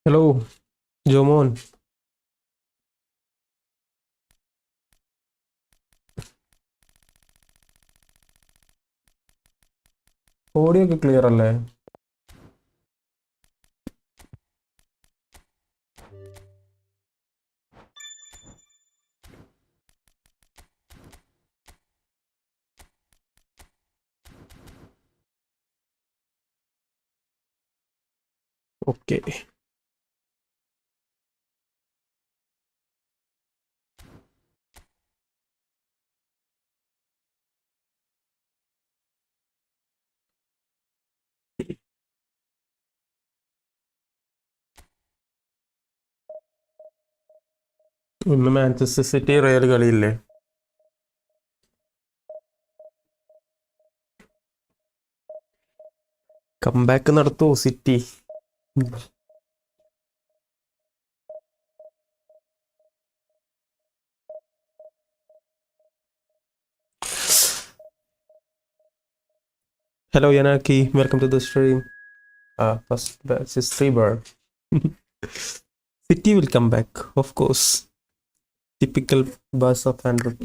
Hello, Jomon. Audio ഒക്കെ clear അല്ലേ? Okay. ഇന്ന് മാഞ്ചസ്റ്റർ സിറ്റി റയൽ കളിയില്ലേ? കംബാക്ക് നടത്തുമോ City? Hello Yanaki, welcome to the stream. First batch is 3 bar. City will come back, of course. Typical bus of Android.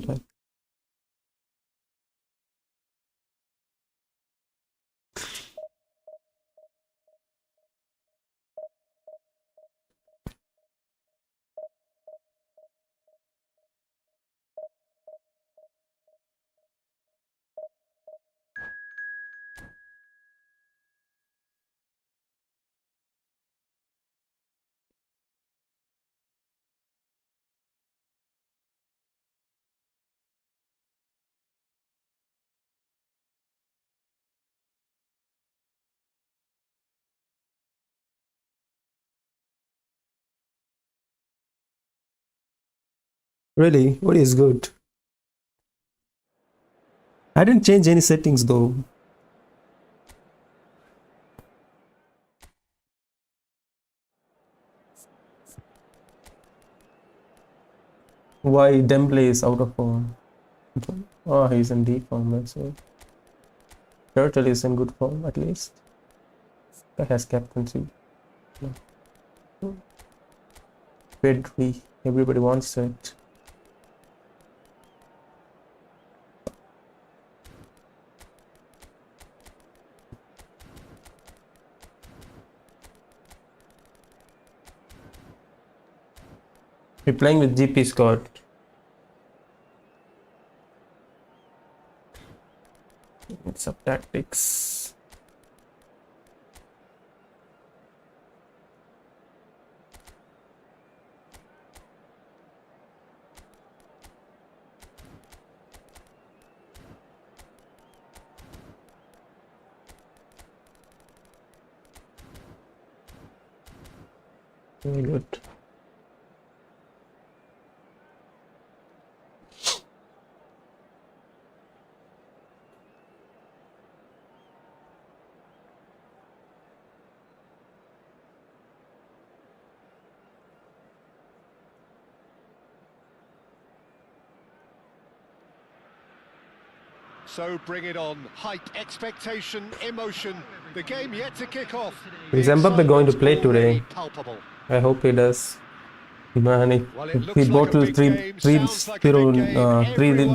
Really? What is good? I didn't change any settings though. Why Dembele is out of form? Oh, he's in D form, that's it. Turtle is in good form at least. That has captaincy. Pedri, everybody wants it. We're playing with GP squad. It's up tactics. Very good. So bring it on. Hype, expectation, emotion. The game yet to kick off. Is Mbappe going to play today? Palpable. I hope he does. Man, if he bottled three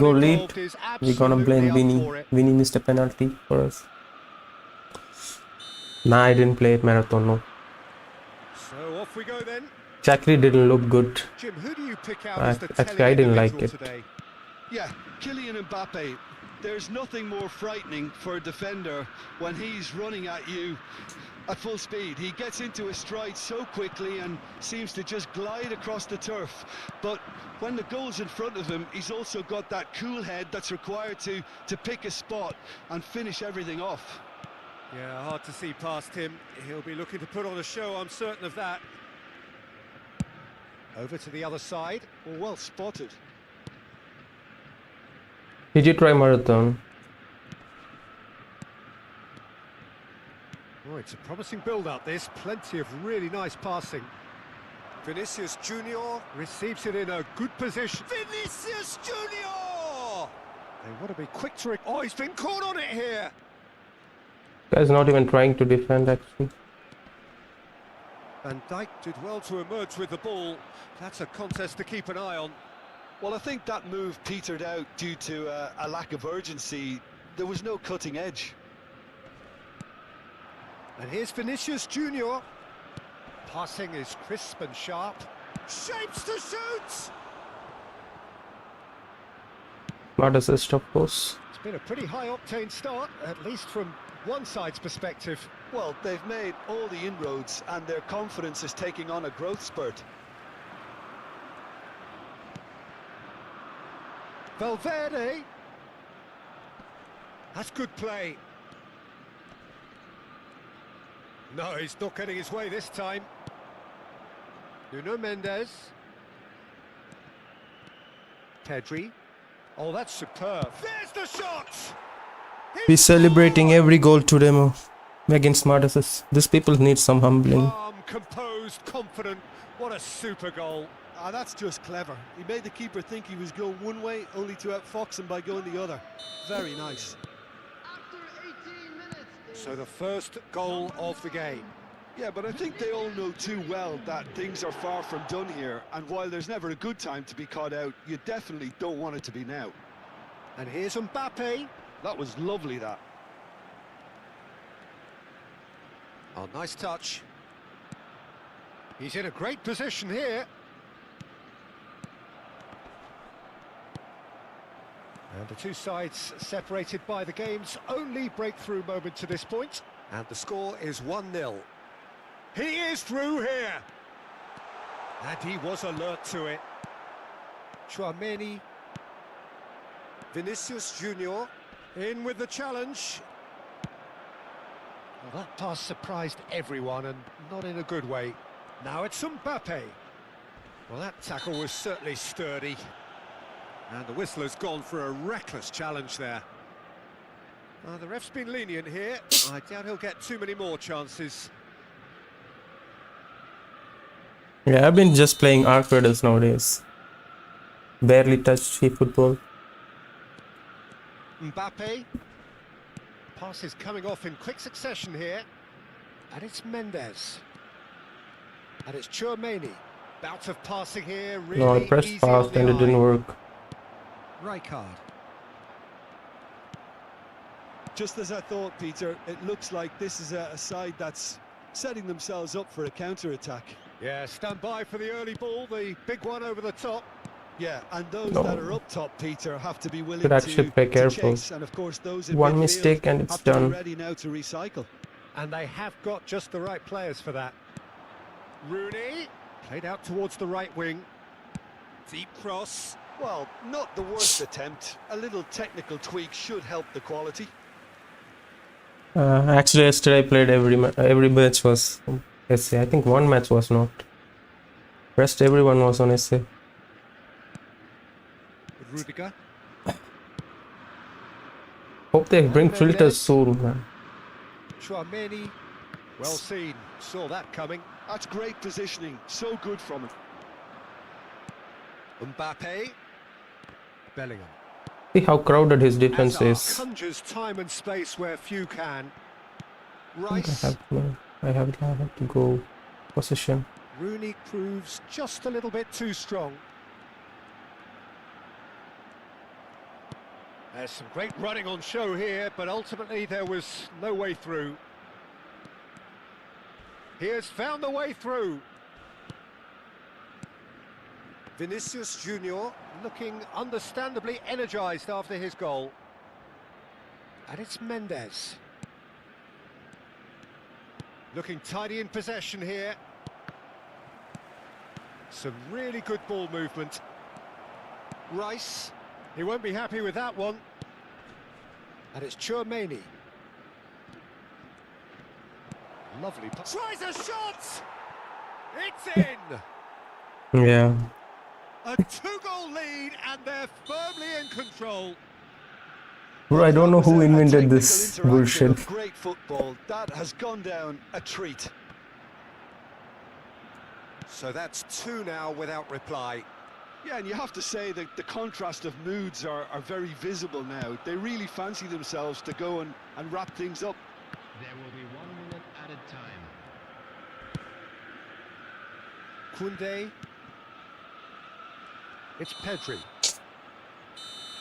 goal lead, we're gonna blame Vinny. Vinny missed a penalty for us. Nah, I didn't play at Marathon, no. So off we go then. Chakri didn't look good. Jim, who do you pick out as the Actually, I didn't like it. Today? Yeah, Kylian Mbappe. There's nothing more frightening for a defender when he's running at you at full speed. He gets into a stride so quickly and seems to just glide across the turf. But when the goal's in front of him, he's also got that cool head that's required to pick a spot and finish everything off. Yeah, hard to see past him. He'll be looking to put on a show, I'm certain of that. Over to the other side. Well spotted. Did you try Marathon? Oh, it's a promising build-up, this. Plenty of really nice passing. Vinicius Junior receives it in a good position. Vinicius Junior! They want to be quick to... Oh, he's been caught on it here! Guy's not even trying to defend, actually. Van Dijk did well to emerge with the ball. That's a contest to keep an eye on. Well, I think that move petered out due to a lack of urgency. There was no cutting edge. And here's Vinicius Junior. Passing is crisp and sharp. Shapes to shoot! Smart assist, of course. It's been a pretty high-octane start, at least from one side's perspective. Well, they've made all the inroads and their confidence is taking on a growth spurt. Valverde. That's good play. No, he's not getting his way this time. Nuno Mendes. Pedri. Oh, that's superb. There's the shot! We're celebrating every goal today, Mo. Against smart assists. These people need some humbling. Calm, composed, confident. What a super goal. Ah, that's just clever. He made the keeper think he was going one way, only to outfox him by going the other. Very nice. So the first goal of the game. Yeah, but I think they all know too well that things are far from done here, and while there's never a good time to be caught out, you definitely don't want it to be now. And here's Mbappe. That was lovely, that. Oh, nice touch. He's in a great position here. And the two sides separated by the game's only breakthrough moment to this point. And the score is 1-0. He is through here. And he was alert to it. Tchouaméni. Vinicius Junior in with the challenge. Well, that pass surprised everyone, and not in a good way. Now it's Mbappe. Well, that tackle was certainly sturdy. And the whistler's gone for a reckless challenge there. The ref's been lenient here. I doubt he'll get too many more chances. Yeah, I've been just playing Arc Raiders nowadays. Barely touched Efootball. Mbappe. Pass is coming off in quick succession here. And it's Mendes. And it's Tchouaméni. Bout of passing here, really No, I pressed easy fast on the and it didn't eye. work. Rijkaard. Just as I thought, Peter, it looks like this is a side that's setting themselves up for a counter-attack. Yeah, stand by for the early ball, the big one over the top. Yeah, and those No. that are up top, Peter, have to be willing Should actually be to careful. chase, and of course those in One midfield mistake and it's have to be done. ready now to recycle. And they have got just the right players for that. Rooney, played out towards the right wing. Deep cross. Well, not the worst attempt. A little technical tweak should help the quality. Actually, yesterday I played every match was SA. I think one match was not. Rest everyone was on SA. Rudiger. Hope they bring Mendes. filters soon, man. Tchouaméni. Well seen. Saw that coming. That's great positioning. So good from him. Mbappe. Bellingham. See how crowded his defense Hazard is. conjures time and space where few can. I think Rice. I have to go position. Rooney proves just a little bit too strong. There's some great running on show here, but ultimately there was no way through. He has found the way through. Vinicius Junior looking understandably energised after his goal. And it's Mendes. Looking tidy in possession here. Some really good ball movement. Rice. He won't be happy with that one. And it's Tchouaméni. Lovely pass. Tries a shot! It's in! Yeah. A two-goal lead, and they're firmly in control. Bro, I don't know who invented this Technical interaction bullshit. of great football. That has gone down a treat. So that's two now without reply. Yeah, and you have to say that the contrast of moods are very visible now. They really fancy themselves to go and wrap things up. There will be 1 minute at a time. Koundé. It's Pedri.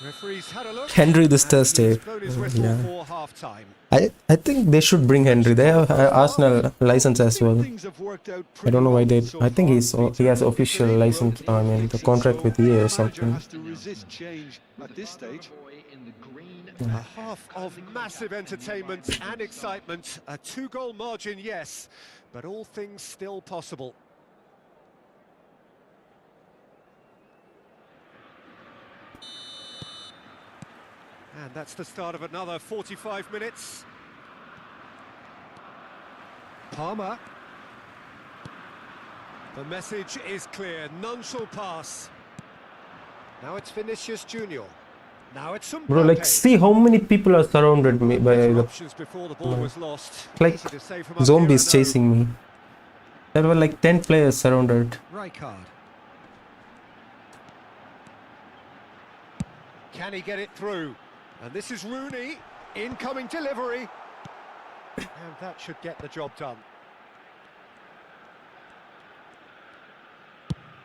Referee's had a look. Henry this And Thursday. he's blown his whistle Yeah. for half-time. I think they should bring Henry. They have Arsenal license I as think well. things have worked out I pretty don't know why well they. so I think far, he Peter. has The official league license. rotating I mean, the fixing, contract so with EA or the manager something. has to resist change at this stage. A half of massive entertainment and excitement. A 2-goal margin, yes, but all things still possible. And that's the start of another 45 minutes. Palmer. The message is clear, none shall pass. Now it's Vinicius Junior. Now it's some Bro, like, see how many people are surrounded me by the options before the ball was lost. like Easy to save from up zombies here, I know. chasing me. There were like 10 players surrounded. Rijkaard. Can he get it through? And this is Rooney. Incoming delivery. And that should get the job done.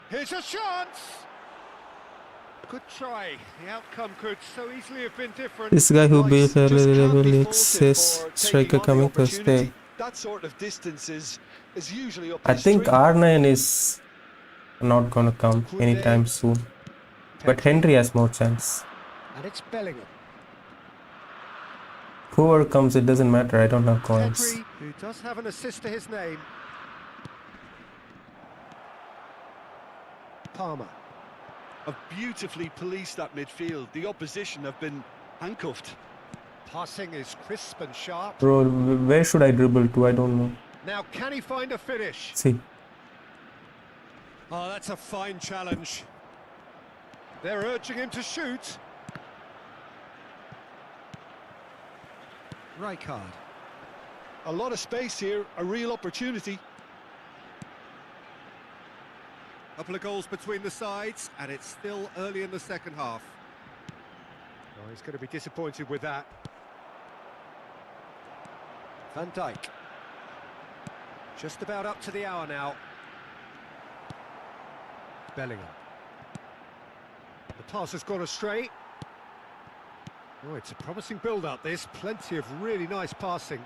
Here's a chance! Good try. The outcome could so easily have been different. This guy who built a Just can't level be says faulted for striker taking on the coming opportunity. Thursday. That sort of distance is usually up I his think street. R9 is not gonna come Koundé. anytime soon. But Pedri. Henry has more chance. And it's Bellingham. Whoever comes, it doesn't matter. I don't have coins. Pedri, who does have an assist to his name. Palmer. Have beautifully policed that midfield. The opposition have been handcuffed. Passing is crisp and sharp. Bro, where should I dribble to? I don't know. Now, can he find a finish? See. Oh, that's a fine challenge. They're urging him to shoot. Rijkaard. A lot of space here, a real opportunity. Couple of goals between the sides, and it's still early in the second half. Oh, he's going to be disappointed with that. Van Dijk. Just about up to the hour now. Bellingham. The pass has gone astray. Oh, it's a promising build-up, this. Plenty of really nice passing.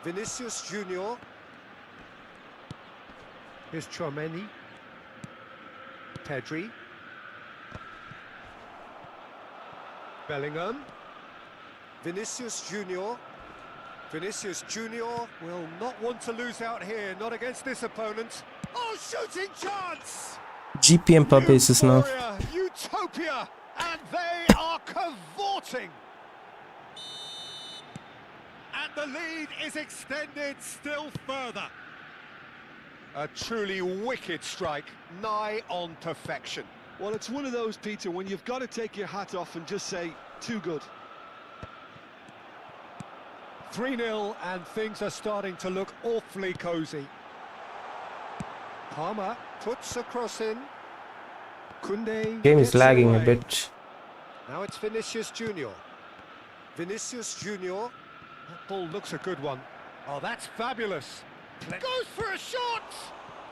Vinicius Junior. Here's Chouameni. Pedri. Bellingham. Vinicius Junior. Vinicius Junior will not want to lose out here, not against this opponent. Oh, shooting chance! GPM pub basis now. Euphoria, utopia, and they are cavorting. And the lead is extended still further. A truly wicked strike, nigh on perfection. Well, it's one of those, Peter, when you've got to take your hat off and just say, too good. 3-0, and things are starting to look awfully cosy. Palmer puts a cross in. Koundé Game is gets it lagging a away. bit. Now it's Vinicius Junior. Vinicius Junior. That ball looks a good one. Oh, that's fabulous. Goes for a shot!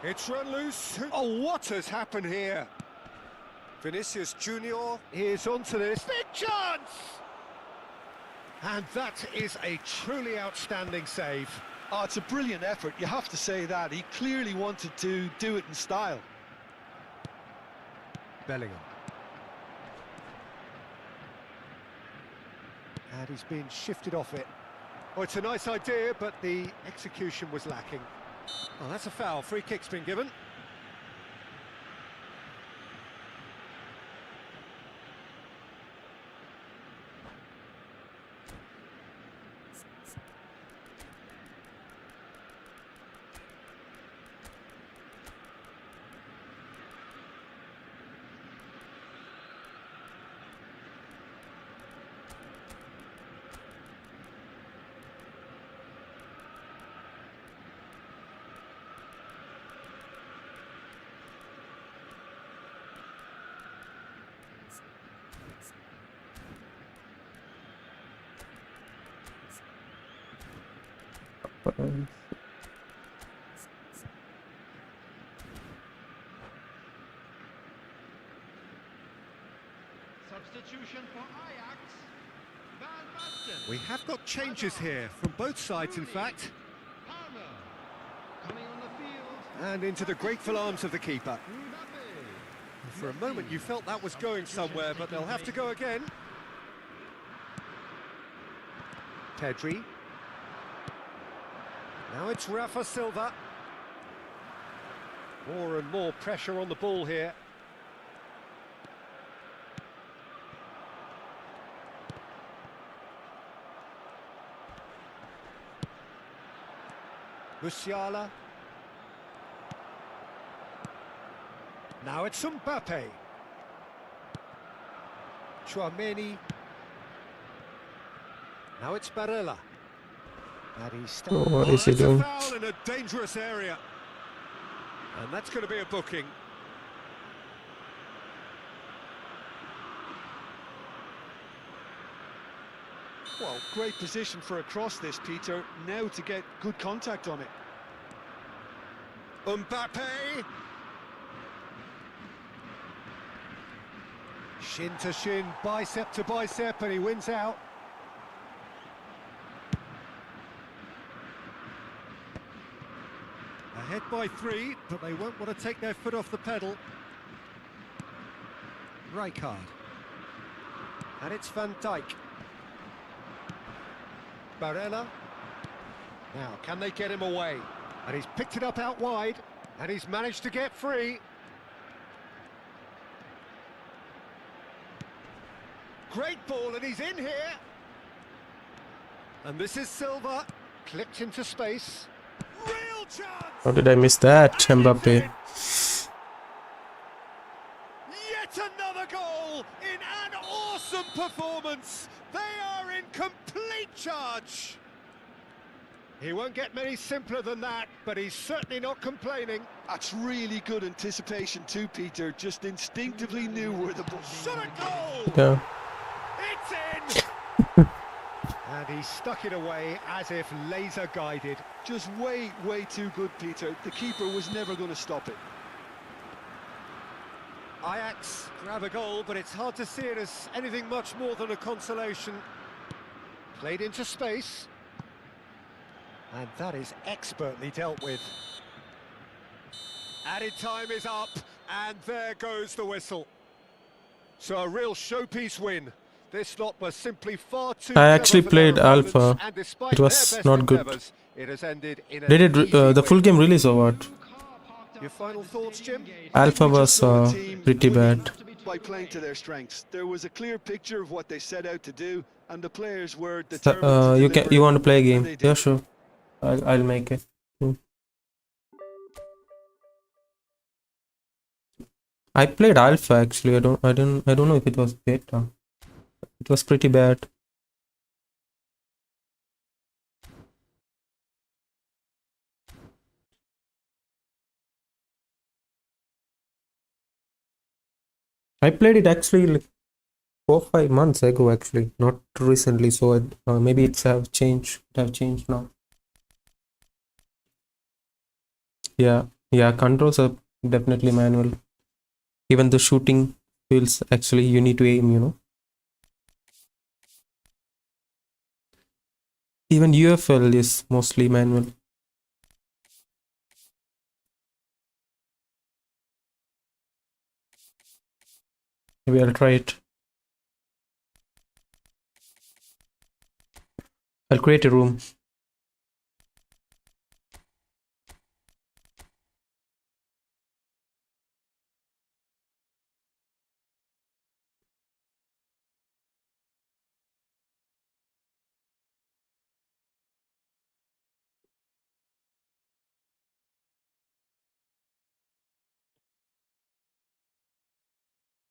It's run loose. Oh, what has happened here? Vinicius Junior is onto this. Big chance! And that is a truly outstanding save. Oh, it's a brilliant effort, you have to say that. He clearly wanted to do it in style. Bellingham. And he's been shifted off it. Oh, it's a nice idea, but the execution was lacking. Oh, that's a foul. Free kick's been given. Substitution for Ajax. Van Basten. We have got changes here from both sides, in fact. Palmer. Coming on the field. And into the grateful arms of the keeper. Mbappe. For a moment you felt that was going somewhere, but they'll have to go again. Pedri. Now it's Rafa Silva. More and more pressure on the ball here. Musiala. Now it's Mbappe. Chouameni. Now it's Barella. And he's Oh, what is he that's a doing? foul in a dangerous area. And that's going to be a booking. Well, great position for a cross this, Peter. Now to get good contact on it. Mbappe. Shin to shin, bicep to bicep, and he wins out. Ahead by 3, but they won't want to take their foot off the pedal. Rijkaard. And it's Van Dijk. Barella. Now, can they get him away? And he's picked it up out wide, and he's managed to get free. Great ball, and he's in here. And this is Silva, clipped into space. Real chance! How did I miss that, Mbappe? Yet another goal in an awesome performance. They are in complete charge. He won't get many simpler than that, but he's certainly not complaining. That's really good anticipation too, Peter. Just instinctively knew where the ball... Shot a goal! Yeah. It's in! And he stuck it away as if laser guided. Just way too good, Peter. The keeper was never going to stop it. Ajax grab a goal, but it's hard to see it as anything much more than a consolation. Played into space. And that is expertly dealt with. Added time is up, and there goes the whistle. So a real showpiece win. This lot was simply far too I actually clever for their played opponents, Alpha. and despite It was their best not good. endeavours, it has ended in Did an it easy the full win. game release or what? Your final thoughts, Jim? Alpha We just was saw a team pretty winning bad. by playing to their strengths. There was a clear picture of what they set out to do, and the players were So, determined to deliver. you want to play a and game? they did. Yeah, sure. I'll make it. I played Alpha actually. I don't know if it was beta. It was pretty bad. I played it actually like 4 or 5 months ago actually, not recently. So maybe it's have changed. It have changed now. Yeah. Controls are definitely manual. Even the shooting feels actually you need to aim. Even UFL is mostly manual. Maybe I'll try it. I'll create a room.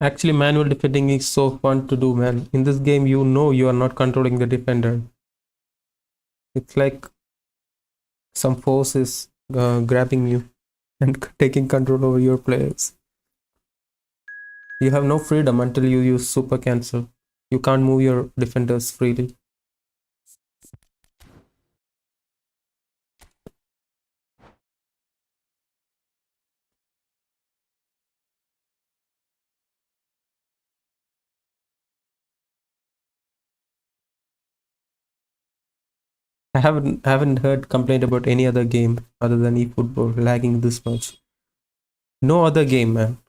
Actually, manual defending is so fun to do, man. In this game, you know you are not controlling the defender. It's like some force is grabbing you and taking control over your players. You have no freedom until you use super cancel. You can't move your defenders freely. I haven't heard complaint about any other game other than eFootball lagging this much. No other game, man.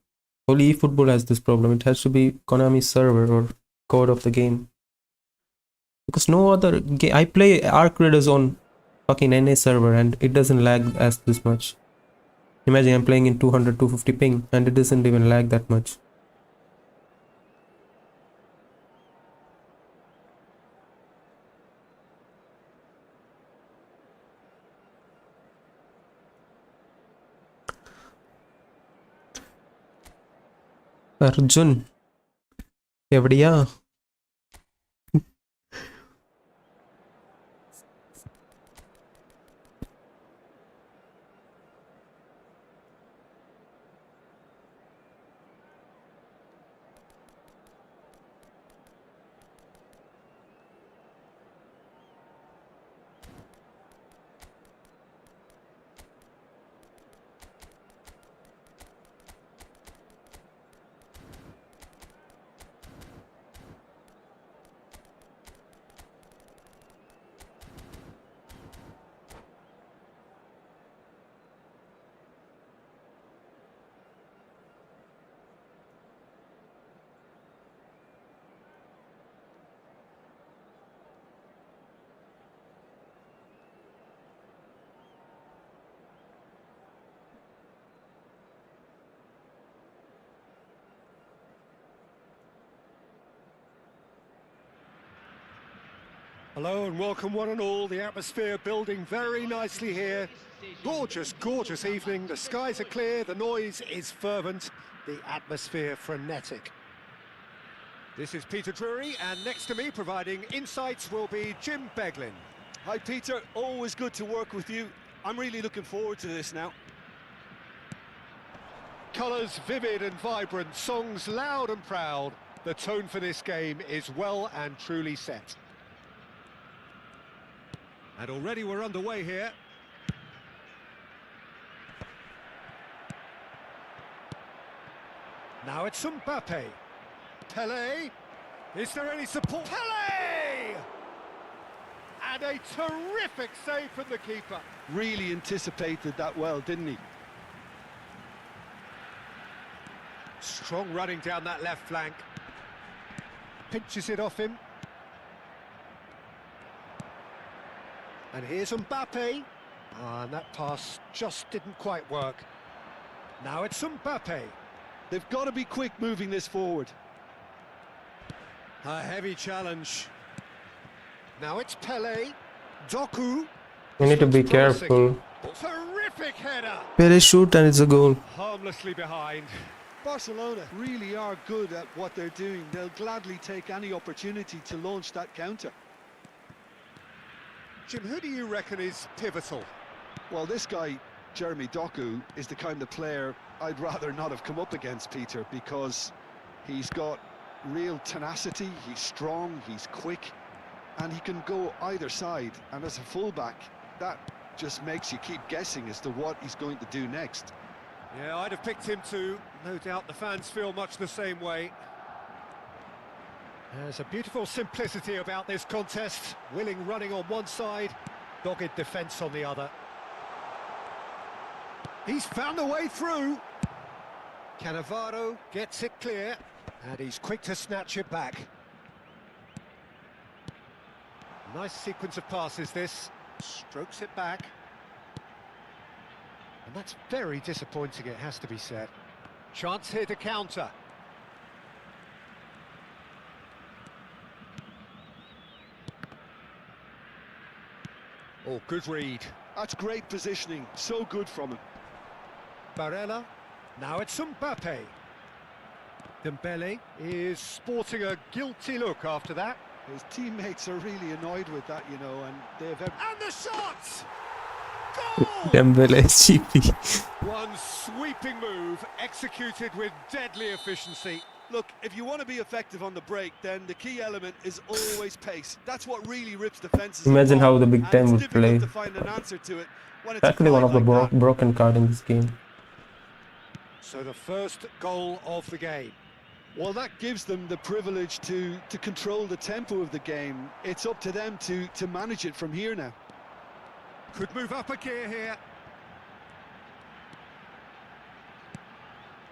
Only eFootball has this problem. It has to be Konami server or code of the game. Because no other game. I play Arc Raiders on fucking NA server and it doesn't lag as this much. Imagine I'm playing in 200, 250 ping and it doesn't even lag that much. Arjun, എവിടെയാ? Hello and welcome one and all. The atmosphere building very nicely here. Gorgeous, gorgeous evening. The skies are clear, the noise is fervent, the atmosphere frenetic. This is Peter Drury, and next to me providing insights will be Jim Beglin. Hi, Peter. Always good to work with you. I'm really looking forward to this now. Colours vivid and vibrant, songs loud and proud. The tone for this game is well and truly set. And already we're underway here. Now it's Mbappe. Pelé. Is there any support? Pelé! And a terrific save from the keeper. Really anticipated that well, didn't he? Strong running down that left flank. Pinches it off him. And here's Mbappe. And that pass just didn't quite work. Now it's Mbappe. They've got to be quick moving this forward. A heavy challenge. Now it's Pelé. Doku. You need to be Promising. careful. Terrific header. Pelé shoot and it's a goal. Harmlessly behind. Barcelona really are good at what they're doing. They'll gladly take any opportunity to launch that counter. Jim, who do you reckon is pivotal? Well, this guy, Jeremy Doku, is the kind of player I'd rather not have come up against, Peter, because he's got real tenacity, he's strong, he's quick, and he can go either side. And as a fullback, that just makes you keep guessing as to what he's going to do next. Yeah, I'd have picked him too. No doubt the fans feel much the same way. There's a beautiful simplicity about this contest. Willing running on one side, dogged defence on the other. He's found a way through. Cannavaro gets it clear, and he's quick to snatch it back. Nice sequence of passes this. Strokes it back. And that's very disappointing, it has to be said. Chance here to counter. Oh, good read. That's great positioning, so good from him. Barella. Now it's Mbappe. Dembele is sporting a guilty look after that. His teammates are really annoyed with that, you know, and they've... And the shot! Goal! Dembele is cheapy. One sweeping move, executed with deadly efficiency. Look, if you want to be effective on the break, then the key element is always pace. That's what really rips defenses. Imagine apart, how the Big and Ten it's would difficult play. to find an answer to it when it's Actually, one of the applied like that. broken card in this game. So the first goal of the game. Well, that gives them the privilege to control the tempo of the game. It's up to them to manage it from here now. Could move up a gear here.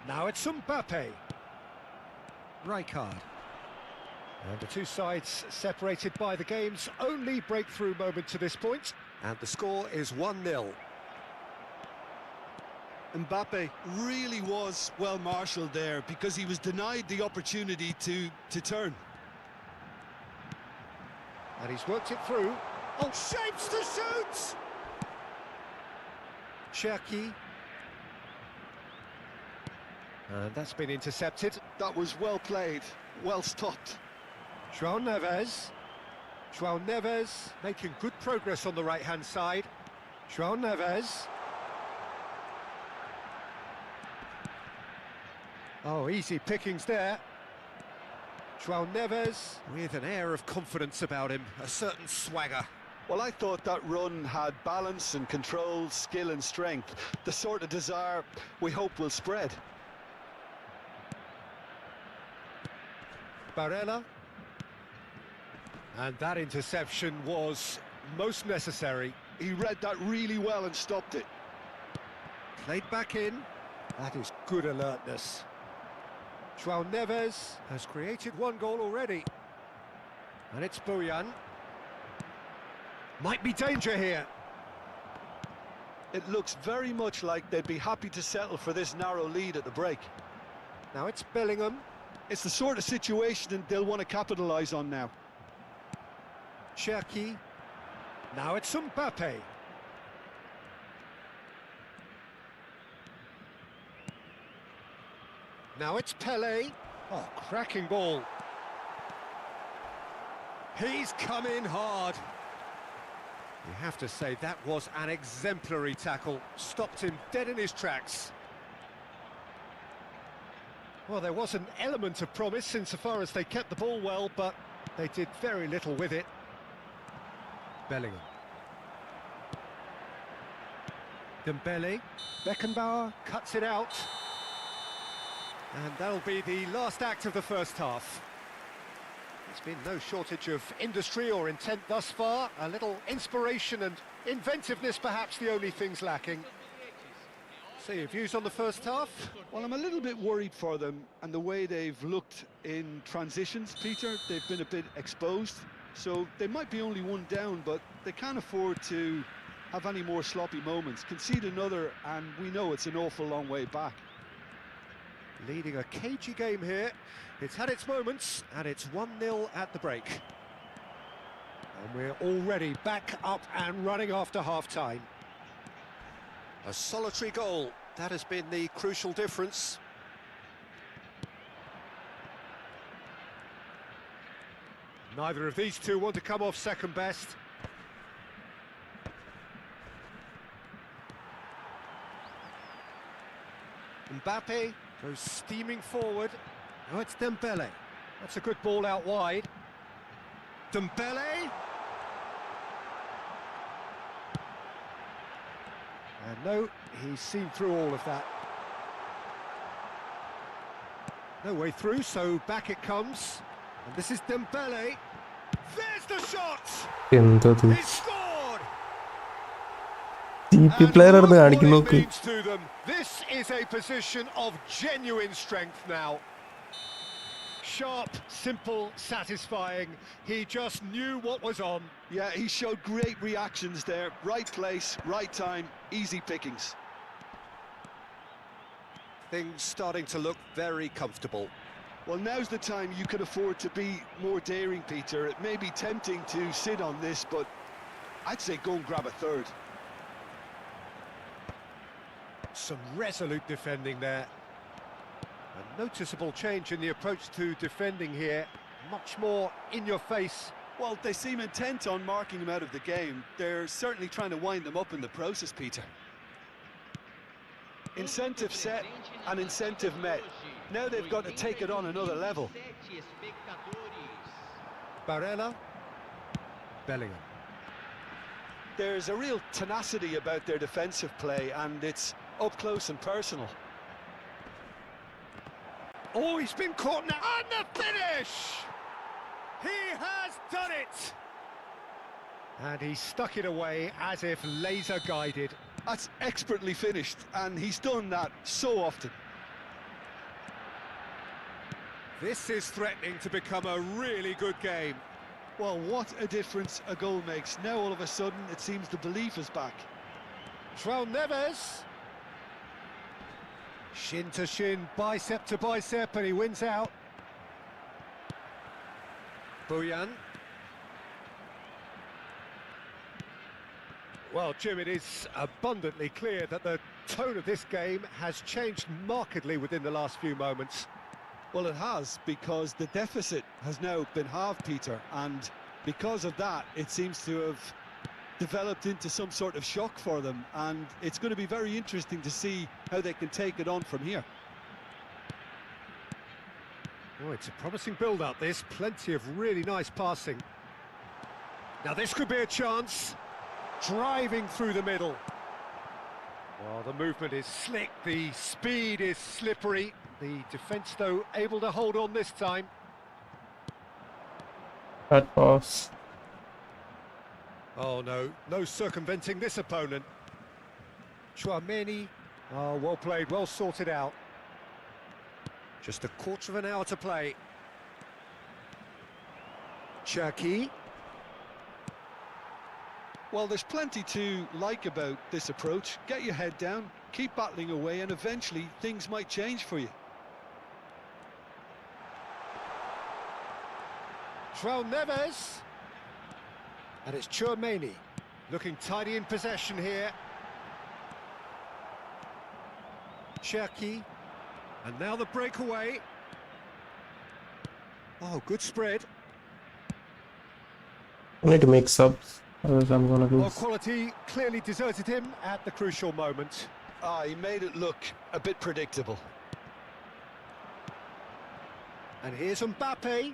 Now it's Mbappe. Rijkaard. And the two sides separated by the game's only breakthrough moment to this point. And the score is 1-0. Mbappe really was well marshalled there because he was denied the opportunity to turn. And he's worked it through. Oh, shapes to shoot! Cherki. And that's been intercepted. That was well played, well stopped. João Neves. João Neves making good progress on the right-hand side. João Neves. Oh, easy pickings there. João Neves with an air of confidence about him, a certain swagger. Well, I thought that run had balance and control, skill and strength. The sort of desire we hope will spread. Barella. And that interception was most necessary. He read that really well and stopped it. Played back in. That is good alertness. João Neves has created one goal already. And it's Bojan. Might be danger here. It looks very much like they'd be happy to settle for this narrow lead at the break. Now it's Bellingham. It's the sort of situation they'll want to capitalise on now. Cherki. Now it's Mbappe. Now it's Pele. Oh, cracking ball. He's come in hard. You have to say that was an exemplary tackle. Stopped him dead in his tracks. Well, there was an element of promise insofar as they kept the ball well, but they did very little with it. Bellingham. Dembele. Beckenbauer cuts it out. And that'll be the last act of the first half. There's been no shortage of industry or intent thus far. A little inspiration and inventiveness, perhaps the only things lacking. So your views on the first half? Well, I'm a little bit worried for them and the way they've looked in transitions, Peter. They've been a bit exposed, so they might be only one down, but they can't afford to have any more sloppy moments. Concede another, and we know it's an awful long way back. Leading a cagey game here. It's had its moments, and it's 1-0 at the break. And we're already back up and running after half-time. A solitary goal. That has been the crucial difference. Neither of these two want to come off second best. Mbappe goes steaming forward. Oh, it's Dembele. That's a good ball out wide. Dembele. And no, he's seen through all of that. No way through, so back it comes. And this is Dembele. There's the shot! എന്തത് He scored! TP And player look ആണെന്ന് what കാണിക്കുന്നു it നോക്ക്. means to them. This is a position of genuine strength now. Sharp, simple, satisfying. He just knew what was on. Yeah, he showed great reactions there. Right place, right time, easy pickings. Things starting to look very comfortable. Well, now's the time you can afford to be more daring, Peter. It may be tempting to sit on this, but I'd say go and grab a third. Some resolute defending there. A noticeable change in the approach to defending here. Much more in your face. Well, they seem intent on marking him out of the game. They're certainly trying to wind them up in the process, Peter. Incentive set and incentive met. Now they've got to take it on another level. Barella. Bellingham. There's a real tenacity about their defensive play, and it's up close and personal. Oh, he's been caught now. And the finish! He has done it! And he stuck it away as if laser guided. That's expertly finished, and he's done that so often. This is threatening to become a really good game. Well, what a difference a goal makes. Now all of a sudden it seems the belief is back. João Neves. Shin to shin, bicep to bicep, and he wins out. Boyan. Well, Jim, it is abundantly clear that the tone of this game has changed markedly within the last few moments. Well, it has, because the deficit has now been halved, Peter, and because of that, it seems to have developed into some sort of shock for them, and it's going to be very interesting to see how they can take it on from here. Oh, it's a promising build-up, this. Plenty of really nice passing. Now, this could be a chance. Driving through the middle. Well, the movement is slick, the speed is slippery. The defence, though, able to hold on this time. Bad pass. Oh, no circumventing this opponent. Chouameni. Oh, well played, well sorted out. Just a quarter of an hour to play. Cherki. Well, there's plenty to like about this approach. Get your head down, keep battling away, and eventually things might change for you. João Neves. And it's Chouameni. Looking tidy in possession here. Cherki. And now the breakaway. Oh, good spread. I need to make subs, otherwise I'm gonna Well, lose. quality clearly deserted him at the crucial moment. He made it look a bit predictable. And here's Mbappe.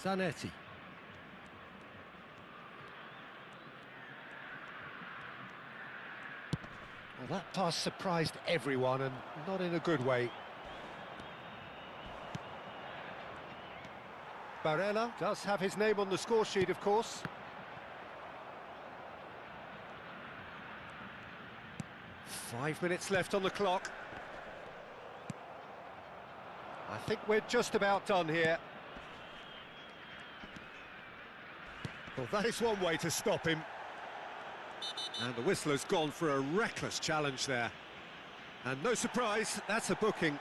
Zanetti. Well, that pass surprised everyone, and not in a good way. Barella does have his name on the score sheet, of course. Five minutes left on the clock. I think we're just about done here. Well, that is one way to stop him. And the whistler's gone for a reckless challenge there. And no surprise, that's a booking.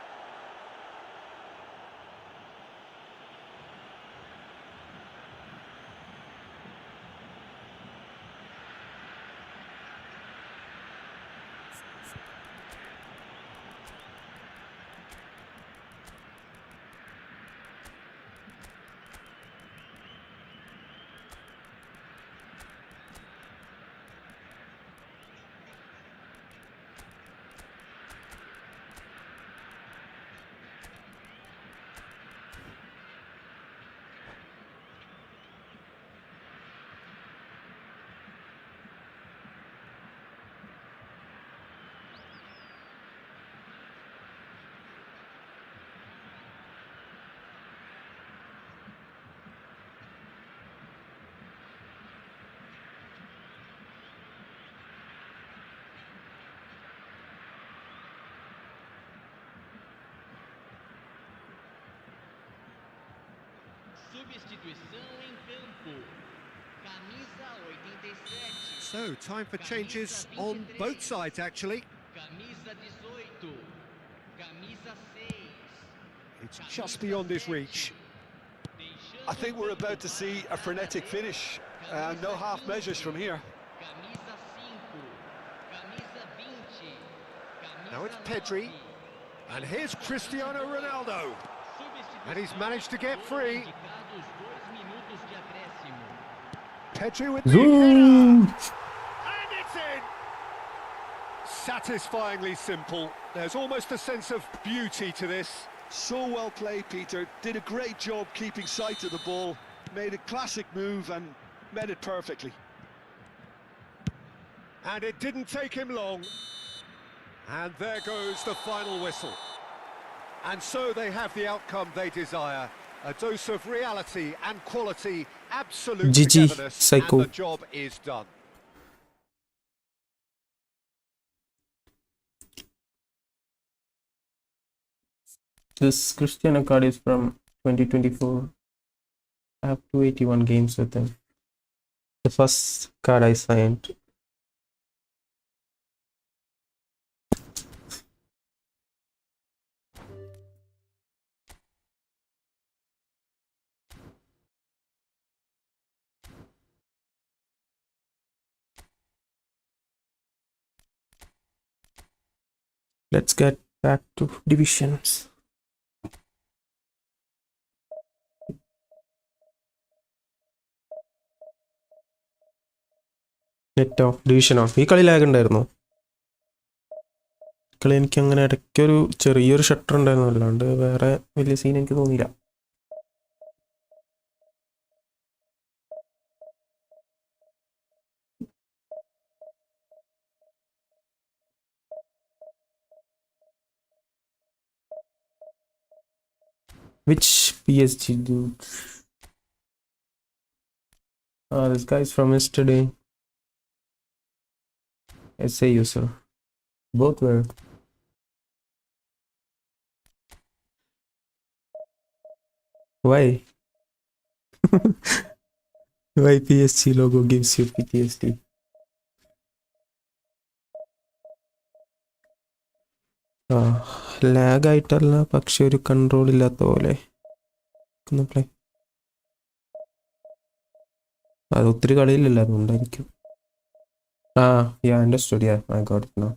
Substituição em campo. Camisa 87. So, time for changes on both sides, actually. Camisa 18. Camisa 6. It's just beyond his reach. I think we're about to see a frenetic finish. No half measures from here. Camisa 5. Camisa 20. Now it's Pedri. And here's Cristiano Ronaldo. And he's managed to get free. Pedri with the header. Zoom! And it's in! Satisfyingly simple. There's almost a sense of beauty to this. So well played, Peter. Did a great job keeping sight of the ball. Made a classic move and met it perfectly. And it didn't take him long. And there goes the final whistle. And so they have the outcome they desire. A dose of reality and quality, absolute GG, togetherness, Psycho. and the job is done. This Cristiano card is from 2024. I have 281 games with him. The first card I signed. Let's get back to divisions. നെറ്റോ ഡിവിഷനോ ഈ കളി lag ഉണ്ടായിരുന്നോ? കളി എനിക്ക് അങ്ങനെ ഇടയ്ക്കൊരു ചെറിയൊരു shutter ഉണ്ടായിരുന്നു, അല്ലാണ്ട് വേറെ വലിയ സീൻ എനിക്ക് തോന്നിയില്ല. Which PSG dude? This guy's from yesterday. SA user. Both were. Why? Why PSG logo gives you PTSD? Lag ആയിട്ടല്ല, പക്ഷെ ഒരു കൺട്രോൾ ഇല്ലാത്ത പോലെ. അത് ഒത്തിരി കളിയിലല്ല, അതുകൊണ്ടായിരിക്കും. Yeah, understood. Yeah, I got it now.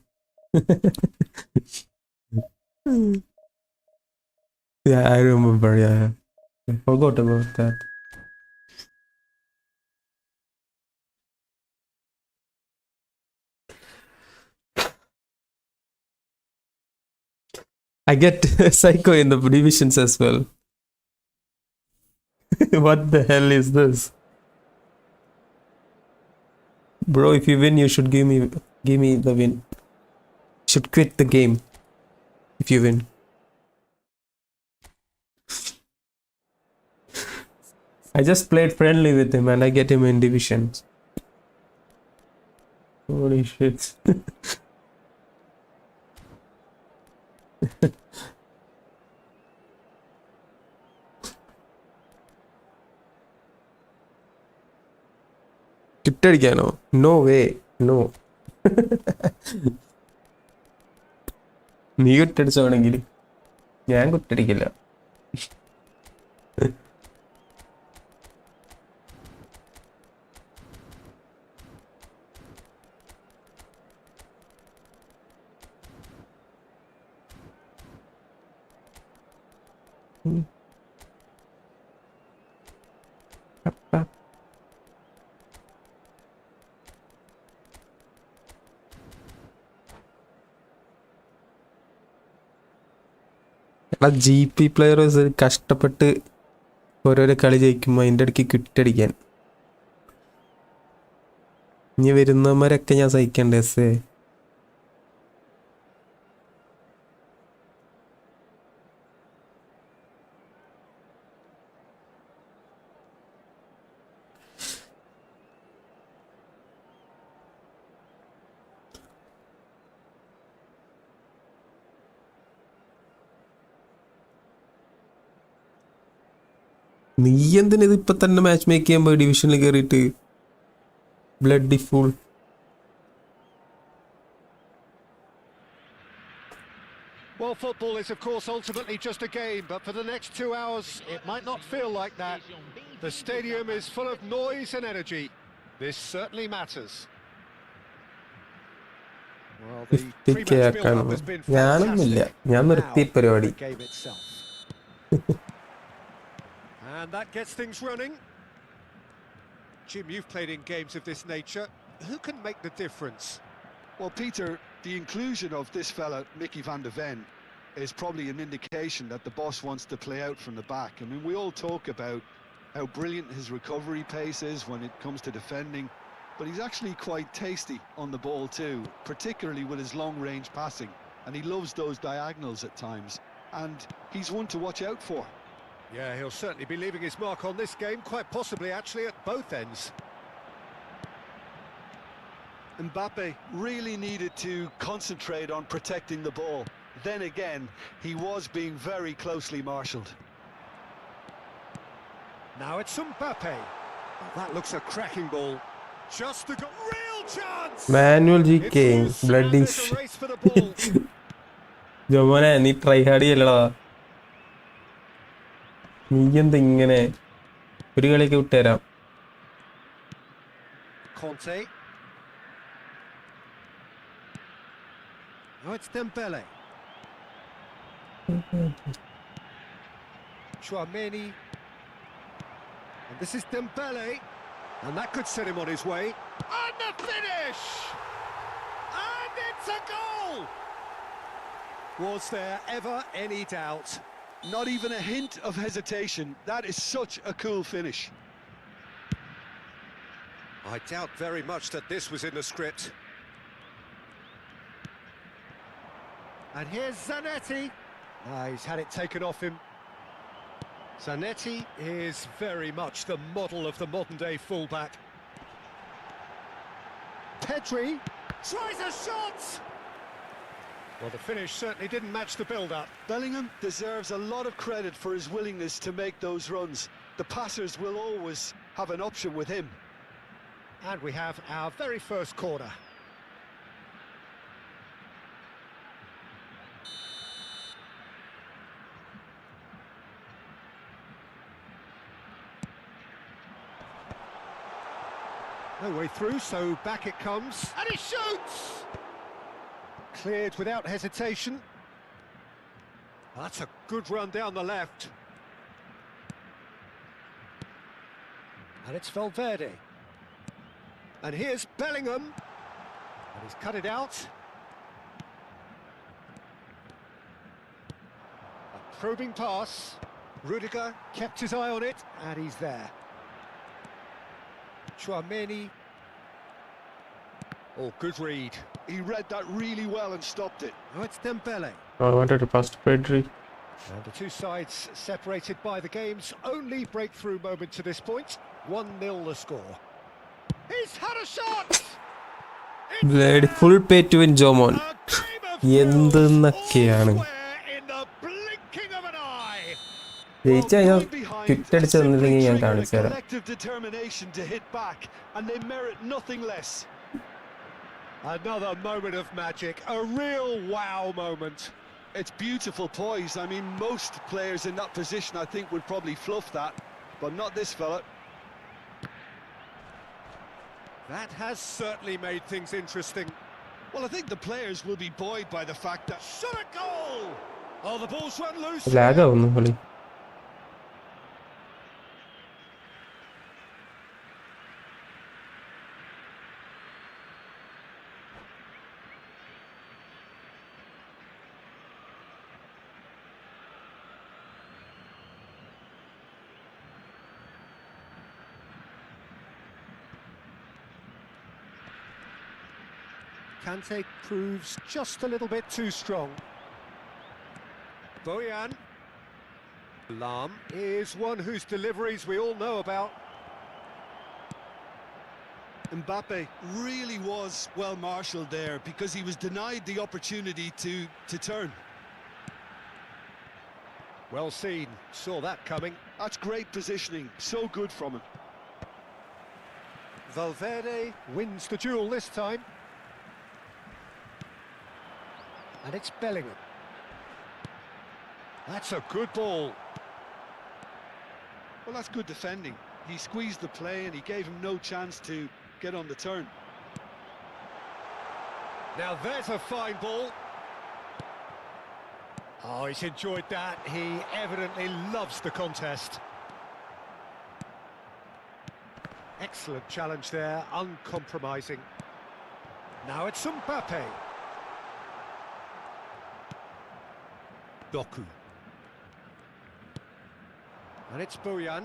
Yeah, I remember. Yeah, I forgot about that. I get Psycho in the divisions as well. What the hell is this? Bro, if you win, you should give me the win. Should quit the game if you win. I just played friendly with him and I get him in divisions. Holy shit. കിട്ടടിക്കാനോ? No way, no. നീ കുറ്റടിച്ചോണെങ്കിൽ ഞാൻ കുറ്റടിക്കില്ല. GP players കഷ്ടപ്പെട്ട് ഓരോരോ കളി ജയിക്കുമ്പോൾ അതിൻ്റെ ഇടയ്ക്ക് കിട്ടടിക്കാൻ ഇനി വരുന്നവന്മാരൊക്കെ ഞാൻ സഹിക്കണ്ടേ? നീ എന്തിനാ ഇതിപ്പോ തന്നെ മാച്ച് മേക്ക് ചെയ്യാൻ പോയി ഡിവിഷനിൽ കയറിയിട്ട്? Bloody full. Well, football is, of course, ultimately just a game, but for the next 2 hours, it might not feel like that. The stadium is full of noise and energy. This certainly matters. Well, the pre-match build-up has been fantastic. ഞാൻ നിർത്തി പരിപാടി. The game itself. And that gets things running. Jim, you've played in games of this nature. Who can make the difference? Well, Peter, the inclusion of this fella, Mickey van de Ven, is probably an indication that the boss wants to play out from the back. I mean, we all talk about how brilliant his recovery pace is when it comes to defending, but he's actually quite tasty on the ball too, particularly with his long-range passing, and he loves those diagonals at times, and he's one to watch out for. Yeah, he'll certainly be leaving his mark on this game, quite possibly actually at both ends. Mbappe really needed to concentrate on protecting the ball. Then again, he was being very closely marshalled. Now it's Mbappe. Oh, that looks a cracking ball. Just a real chance! Manual It GK, was, bloody and there's a race for the ball. ജോമോനെ നീ try hard ചെയ്യല്ലടാ. നീ എന്താ ഇങ്ങനെ ഒരു കളിയൊക്കെ വിട്ടുതരാം. Conte. Oh, it's Dembele. Chouameni. And this is Dembele. And that could set him on his way. And the finish! And it's a goal! Was there ever any doubt? Not even a hint of hesitation. That is such a cool finish. I doubt very much that this was in the script. And here's Zanetti. He's had it taken off him. Zanetti is very much the model of the modern-day fullback. Pedri tries a shot! Well, the finish certainly didn't match the build-up. Bellingham deserves a lot of credit for his willingness to make those runs. The passers will always have an option with him. And we have our very first corner. No way through, so back it comes. And he shoots! Cleared without hesitation. That's a good run down the left. And it's Valverde. And here's Bellingham. And he's cut it out. A probing pass. Rudiger kept his eye on it, and he's there. Chouameni. Oh, good read. He read that really well and stopped it. Oh, it's Dembele. I wanted to pass to Pedri. And the two sides separated by the game's only breakthrough moment to this point. 1-0 the score. He's had a shot! Bloody full pay to win Jomon. A game of thrills, എന്തെന്നൊക്കെയാണ് all square in the blinking of an eye. ജയിച്ചാൽ ഞാൻ Going behind കിട്ടടിച്ചു തന്നില്ലെങ്കിൽ ഞാൻ simply കാണിച്ചു triggered a തരാം. collective determination to hit back, and they merit nothing less. Another moment of magic, a real wow moment. It's beautiful poise. I mean, most players in that position, I think, would probably fluff that, but not this fella. That has certainly made things interesting. Well, I think the players will be buoyed by the fact that... Shot a goal! Oh, the ball's run loose. Lag ആവുന്നു കളി. Kante proves just a little bit too strong. Bojan. Lam is one whose deliveries we all know about. Mbappe really was well marshalled there because he was denied the opportunity to turn. Well seen, saw that coming. That's great positioning, so good from him. Valverde wins the duel this time. And it's Bellingham. That's a good ball. Well, that's good defending. He squeezed the play and he gave him no chance to get on the turn. Now there's a fine ball. Oh, he's enjoyed that. He evidently loves the contest. Excellent challenge there, uncompromising. Now it's Mbappe. Doku. And it's Bojan.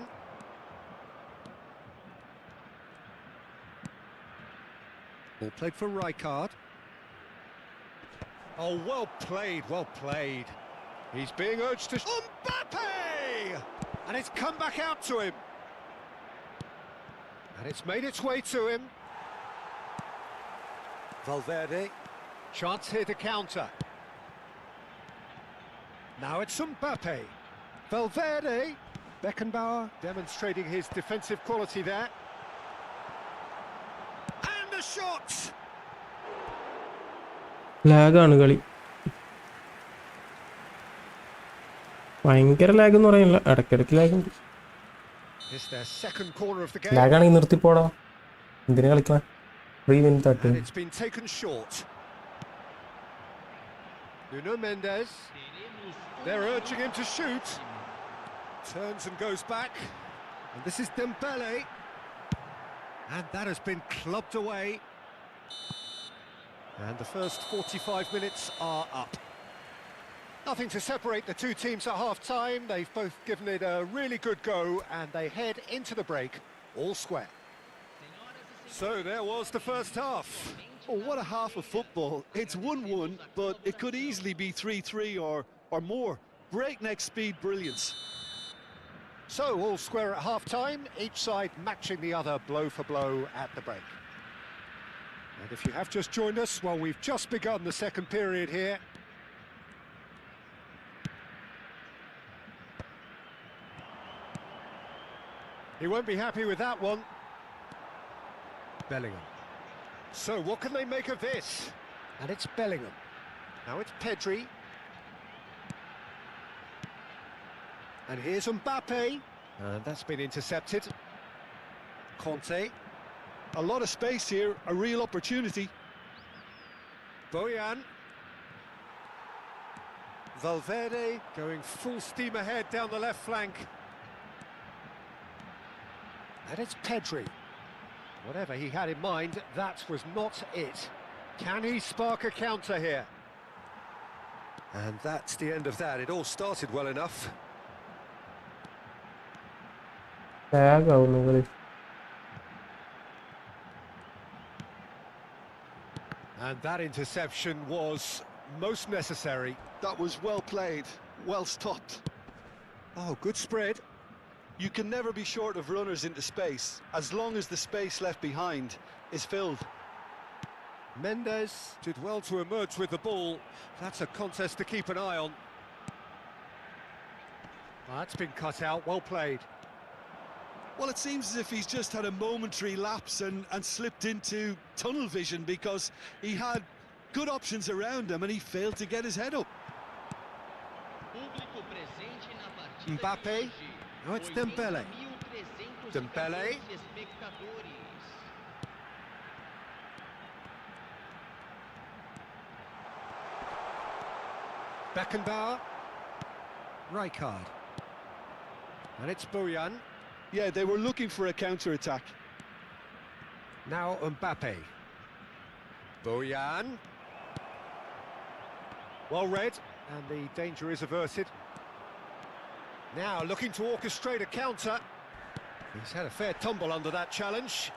Ball played for Rijkaard. Oh, well played, well played. He's being urged to... Mbappe! And it's come back out to him. And it's made its way to him. Valverde. Chance here to counter. Now it's Mbappe. Valverde. Beckenbauer demonstrating his defensive quality there. And a shot! ലാഗാണ് കളി. ഭയങ്കര lag എന്ന് പറയാനില്ല, ഇടയ്ക്കിടയ്ക്ക് ലാഗുണ്ട്. It's their second corner of the game. ലാഗാണെങ്കിൽ നിർത്തിപ്പോടാ, എന്തിനാ കളിക്കാൻ? And it's been taken short. Nuno Mendes. They're urging him to shoot. Turns and goes back. And this is Dembele. And that has been clubbed away. And the first 45 minutes are up. Nothing to separate the two teams at half-time. They've both given it a really good go, and they head into the break all square. So there was the first half. Oh, what a half of football. It's 1-1, but it could easily be 3-3 or more. Breakneck speed brilliance. So all square at half-time, each side matching the other blow for blow at the break. And if you have just joined us, well, we've just begun the second period here. He won't be happy with that one. Bellingham. So what can they make of this? And it's Bellingham. Now it's Pedri. And here's Mbappe. And that's been intercepted. Conte. A lot of space here, a real opportunity. Bojan. Valverde going full steam ahead down the left flank. And it's Pedri. Whatever he had in mind, that was not it. Can he spark a counter here? And that's the end of that. It all started well enough. ലാഗാവുന്നു കളി. And that interception was most necessary. That was well played, well stopped. Oh, good spread. You can never be short of runners into space, as long as the space left behind is filled. Mendes did well to emerge with the ball. That's a contest to keep an eye on. That's been cut out, well played. Well, it seems as if he's just had a momentary lapse and slipped into tunnel vision, because he had good options around him and he failed to get his head up. Público presente na partida Mbappe. de hoje. Now it's Dembele. 80.314 Dembele. espectadores. Beckenbauer. Rijkaard. And it's Bojan. Yeah, they were looking for a counter-attack. Now Mbappe. Bojan. Well read, and the danger is averted. Now looking to orchestrate a counter. He's had a fair tumble under that challenge.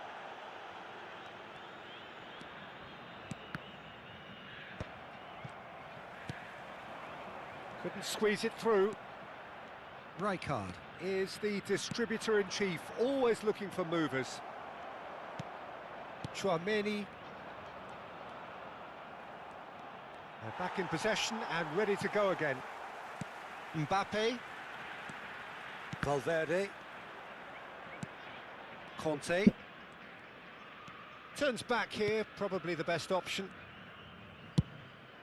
Couldn't squeeze it through. Rijkaard is the distributor-in-chief, always looking for movers. Chouameni. They're back in possession and ready to go again. Mbappe. Valverde. Conte. Turns back here, probably the best option.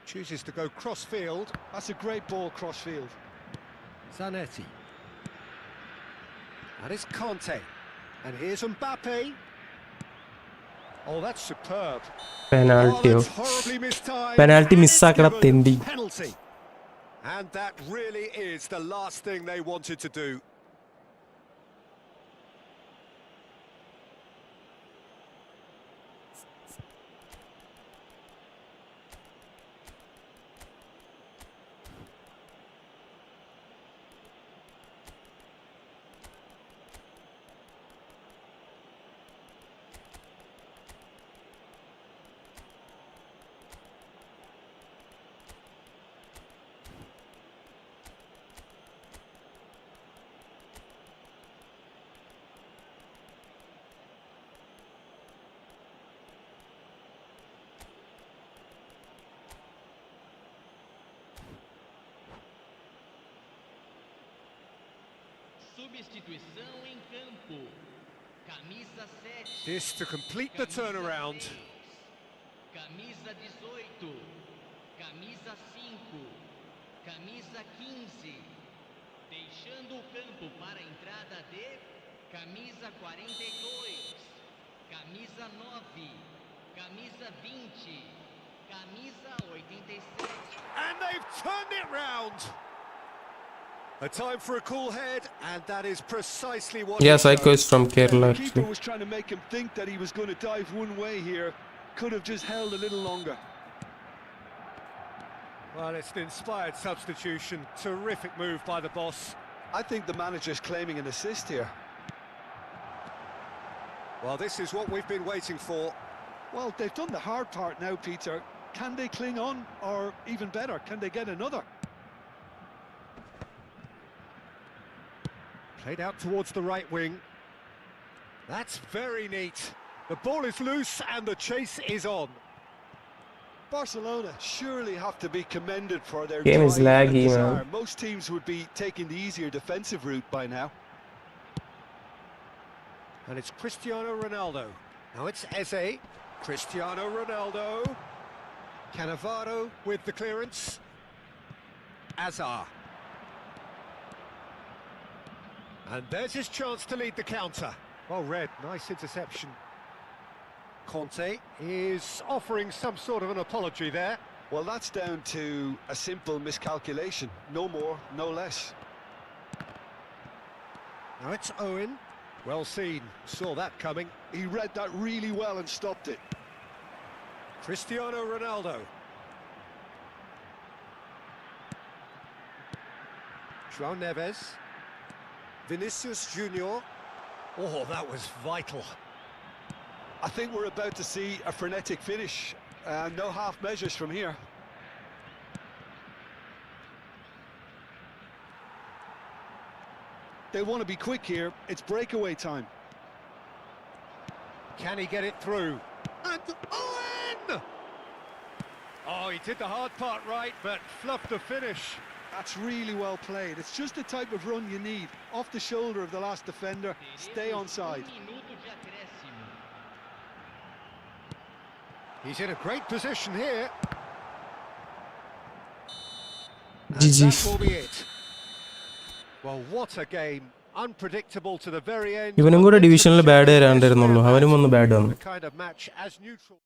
Chooses to go cross-field. That's a great ball cross-field. Zanetti. And it's Conte. And here's Mbappe. Oh, that's superb. പെനാൾട്ടിയോ? that's horribly mistimed. Penalty And മിസ്സാക്കണ it's given തെണ്ടി. penalty. And that really is the last thing they wanted to do. substituição em campo. Camisa 7. This to complete the Camisa turnaround. 6, Camisa 18. Camisa 5. Camisa 15. Deixando o campo para a entrada de camisa 42. Camisa 9. Camisa 20. Camisa 87. And they've turned it round. A time for a cool head, and that is precisely what. Yeah, he Psycho showed. is from Kerala The keeper actually. was trying to make him think that he was going to dive one way here. Could have just held a little longer. Well, it's an inspired substitution. Terrific move by the boss. I think the manager's claiming an assist here. Well, this is what we've been waiting for. Well, they've done the hard part now, Peter. Can they cling on, or even better, can they get another? Played out towards the right wing. That's very neat. The ball is loose and the chase is on. Barcelona surely have to be commended for their Game is drive and laggy, desire. man. Most teams would be taking the easier defensive route by now. And it's Cristiano Ronaldo. Now it's Eze. Cristiano Ronaldo. Cannavaro with the clearance. Azar. And there's his chance to lead the counter. Well read, nice interception. Conte is offering some sort of an apology there. Well, that's down to a simple miscalculation. No more, no less. Now it's Owen. Well seen, saw that coming. He read that really well and stopped it. Cristiano Ronaldo. João Neves. Vinicius Junior. Oh, that was vital. I think we're about to see a frenetic finish. No half measures from here. They want to be quick here. It's breakaway time. Can he get it through? And Owen! Oh, he did the hard part right, but fluffed the finish. That's really well played. It's just the type of run you need. Off the shoulder of the last defender. Stay onside. Minuto de acréscimo. He's in a great position here. And GG. that will be it. Well, what a game. Unpredictable to the very end. ഇവനും കൂടെ ഡിവിഷനിൽ bad വരാണ്ടിരുന്നുള്ളൂ, അവനും ഒന്ന് bad വന്നു. The kind of match as neutral.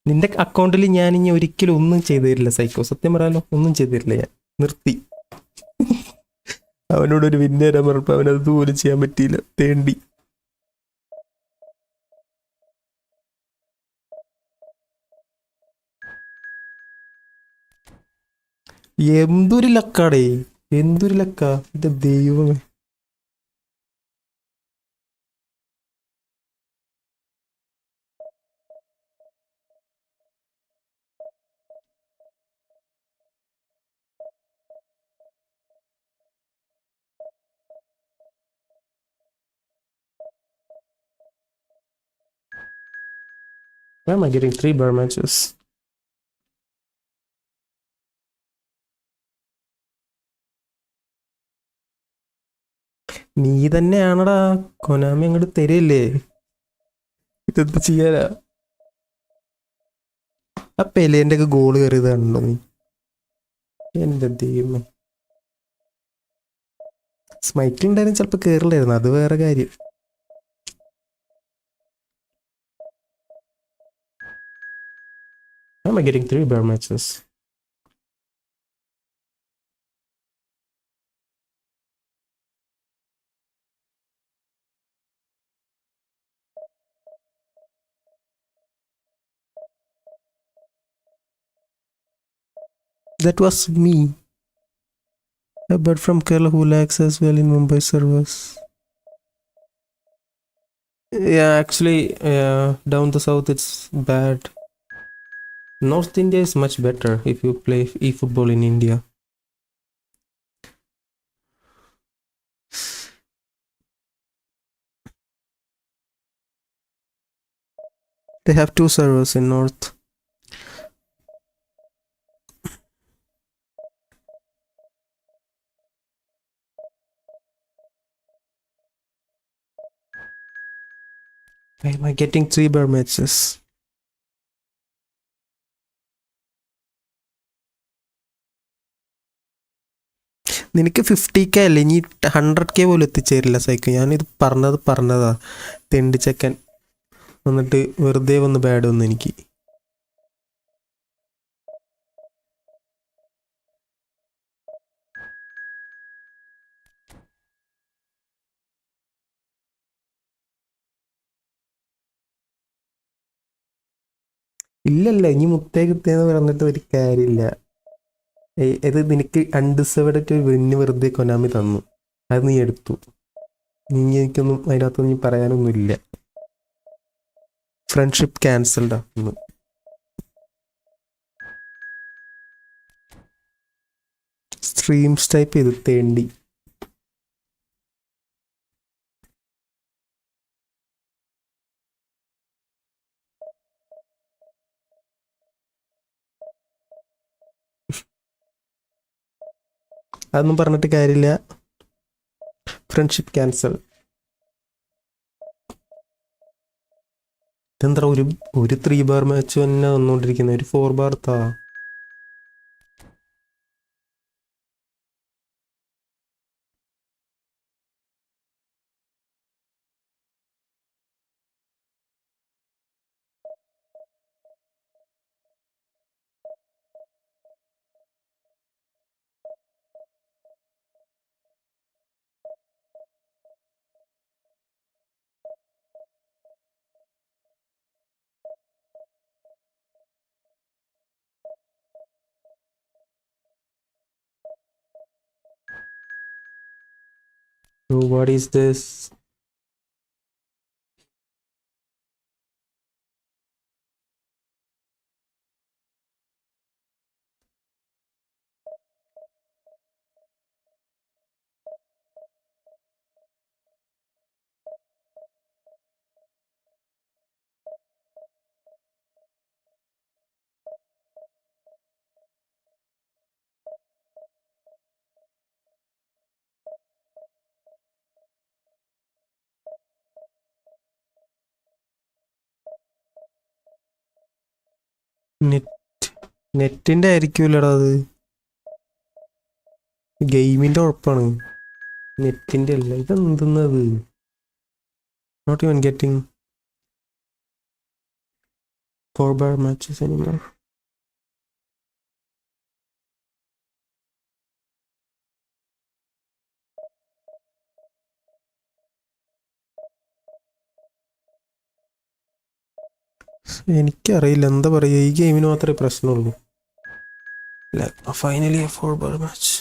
നിന്റെ അക്കൗണ്ടിൽ ഞാൻ ഇനി ഒരിക്കലും ഒന്നും ചെയ്തു തരില്ല സൈക്കോ, സത്യം പറയാലോ, ഒന്നും ചെയ്തു തരില്ല. ഞാൻ നിർത്തി. അവനോടൊരു വിന്നേരം പറഞ്ഞപ്പോൾ അവനത് പോലും ചെയ്യാൻ പറ്റിയില്ല, തേണ്ടി. എന്തൊരു ലക്കാടേ, എന്തൊരു ലക്കാ, എന്റെ ദൈവമേ. Why am I getting 3 bar matches? നീ തന്നെയാണടാ കൊനാമി അങ്ങോട്ട് തരില്ലേ, ഇതെന്ത് ചെയ്യാനാ? ആ പെലേന്റെ ഒക്കെ ഗോള് കയറിയത് കണ്ടോ നീ? എന്റെ ദൈവമേ, സ്മൈക്കിൾ ഉണ്ടായിരുന്നു ചിലപ്പോ കേറില്ലായിരുന്നു, അത് വേറെ കാര്യം. Why am I getting 3 bar matches? That was me. A bird from Kerala who lacks as well in Mumbai servers. Yeah, actually, down the south it's bad. North India is much better if you play eFootball in India. They have 2 servers in North. Why am I getting 3-bar matches? നിനക്ക് 50K അല്ലേ, ഇനി 100K പോലും എത്തിച്ചേരില്ല psycho. ഞാനിത് പറഞ്ഞതാ. തെണ്ടിച്ചക്കൻ വന്നിട്ട് വെറുതെ വന്ന് bad വന്നു എനിക്ക്. ഇല്ലല്ല, ഇനി മുത്തേ കുത്തേന്ന് പറഞ്ഞിട്ട് ഒരു കാര്യമില്ല. ഇത് നിനക്ക് അൺഡിസേർവ്ഡ് വിന്ന് വെറുതെ കൊനാമി തന്നു, അത് നീ എടുത്തു. ഇനി എനിക്കൊന്നും അതിനകത്തൊന്നും നീ പറയാനൊന്നുമില്ല. ഫ്രണ്ട്ഷിപ്പ് ക്യാൻസൽഡാ ഇന്ന്. സ്ട്രീംസ് ടൈപ്പ് ചെയ്ത് തേണ്ടി. അതൊന്നും പറഞ്ഞിട്ട് കാര്യമില്ല. Friendship cancel. ഇതെന്താ ഒരു 3-bar മാച്ച് തന്നെ വന്നുകൊണ്ടിരിക്കുന്നത്? ഒരു 4-bar താ. So what is this? നെറ്റിന്റെ ആയിരിക്കൂലടാ അത്, ഗെയിമിന്റെ കുഴപ്പമാണ്, നെറ്റിന്റെ അല്ല. ഇതെന്തെന്നത്? Not even getting 4-bar matches anymore. എനിക്കറിയില്ല എന്താ പറയുക, ഈ ഗെയിമിന് മാത്രമേ പ്രശ്നമുള്ളൂ. Finally 4-bar match.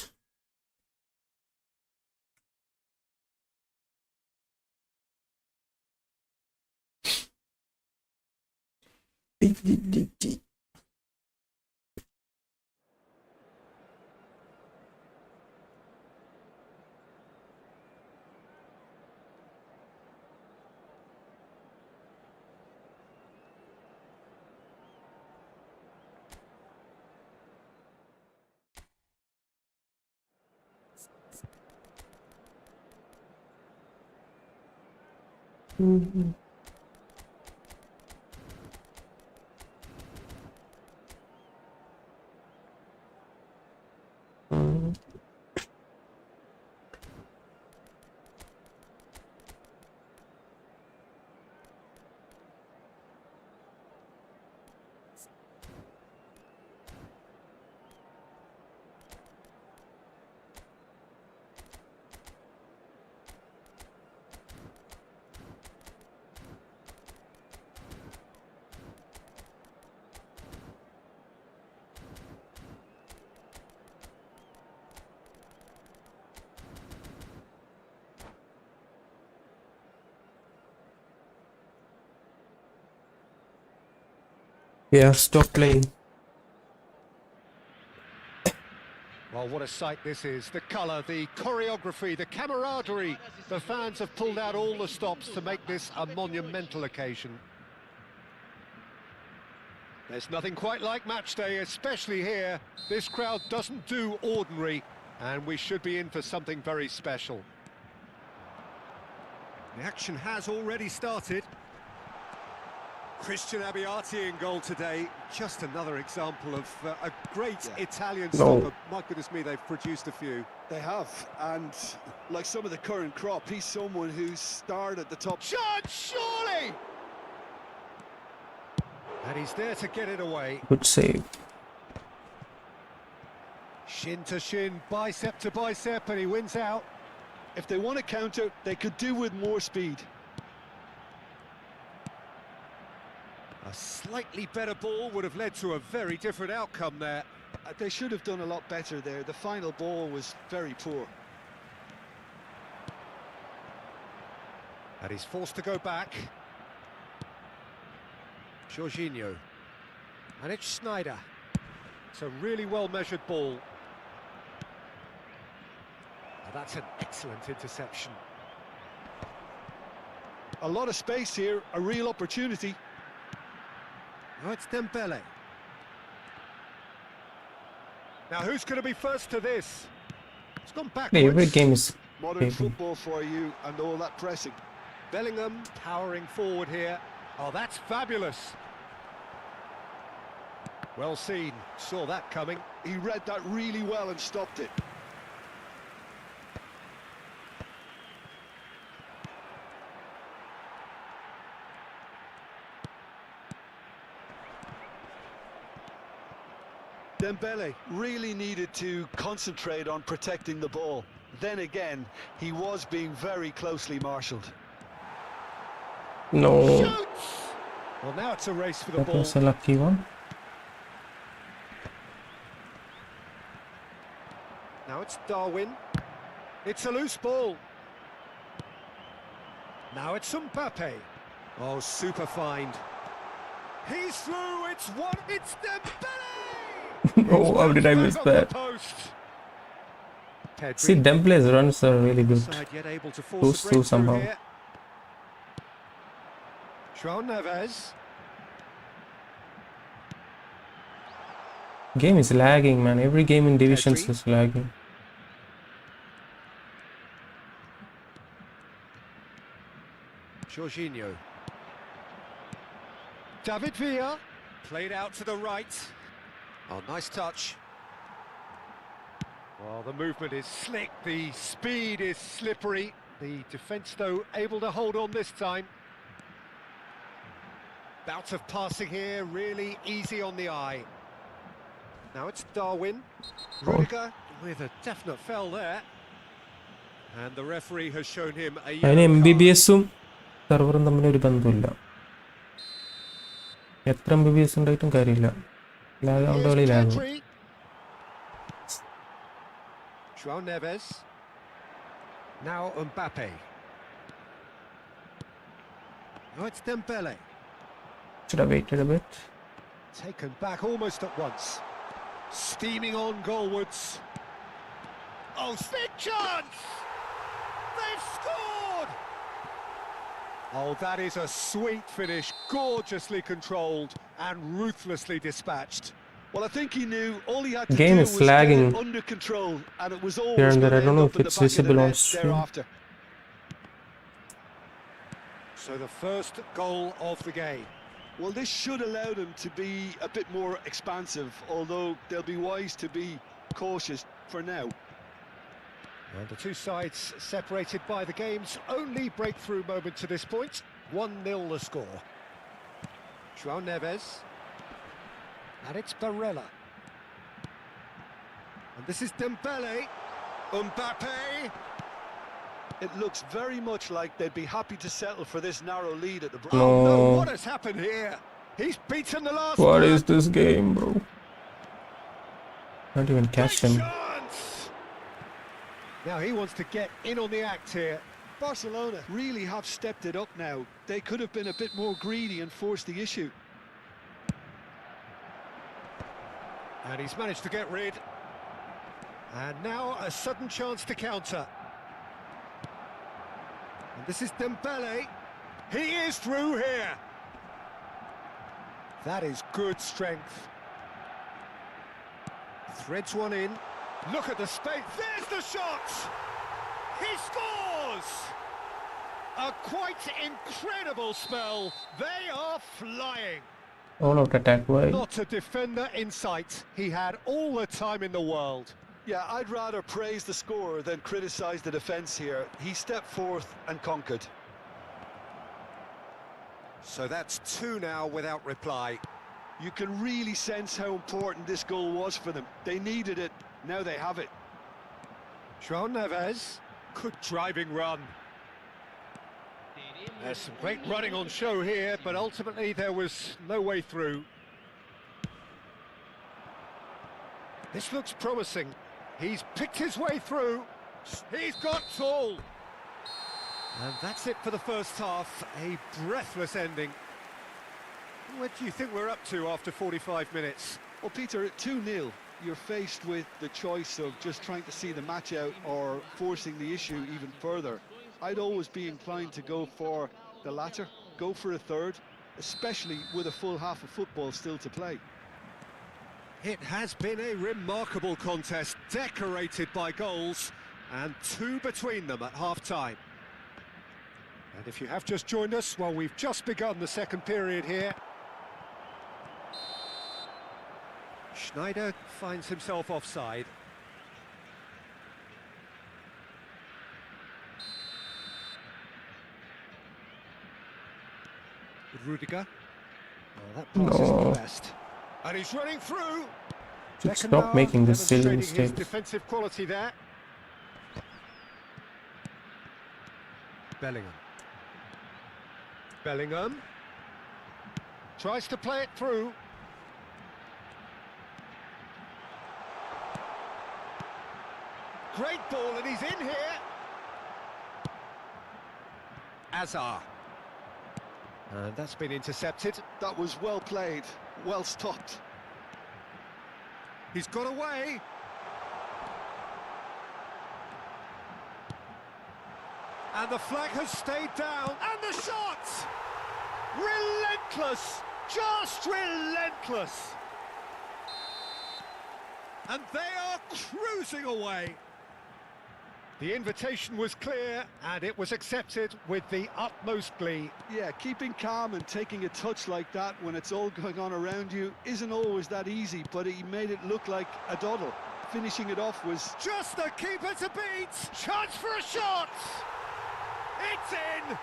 Yeah, stop playing. Well, what a sight this is. The colour, the choreography, the camaraderie. The fans have pulled out all the stops to make this a monumental occasion. There's nothing quite like match day, especially here. This crowd doesn't do ordinary, and we should be in for something very special. The action has already started. Christian Abbiati in goal today. Just another example of a great Italian No. stopper. My goodness me, they've produced a few. They have, and like some of the current crop, he's someone who's starred at the top. Shot, surely! And he's there to get it away. Good save. Shin to shin, bicep to bicep, and he wins out. If they want to counter, they could do with more speed. A slightly better ball would have led to a very different outcome there. They should have done a lot better there. The final ball was very poor. And he's forced to go back. Jorginho. And it's Snyder. It's a really well-measured ball. Now that's an excellent interception. A lot of space here, a real opportunity. Now it's Dembele. Now who's going to be first to this? It's gone backwards. Every game is Modern Maybe. football for you and all that pressing. Bellingham powering forward here. Oh, that's fabulous. Well seen. Saw that coming. He read that really well and stopped it. Dembele really needed to concentrate on protecting the ball. Then again, he was being very closely marshalled. no. Shoots! Well, now it's a race for the That ball. was a lucky one. Now it's Darwin. It's a loose ball. Now it's Mbappe. Oh, super find. He's through. It's one. It's Dembele. Oh, how did I miss that? See, Dembele's runs are really good. Side yet able to force Goes a through breakthrough somehow. here. João Neves. Game is lagging, man. Every game in divisions Pedri. is lagging. Jorginho. David Villa. Played out to the right. Oh, nice touch. Well, the movement is slick, the speed is slippery. The defence, though, able to hold on this time. Bout of passing here, really easy on the eye. Now it's Darwin. Rudiger with a definite foul there. And the referee has shown him a അതിന് yellow card. MBBS-ഉം സെർവറും തമ്മിൽ ഒരു ബന്ധമില്ല. എത്ര MBBS ഉണ്ടായിട്ടും കാര്യമില്ല. Lag ആവുന്ന കളി lag. Pedri. João Neves. Now Mbappe. Oh, it's Dembele. Should have waited a bit. Taken back almost at once. Steaming on goalwards. Oh, big chance! They've scored! Oh, that is a sweet finish, gorgeously controlled and ruthlessly dispatched. Well, I think he knew all he had to Game do is was lagging get it under control, and it was here always and going there. to I don't end know up if in the it's back of the visible on net stream. thereafter. So the first goal of the game. Well, this should allow them to be a bit more expansive, although they'll be wise to be cautious for now. And the two sides separated by the game's only breakthrough moment to this point. 1-0 the score. João Neves. And it's Barella. And this is Dembele. Mbappe. It looks very much like they'd be happy to settle for this narrow lead at the break. Oh no, No. what has happened here? He's beaten the last What man. is this game, bro? Can't even catch Big him. chance! Now he wants to get in on the act here. Barcelona really have stepped it up now. They could have been a bit more greedy and forced the issue. And he's managed to get rid. And now a sudden chance to counter. And this is Dembele. He is through here. That is good strength. Threads one in. Look at the space. There's the shot! He scores! A quite incredible spell. They are flying. All out attack. Why? Not a defender in sight. He had all the time in the world. Yeah, I'd rather praise the scorer than criticise the defence here. He stepped forth and conquered. So that's 2 now without reply. You can really sense how important this goal was for them. They needed it, now they have it. João Neves. Good driving run. There's some great running on show here, but ultimately there was no way through. This looks promising. He's picked his way through. He's got tall. And that's it for the first half. A breathless ending. What do you think we're up to after 45 minutes? Well, Peter, 2-0. You're faced with the choice of just trying to see the match out or forcing the issue even further. I'd always be inclined to go for the latter, go for a third, especially with a full half of football still to play. It has been a remarkable contest, decorated by goals, and 2 between them at half-time. And if you have just joined us, well, we've just begun the second period here. Schneider finds himself offside. With Rudiger. Oh, that pass isn't the best. And he's running through. Should stop making this silly Demonstrating his mistake. defensive quality there. Bellingham. Tries to play it through. Great ball, and he's in here. Azar. And that's been intercepted. That was well played, well stopped. He's got away. And the flag has stayed down. And the shot! Relentless! Just relentless! And they are cruising away. The invitation was clear, and it was accepted with the utmost glee. Yeah, keeping calm and taking a touch like that when it's all going on around you isn't always that easy, but he made it look like a doddle. Finishing it off was... Just the keeper to beat! Chance for a shot! It's in!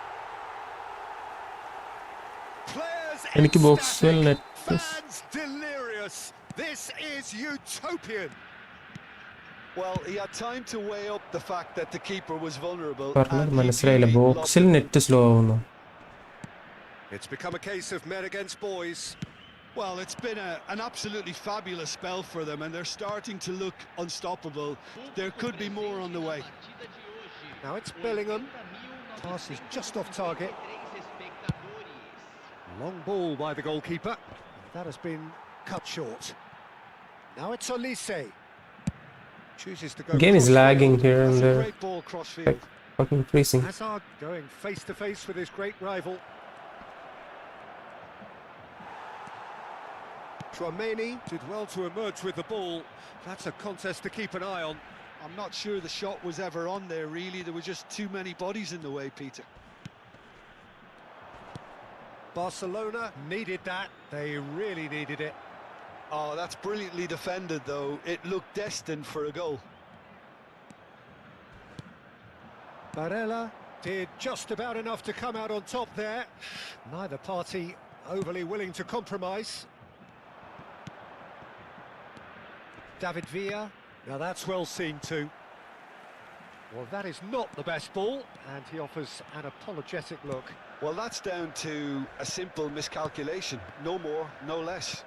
Players എനിക്ക് box ecstatic, net fans delirious. This is utopian. Well, he had time to weigh up the fact that the keeper was vulnerable. പറഞ്ഞത് and he മനസ്സിലായില്ല really lost ബോക്സിൽ net slow ആവുന്നു. It's become a case of men against boys. Well, it's been an absolutely fabulous spell for them, and they're starting to look unstoppable. There could be more on the way. Now it's Bellingham. Pass is just off target. Long ball by the goalkeeper. That has been cut short. Now it's Olise. Chooses to go. Game is lagging here and That's a there. great ball crossfield. Fucking freezing. Hazard going face to face with his great rival. Tchouaméni did well to emerge with the ball. That's a contest to keep an eye on. I'm not sure the shot was ever on there, really. There were just too many bodies in the way, Peter. Barcelona needed that. They really needed it. Oh, that's brilliantly defended, though. It looked destined for a goal. Barella did just about enough to come out on top there. Neither party overly willing to compromise. David Villa. Now that's well seen too. Well, that is not the best ball, and he offers an apologetic look. Well, that's down to a simple miscalculation. No more, no less.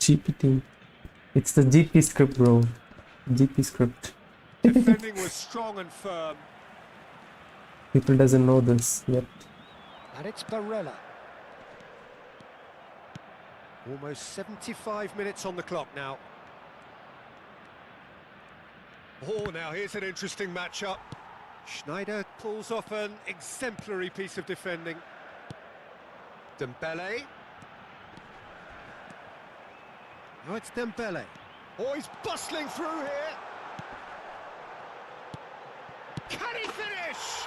GPT. It's the GP script, bro. GP script. Defending was strong and firm. People doesn't know this yet. And it's Barella. Almost 75 minutes on the clock now. Oh, now here's an interesting matchup. Schneider pulls off an exemplary piece of defending. Dembele. Now it's Dembele. Oh, he's bustling through here. Can he finish?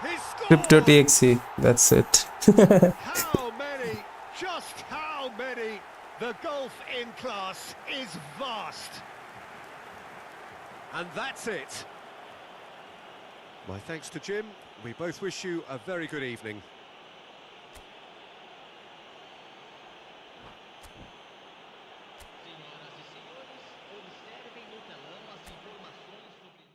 He scored! Crypto.exe, that's it. How many? Just how many? The gulf in class is vast. And that's it. My thanks to Jim. We both wish you a very good evening. Senhoras e senhores, observem no telão as informações sobre.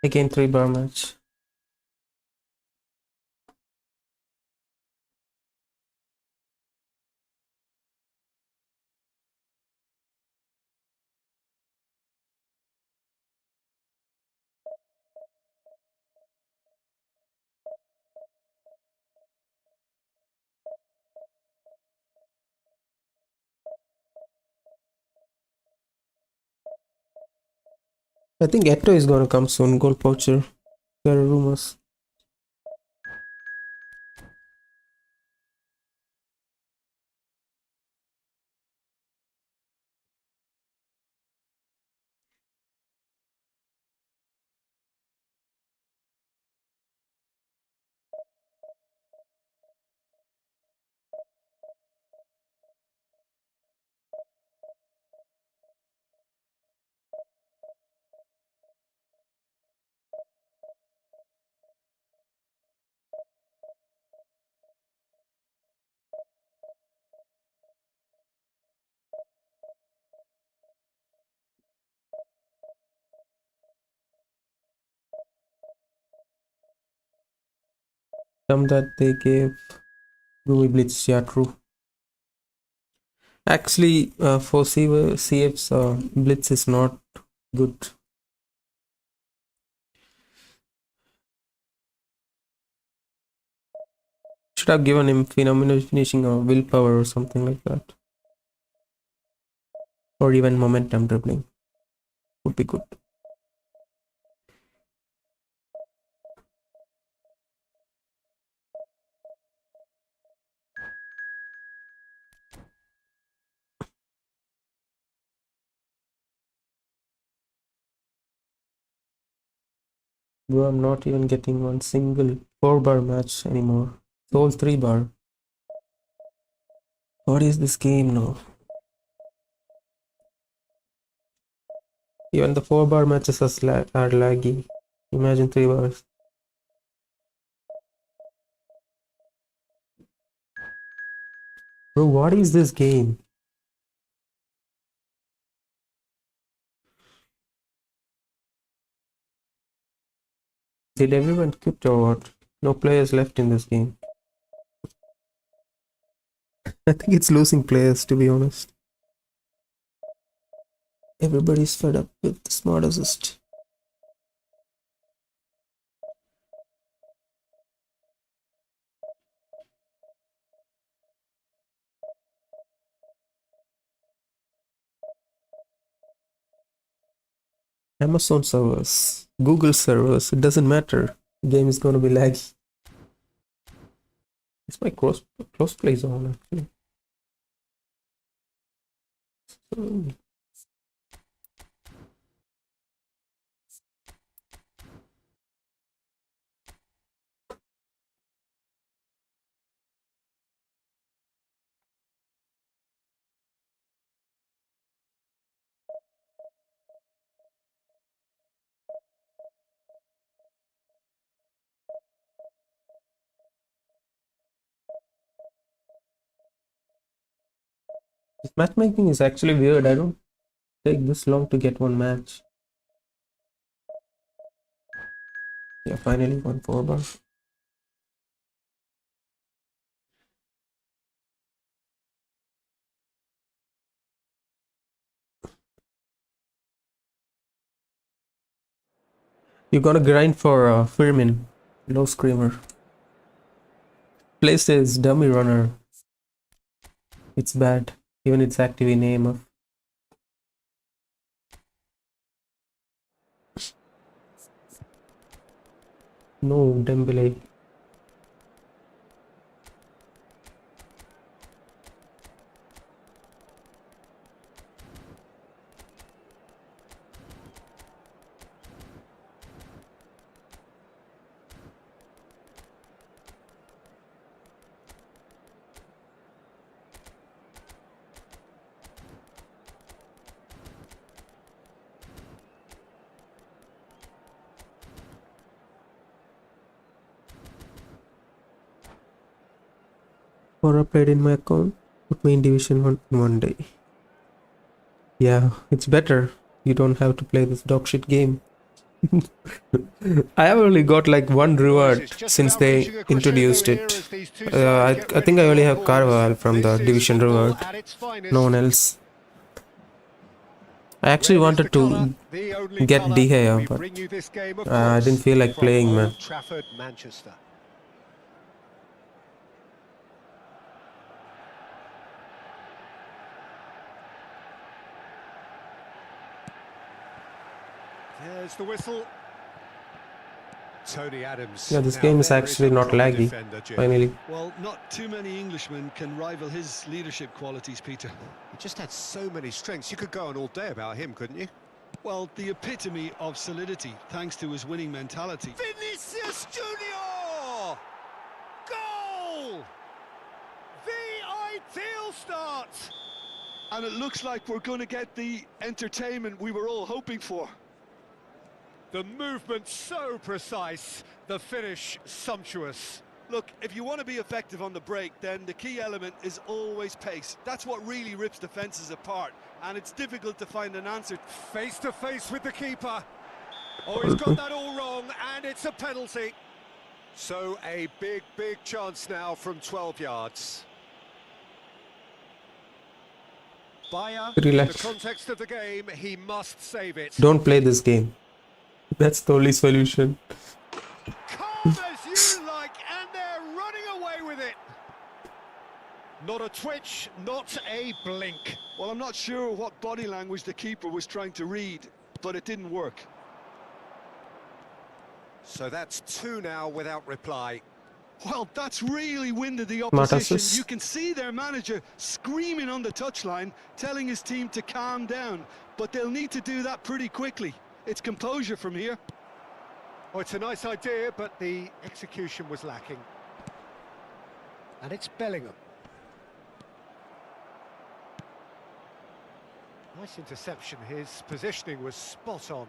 Again, 3-bar match. I think Eto is gonna come soon, goal poacher. There are rumors. Some that they gave Rui Blitz, yeah, true. Actually, for CF's Blitz is not good. Should have given him phenomenal finishing or willpower or something like that. Or even momentum dribbling. Would be good. Bro, I'm not even getting one single 4-bar match anymore. It's all 3-bar. What is this game now? Even the 4-bar matches are laggy. Imagine 3 bars. Bro, what is this game? Did everyone quit or what? No players left in this game. I think it's losing players, to be honest. Everybody's fed up with the smart assist. Amazon servers, Google servers, it doesn't matter. The game is gonna be laggy. It's my crossplay zone actually. So, This matchmaking is actually weird. I don't take this long to get one match. Yeah, finally 1 4 bar. You gotta grind for Firmin. Low screamer. Place is dummy runner. It's bad. Even it's active in AMF. No, Dembele. Or played in my account. Put me in Division 1 in 1 day. Yeah, it's better. You don't have to play this dog shit game. I have only got like one reward since they introduced it. I think I only have Carval from the Division reward. No one else. I actually wanted to get De Gea, but I didn't feel like playing, man. Trafford, Manchester. There's the whistle. Tony Adams. Yeah, this Now game is there actually a not proper laggy, defender, Jim. finally. Well, not too many Englishmen can rival his leadership qualities, Peter. He just had so many strengths. You could go on all day about him, couldn't you? Well, the epitome of solidity, thanks to his winning mentality. Vinicius Junior! Goal! The ideal start! And it looks like we're going to get the entertainment we were all hoping for. The movement so precise, the finish sumptuous. Look, if you want to be effective on the break, then the key element is always pace. That's what really rips defences apart, and it's difficult to find an answer. Face to face with the keeper. Oh, he's got that all wrong, and it's a penalty. So a big chance now from 12 yards. Bayer, Relax. in the context of the game, he must save it. Don't play this game. That's the only solution. Calm as you like, and they're running away with it. Not a twitch, not a blink. Well, I'm not sure what body language the keeper was trying to read, but it didn't work. So that's 2 now without reply. Well, that's really winded the Smart opposition. assist. You can see their manager screaming on the touchline, telling his team to calm down, but they'll need to do that pretty quickly. It's composure from here. Oh, it's a nice idea, but the execution was lacking. And it's Bellingham. Nice interception. His positioning was spot on.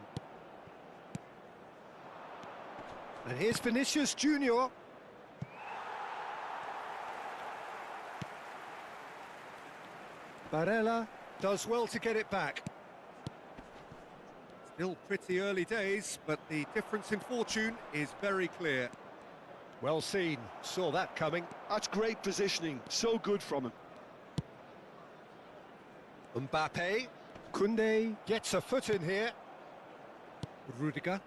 And here's Vinicius Junior. Barella does well to get it back. Still pretty early days, but the difference in fortune is very clear. Well seen, saw that coming. That's great positioning, so good from him. Mbappe, Koundé gets a foot in here. Rudiger.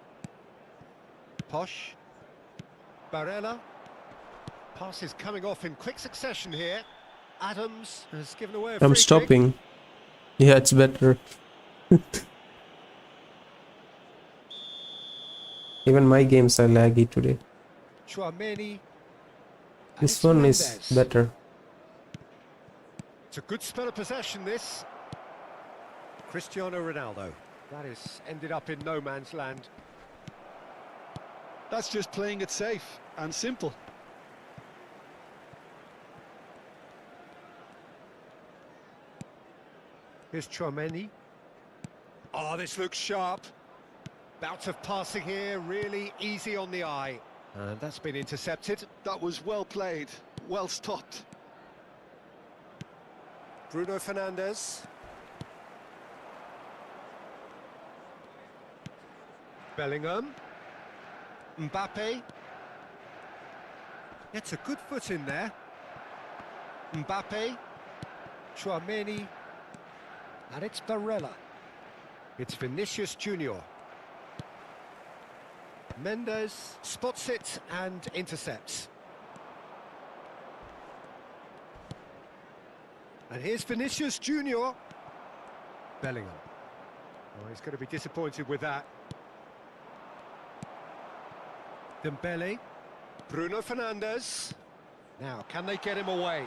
Posh. Barella. Pass is coming off in quick succession here. Adams has given away a free I'm kick. stopping. Yeah, it's better. Even my games are laggy today. Tchouaméni. This one is Mendes. better. It's a good spell of possession, this. Cristiano Ronaldo. That has ended up in no man's land. That's just playing it safe and simple. Here's Tchouaméni. Oh, this looks sharp. Bout of passing here, really easy on the eye. And that's been intercepted. That was well played, well stopped. Bruno Fernandes. Bellingham. Mbappe. Gets a good foot in there. Mbappe. Chouameni. And it's Barella. It's Vinicius Junior. Mendes spots it and intercepts. And here's Vinicius Junior. Bellingham. Oh, he's going to be disappointed with that. Dembele. Bruno Fernandes. Now, can they get him away?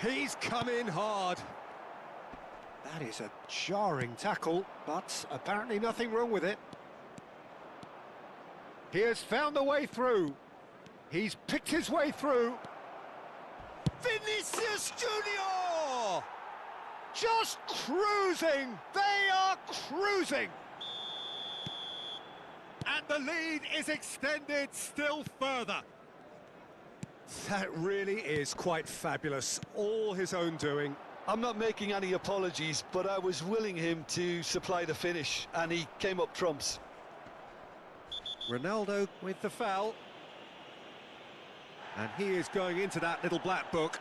He's come in hard. That is a jarring tackle, but apparently nothing wrong with it. He has found the way through. He's picked his way through. Vinicius Junior! Just cruising. They are cruising. And the lead is extended still further. That really is quite fabulous. All his own doing. I'm not making any apologies, but I was willing him to supply the finish, and he came up trumps. Ronaldo with the foul. And he is going into that little black book.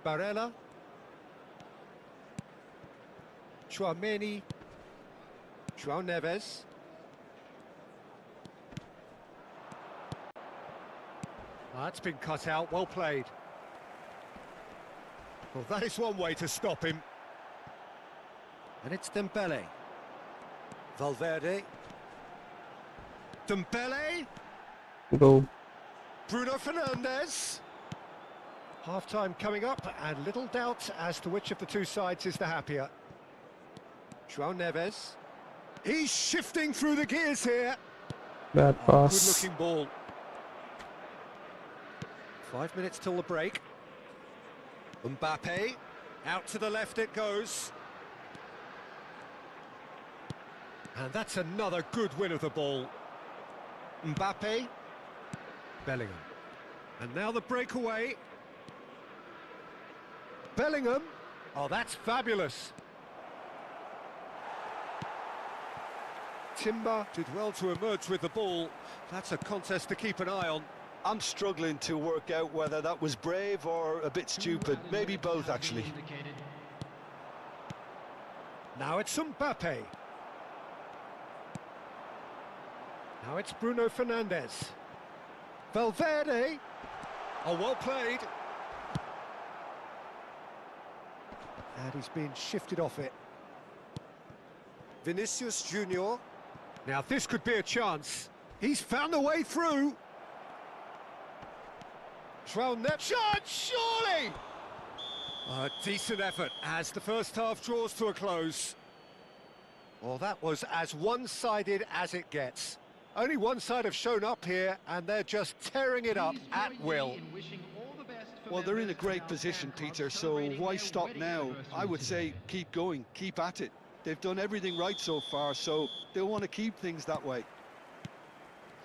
Barella. Chouameni. João Neves. That's been cut out, well played. Well, that is one way to stop him. And it's Dembele. Valverde. Dembele. Go. Bruno Fernandes. Half-time coming up, and little doubt as to which of the two sides is the happier. João Neves. He's shifting through the gears here. Bad pass. Good-looking ball. 5 minutes till the break. Mbappe. Out to the left it goes. And that's another good win of the ball. Mbappe. Bellingham. And now the breakaway. Bellingham. Oh, that's fabulous. Timber did well to emerge with the ball. That's a contest to keep an eye on. I'm struggling to work out whether that was brave or a bit stupid. Maybe both, actually. Now it's Mbappe. Now it's Bruno Fernandes. Valverde. Oh, well played. And he's been shifted off it. Vinicius Junior. Now this could be a chance. He's found a way through. João Neves. Shot, surely! A decent effort as the first half draws to a close. Well, that was as one-sided as it gets. Only one side have shown up here, and they're just tearing it up at will. Well, they're in a great position, Peter, so why stop now? I would say keep going, keep at it. They've done everything right so far, so they'll want to keep things that way.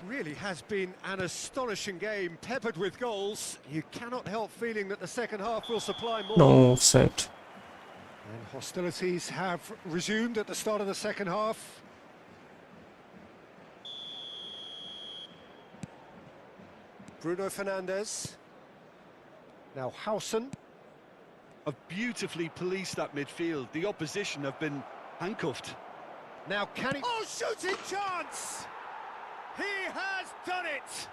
Really has been an astonishing game, peppered with goals. You cannot help feeling that the second half will supply more. No offside. And hostilities have resumed at the start of the second half. Bruno Fernandes. Now Howson. Have beautifully policed that midfield. The opposition have been handcuffed. Now can he... Oh, shooting chance! He has done it!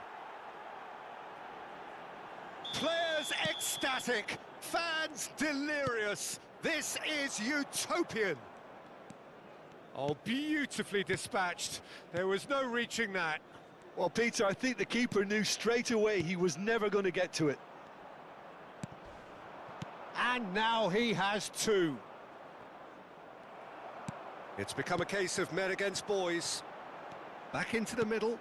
Players ecstatic, fans delirious. This is utopian. Oh, beautifully dispatched. There was no reaching that. Well, Peter, I think the keeper knew straight away he was never going to get to it. And now he has two. It's become a case of men against boys. Back into the middle.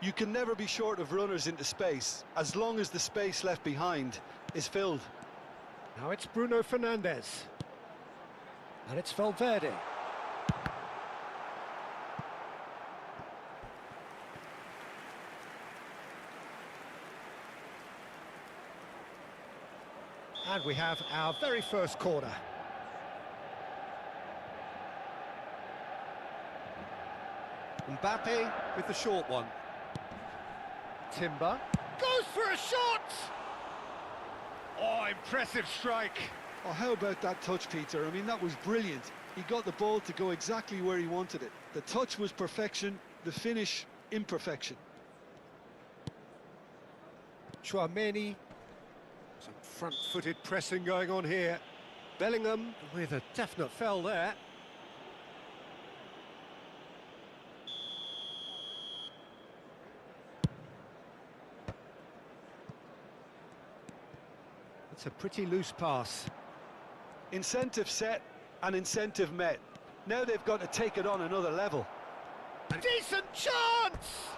You can never be short of runners into space, as long as the space left behind is filled. Now it's Bruno Fernandes. And it's Valverde. And we have our very first corner. Mbappe with the short one. Timber goes for a shot! Oh, impressive strike. Oh, how about that touch, Peter? I mean, that was brilliant. He got the ball to go exactly where he wanted it. The touch was perfection, the finish, imperfection. Chouameni. Some front-footed pressing going on here. Bellingham with a definite foul there. It's a pretty loose pass. Incentive set and incentive met. Now they've got to take it on another level. A decent chance!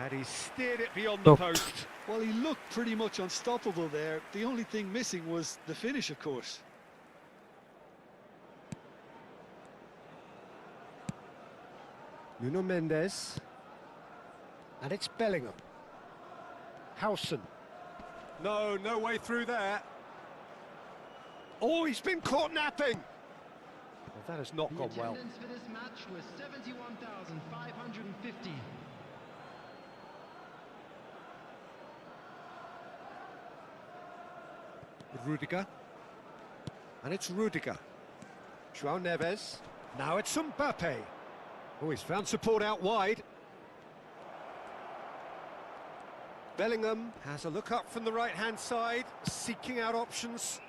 And he steered it beyond the post. Well, he looked pretty much unstoppable there. The only thing missing was the finish, of course. Nuno Mendes. And it's Bellingham. Howson. No way through there. Oh, he's been caught napping. Well, that has not gone well. Attendance for this match was 71,550. Rudiger. And it's Rudiger. João Neves. Now it's Mbappe. Oh, he's found support out wide. Bellingham has a look up from the right-hand side, seeking out options.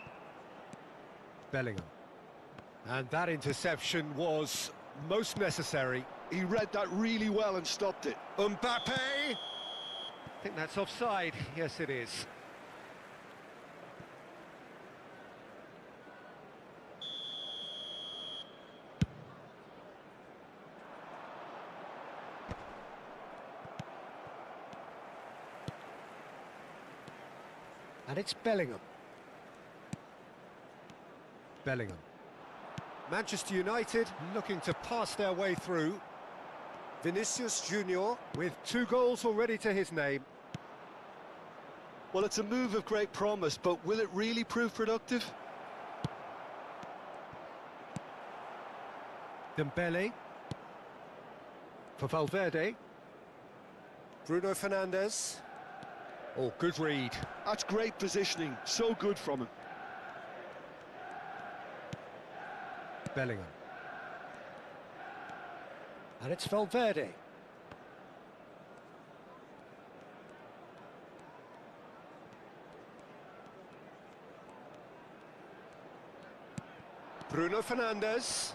Bellingham. And that interception was most necessary. He read that really well and stopped it. Mbappe! I think that's offside. Yes, it is. And it's Bellingham. Bellingham. Manchester United looking to pass their way through. Vinicius Junior with 2 goals already to his name. Well, it's a move of great promise, but will it really prove productive? Dembele. For Valverde. Bruno Fernandes. Oh, good read. That's great positioning, so good from him. Bellingham. And it's Valverde. Bruno Fernandes.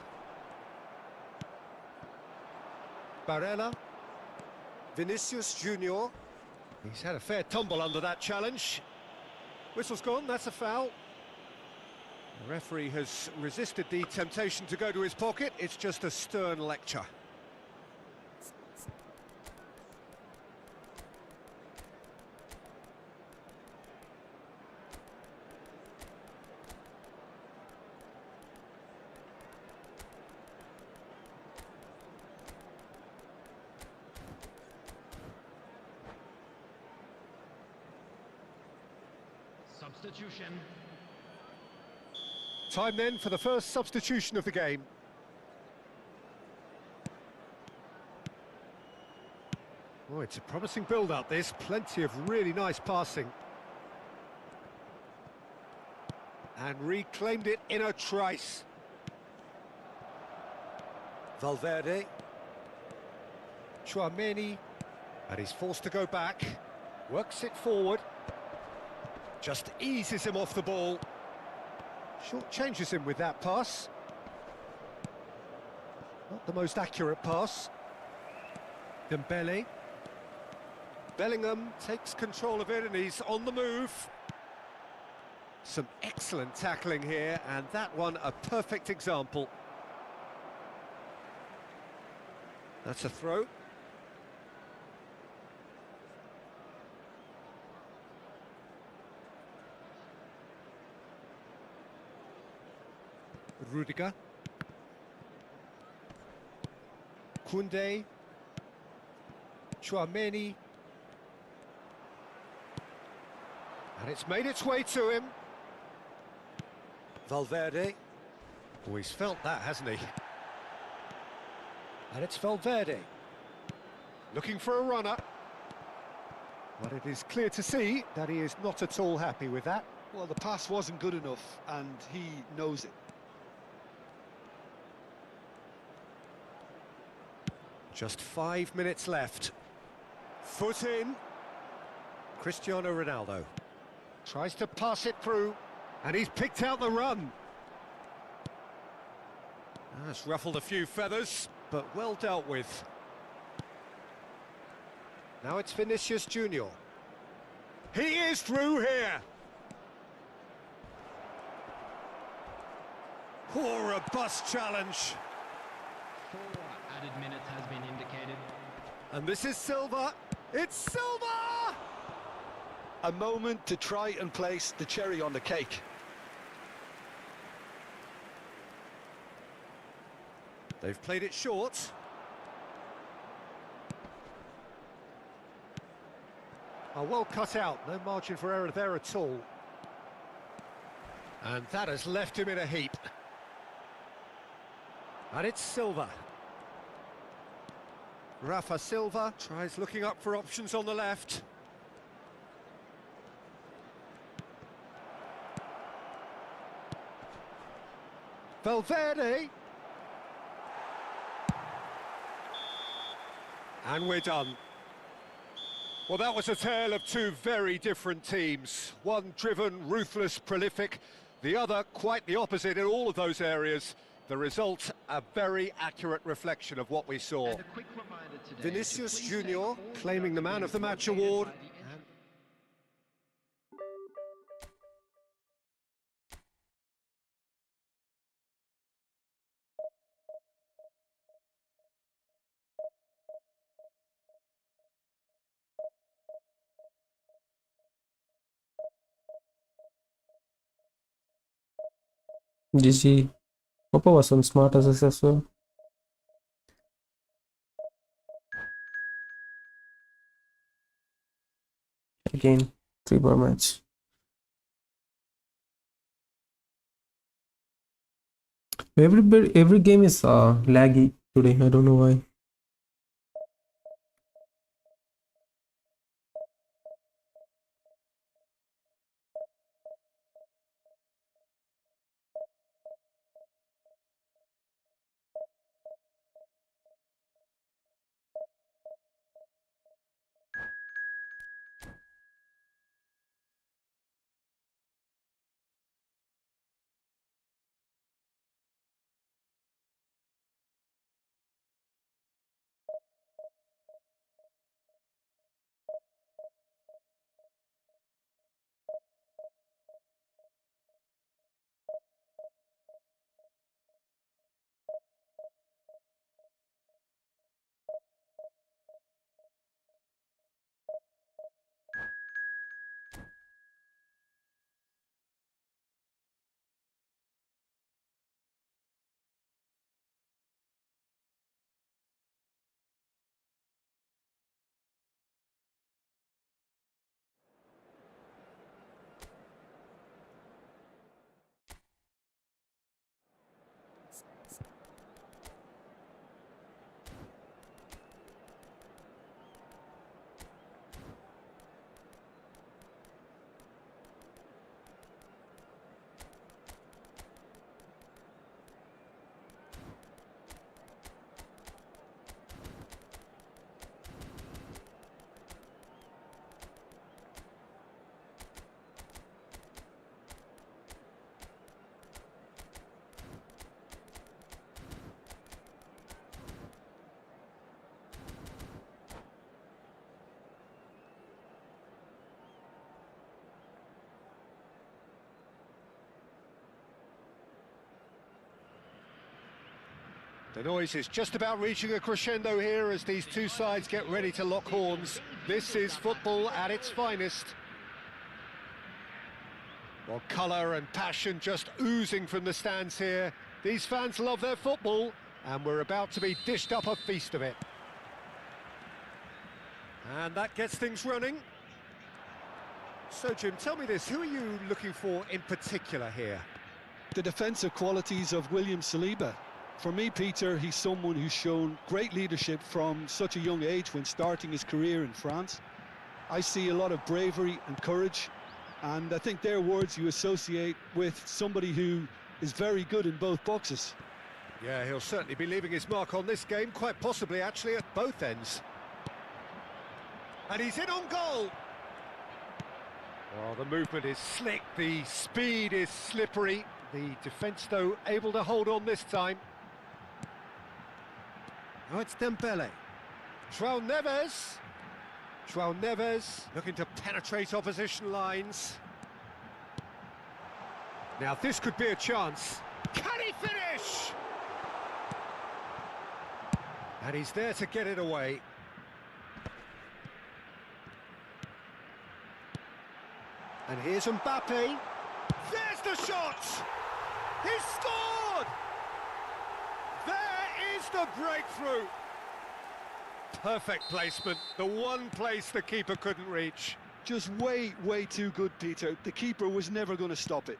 Barella. Vinicius Junior. He's had a fair tumble under that challenge. Whistle's gone, that's a foul. The referee has resisted the temptation to go to his pocket. It's just a stern lecture. Substitution. Time then for the first substitution of the game. Oh, it's a promising build-up, this. Plenty of really nice passing. And reclaimed it in a trice. Valverde. Chouameni. And he's forced to go back. Works it forward. Just eases him off the ball. Short changes him with that pass. Not the most accurate pass. Dembele. Bellingham takes control of it and he's on the move. Some excellent tackling here, and that one a perfect example. That's a throw. Rudiger. Koundé. Chouameni. And it's made its way to him. Valverde. Oh, he's felt that, hasn't he? And it's Valverde. Looking for a runner. But it is clear to see that he is not at all happy with that. Well, the pass wasn't good enough, and he knows it. Just 5 minutes left. Foot in. Cristiano Ronaldo tries to pass it through, and he's picked out the run. That's ruffled a few feathers, but well dealt with. Now it's Vinicius Junior. He is through here. Oh, robust challenge. 4 added minutes has been indicated. And this is Silva. It's Silva! A moment to try and place the cherry on the cake. They've played it short. Oh, well cut out, no margin for error there at all. And that has left him in a heap. And it's Silva. Rafa Silva tries looking up for options on the left. Valverde. And we're done. Well, that was a tale of two very different teams. One driven, ruthless, prolific. The other quite the opposite in all of those areas. The result, a very accurate reflection of what we saw. And a quick reminder today Vinicius to please Junior take all claiming the Man of the Match documents award. by the end. GG. Papa was some smart as as well. Again, 3-bar match. Every game is laggy today. I don't know why. The noise is just about reaching a crescendo here as these two sides get ready to lock horns. This is football at its finest. Well, colour and passion just oozing from the stands here. These fans love their football, and we're about to be dished up a feast of it. And that gets things running. So, Jim, tell me this, who are you looking for in particular here? The defensive qualities of William Saliba. For me, Peter, he's someone who's shown great leadership from such a young age when starting his career in France. I see a lot of bravery and courage, and I think they're words you associate with somebody who is very good in both boxes. Yeah, he'll certainly be leaving his mark on this game, quite possibly actually at both ends. And he's in on goal! Well, the movement is slick, the speed is slippery. The defence, though, able to hold on this time. Now it's Dembele. João Neves. João Neves looking to penetrate opposition lines. Now this could be a chance. Can he finish? And he's there to get it away. And here's Mbappe. There's the shot! He scored! There is the breakthrough! Perfect placement, the one place the keeper couldn't reach. Just way too good, Peter. The keeper was never going to stop it.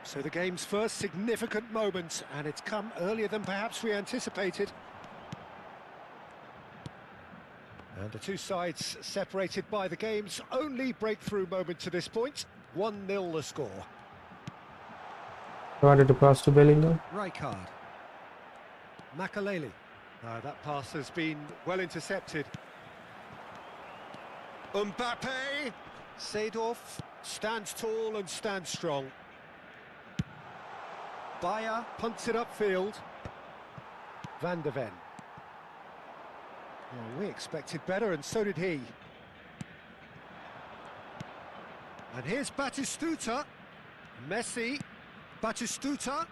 So the game's first significant moment, and it's come earlier than perhaps we anticipated. And the two sides separated by the game's only breakthrough moment to this point. 1-0 the score. Wanted to pass to Bellingham. Rijkaard. Makaleli. That pass has been well intercepted. Mbappe. Seedorf stands tall and stands strong. Bayer punts it upfield. Van de Ven. Well, we expected better, and so did he. And here's Batistuta. Messi. Batistuta.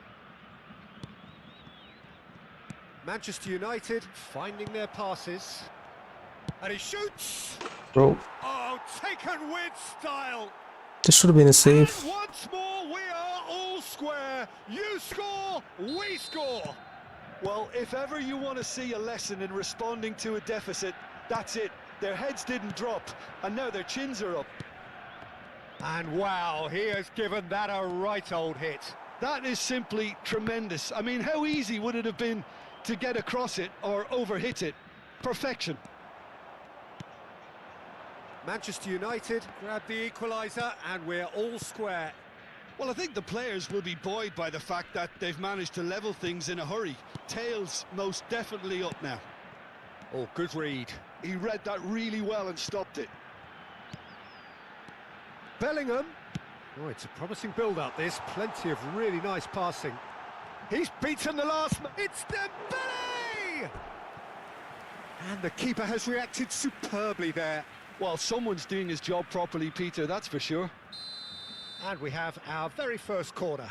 Manchester United finding their passes. And he shoots! Bro, Oh, taken with style! this should have been a save. And once more we are all square. You score, we score! Well, if ever you want to see a lesson in responding to a deficit, that's it. Their heads didn't drop, and now their chins are up. And wow, he has given that a right old hit. That is simply tremendous. I mean, how easy would it have been to get across it or overhit it? Perfection. Manchester United grab the equaliser, and we're all square. Well, I think the players will be buoyed by the fact that they've managed to level things in a hurry. Tails most definitely up now. Oh, good read. He read that really well and stopped it. Bellingham. Oh, it's a promising build-up, this. Plenty of really nice passing. He's beaten the last... It's Dembele! And the keeper has reacted superbly there. Well, someone's doing his job properly, Peter, that's for sure. And we have our very first corner.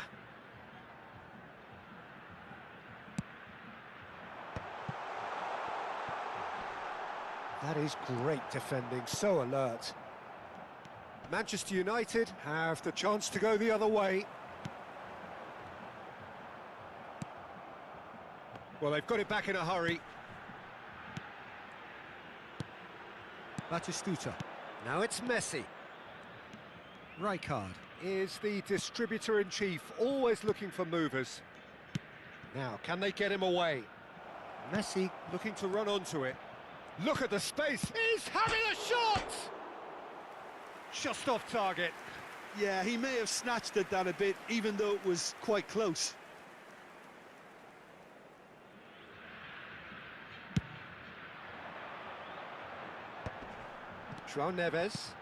That is great defending, so alert. Manchester United have the chance to go the other way. Well, they've got it back in a hurry. Batistuta. Now it's Messi. Rijkaard is the distributor-in-chief, always looking for movers. Now, can they get him away? Messi looking to run onto it. Look at the space. He's having a shot! Just off target. Yeah, he may have snatched at that a bit, even though it was quite close. João Neves.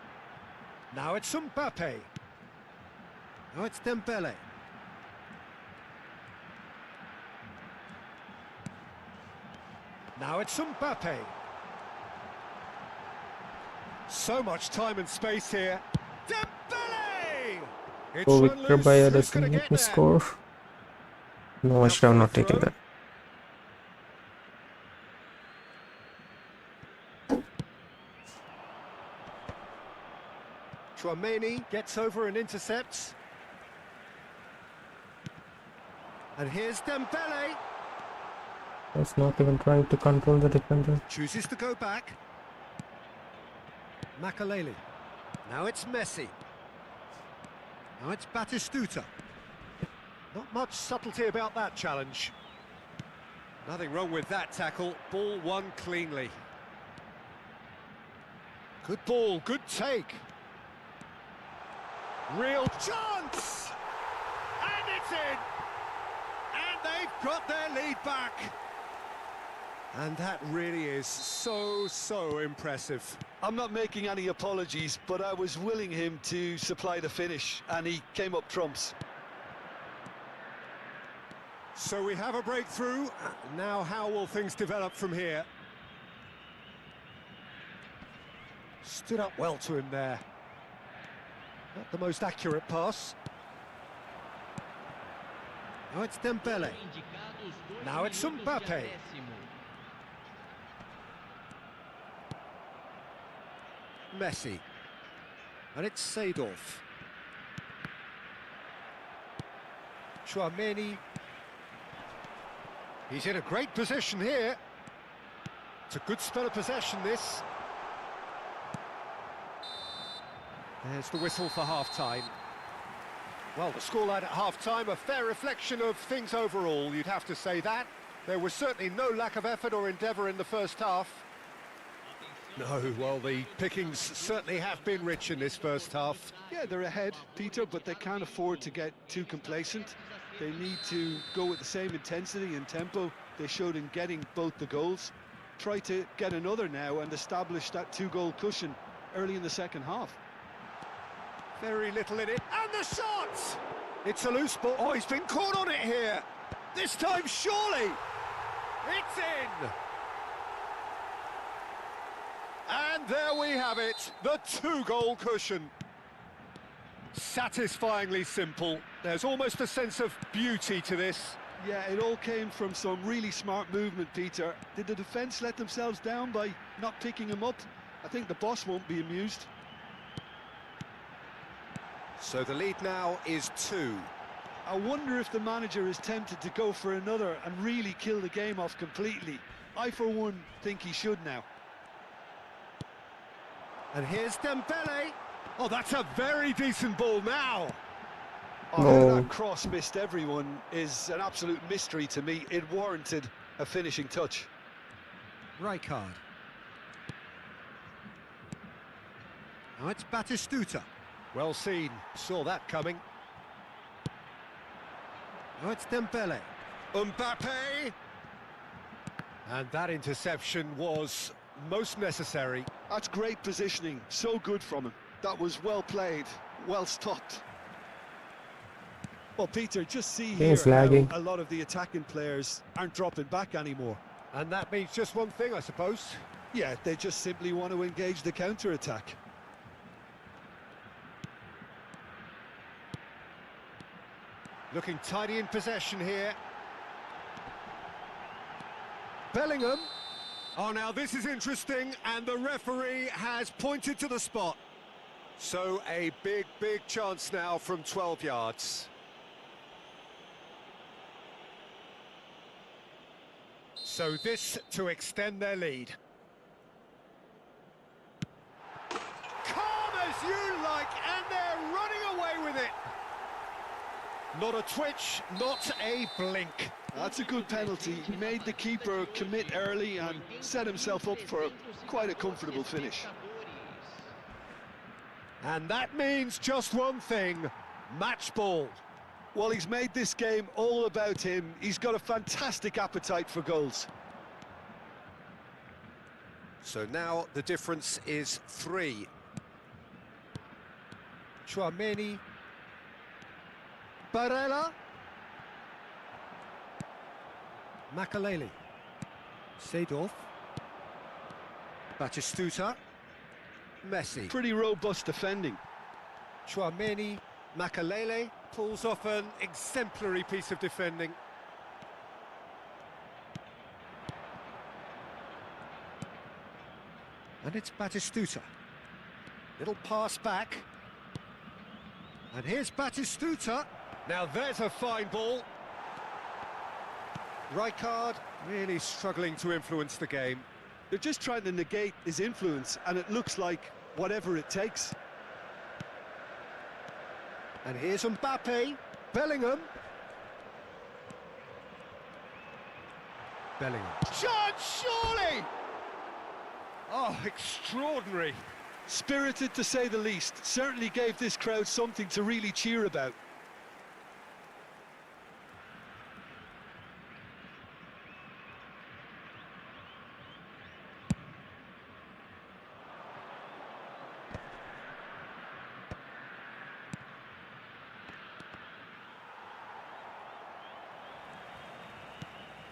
Now it's Mbappe. Now it's Dembele. Now it's Mbappe. So much time and space here. Dembele! It's Oh, run Victor loose. Bayer Who's doesn't gonna let get me there? score. No, I should have not taken that. Chouameni gets over and intercepts. And here's Dembele. That's not even trying to control the defender. Chooses to go back. Makaleli. Now it's Messi. Now it's Batistuta. Not much subtlety about that challenge. Nothing wrong with that tackle. Ball won cleanly. Good ball, good take. Real chance! And it's in! And they've got their lead back. And that really is so impressive. I'm not making any apologies, but I was willing him to supply the finish, and he came up trumps. So we have a breakthrough. Now how will things develop from here? Stood up well to him there. Not the most accurate pass. Now it's Dembele. Now it's Mbappe. Messi. And it's Seedorf. Chouameni. He's in a great position here. It's a good spell of possession, this. There's the whistle for half-time. Well, the scoreline at half-time, a fair reflection of things overall, you'd have to say that. There was certainly no lack of effort or endeavour in the first half. No, well, the pickings certainly have been rich in this first half. Yeah, they're ahead, Peter, but they can't afford to get too complacent. They need to go with the same intensity and tempo they showed in getting both the goals. Try to get another now and establish that two-goal cushion early in the second half. Very little in it, and the shot! It's a loose ball. Oh, he's been caught on it here. This time, surely! It's in! And there we have it, the two-goal cushion. Satisfyingly simple. There's almost a sense of beauty to this. Yeah, it all came from some really smart movement, Peter. Did the defence let themselves down by not picking him up? I think the boss won't be amused. So the lead now is 2. I wonder if the manager is tempted to go for another and really kill the game off completely. I, for one, think he should now. And here's Dembele. Oh, that's a very decent ball now. Oh, No. how that cross missed everyone is an absolute mystery to me. It warranted a finishing touch. Rijkaard. Now it's Batistuta. Well seen, saw that coming. Now it's Dembele. Mbappe! And that interception was most necessary. That's great positioning, so good from him. That was well played, well stopped. Well, Peter, just see here He's lagging. how a lot of the attacking players aren't dropping back anymore. And that means just one thing, I suppose. Yeah, they just simply want to engage the counter-attack. Looking tidy in possession here. Bellingham. Oh, now this is interesting, and the referee has pointed to the spot. So a big chance now from 12 yards. So this to extend their lead. Calm as you like, and they're running away with it. Not a twitch, not a blink. That's a good penalty. He made the keeper commit early and set himself up for quite a comfortable finish. And that means just one thing, match ball. Well, he's made this game all about him. He's got a fantastic appetite for goals. So now the difference is 3. Chouameni. Barella. Makaleli. Seedorf. Batistuta. Messi. Pretty robust defending. Chouameni. Makalele pulls off an exemplary piece of defending. And it's Batistuta. Little pass back. And here's Batistuta. Now there's a fine ball. Rijkaard really struggling to influence the game. They're just trying to negate his influence, and it looks like whatever it takes. And here's Mbappe. Bellingham. Bellingham. Chance, surely! Oh, extraordinary. Spirited to say the least. Certainly gave this crowd something to really cheer about.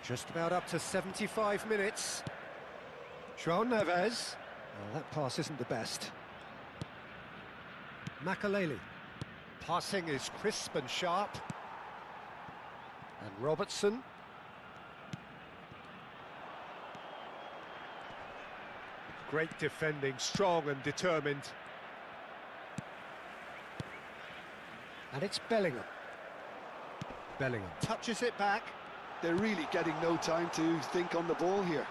Just about up to 75 minutes. João Neves. Oh, that pass isn't the best. Makaleli. Passing is crisp and sharp. And Robertson. Great defending, strong and determined. And it's Bellingham. Bellingham touches it back. They're really getting no time to think on the ball here.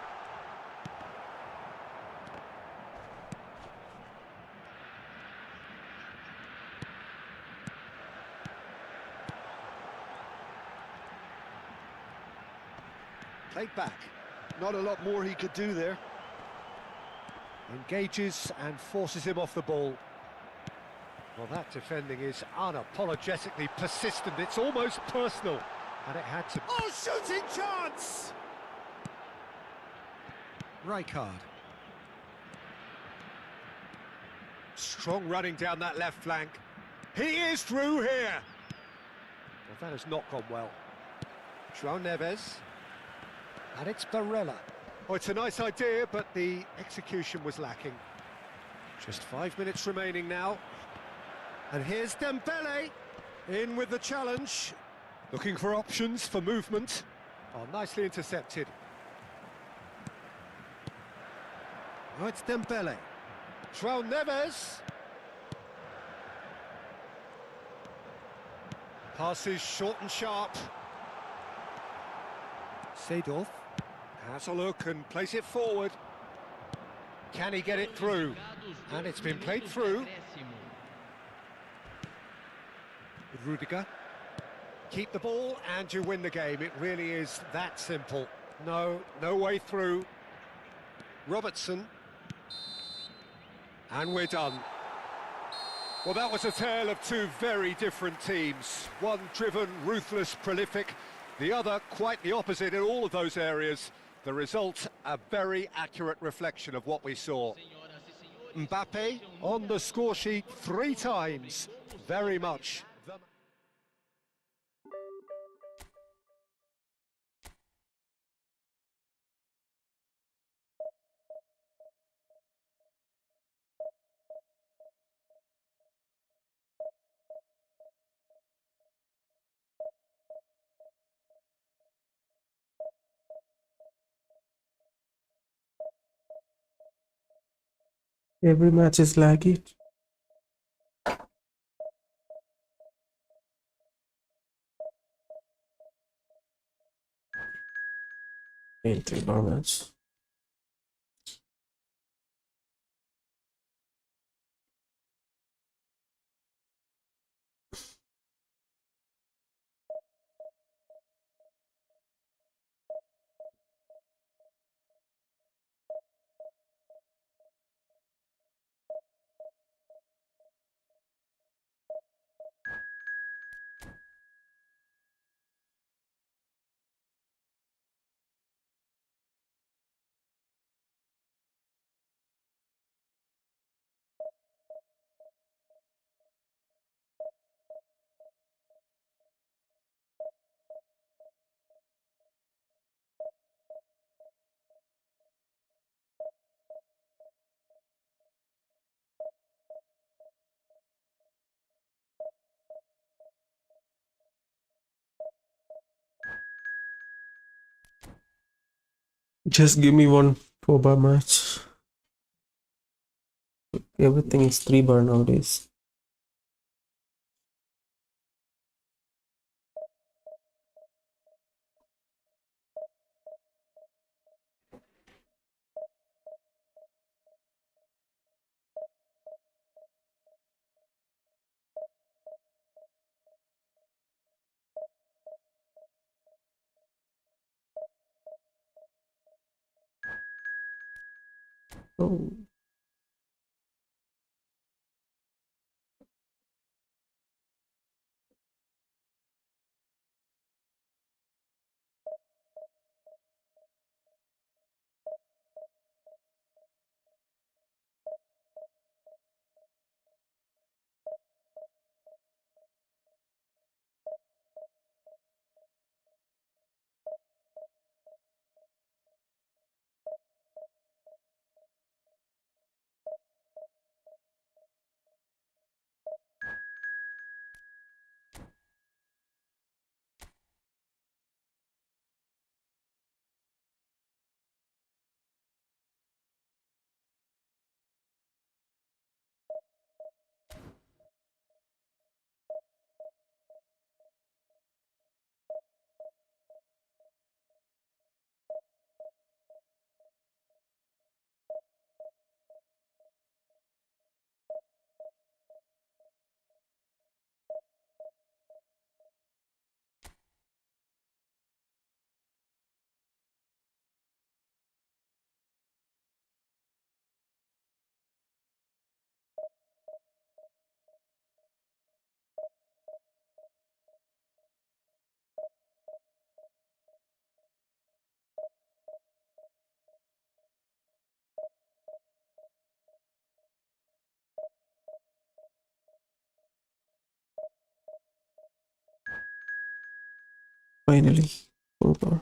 Played back. Not a lot more he could do there. Engages and forces him off the ball. Well, that defending is unapologetically persistent. It's almost personal. And it had to... Oh, shooting chance! Rijkaard. Strong running down that left flank. He is through here! Well, that has not gone well. João Neves. And it's Barella. Oh, it's a nice idea, but the execution was lacking. Just 5 minutes remaining now. And here's Dembele. In with the challenge. Looking for options for movement. Oh, nicely intercepted. Oh, it's Dembele. João Neves. Passes short and sharp. Seedorf has a look and plays it forward. Can he get it through? And it's been played through. Rudiger. Keep the ball and you win the game. It really is that simple. No way through. Robertson. And we're done. Well, that was a tale of two very different teams. One driven, ruthless, prolific. The other quite the opposite in all of those areas. The result, a very accurate reflection of what we saw. Mbappe on the score sheet 3 times. Very much the... Every match is laggy. In 3 bar match. Just give me one 4 bar match. Everything is 3 bar nowadays. Oh. Finally, over.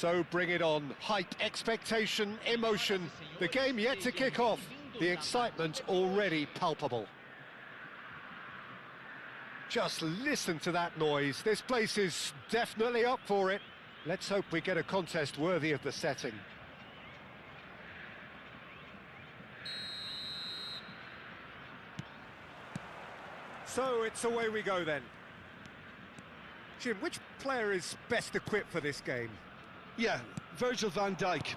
So bring it on. Hype, expectation, emotion. The game yet to kick off. The excitement already palpable. Just listen to that noise. This place is definitely up for it. Let's hope we get a contest worthy of the setting. So it's away we go then. Jim, which player is best equipped for this game? Yeah, Virgil van Dijk.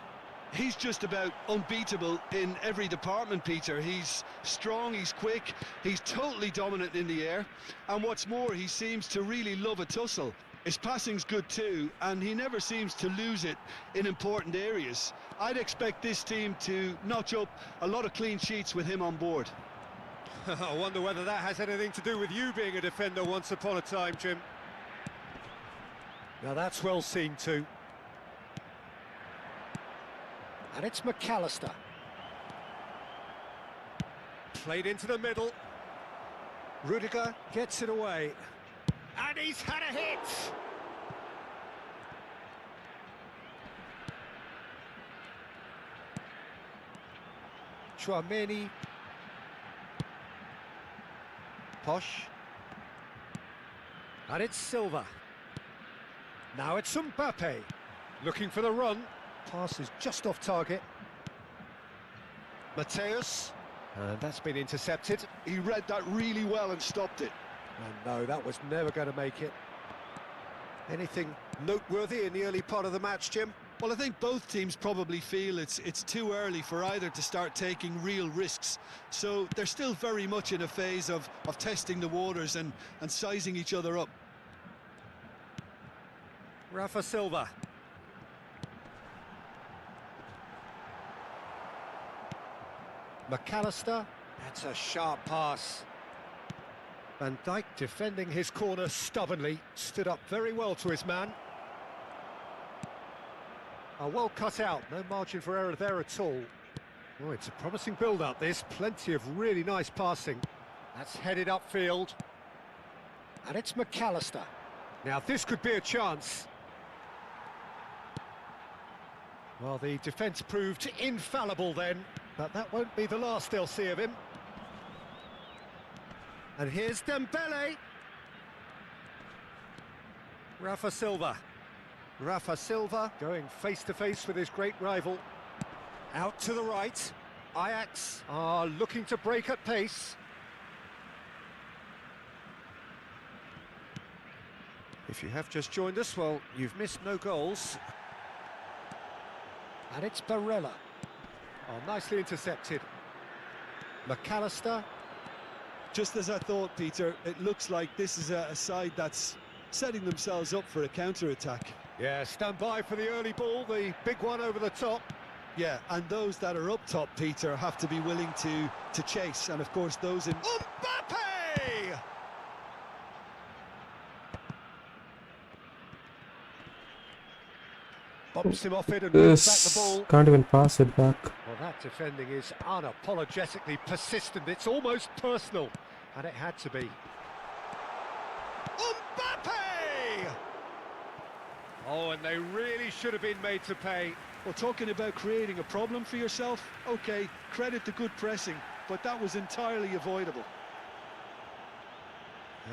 He's just about unbeatable in every department, Peter. He's strong, he's quick, he's totally dominant in the air, and what's more, he seems to really love a tussle. His passing's good too, and he never seems to lose it in important areas. I'd expect this team to notch up a lot of clean sheets with him on board. I wonder whether that has anything to do with you being a defender once upon a time, Jim. Now that's well seen too. And it's McAllister. Played into the middle. Rudiger gets it away. And he's had a hit! Chouameni. Posh. And it's Silva. Now it's Mbappe. Looking for the run. Pass is just off target. Mateus. And that's been intercepted. He read that really well and stopped it. And no, that was never going to make it. Anything noteworthy in the early part of the match, Jim? Well, I think both teams probably feel it's too early for either to start taking real risks. So they're still very much in a phase of testing the waters and sizing each other up. Rafa Silva. McAllister. That's a sharp pass. Van Dijk defending his corner stubbornly, stood up very well to his man. Well cut out, no margin for error there at all. Oh, it's a promising build-up this, plenty of really nice passing. That's headed upfield. And it's McAllister. Now this could be a chance. Well, the defence proved infallible then, but that won't be the last they'll see of him. And here's Dembele. Rafa Silva. Rafa Silva going face-to-face with his great rival. Out to the right. Ajax are looking to break at pace. If you have just joined us, well, you've missed no goals. And it's Barella. Oh, nicely intercepted. McAllister. Just as I thought, Peter, it looks like this is a side that's setting themselves up for a counter-attack. Yeah, stand by for the early ball, the big one over the top. Yeah, and those that are up top, Peter, have to be willing to chase, and of course those in... Mbappe! Bumps him off it and wins back the ball. Can't even pass it back. Well, that defending is unapologetically persistent. It's almost personal, and it had to be. Mbappe! Oh, and they really should have been made to pay. Well, talking about creating a problem for yourself, OK, credit to good pressing, but that was entirely avoidable.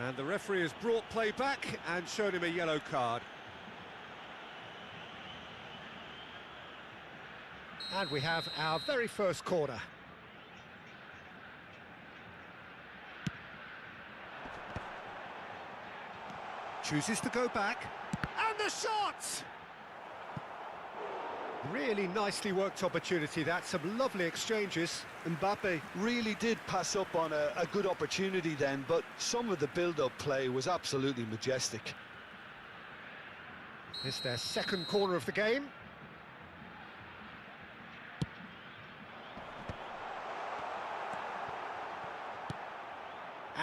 And the referee has brought play back and shown him a yellow card. And we have our very first corner. Chooses to go back. And the shot! Really nicely worked opportunity, that. Some lovely exchanges. Mbappe really did pass up on a good opportunity then, but some of the build-up play was absolutely majestic. It's their second corner of the game.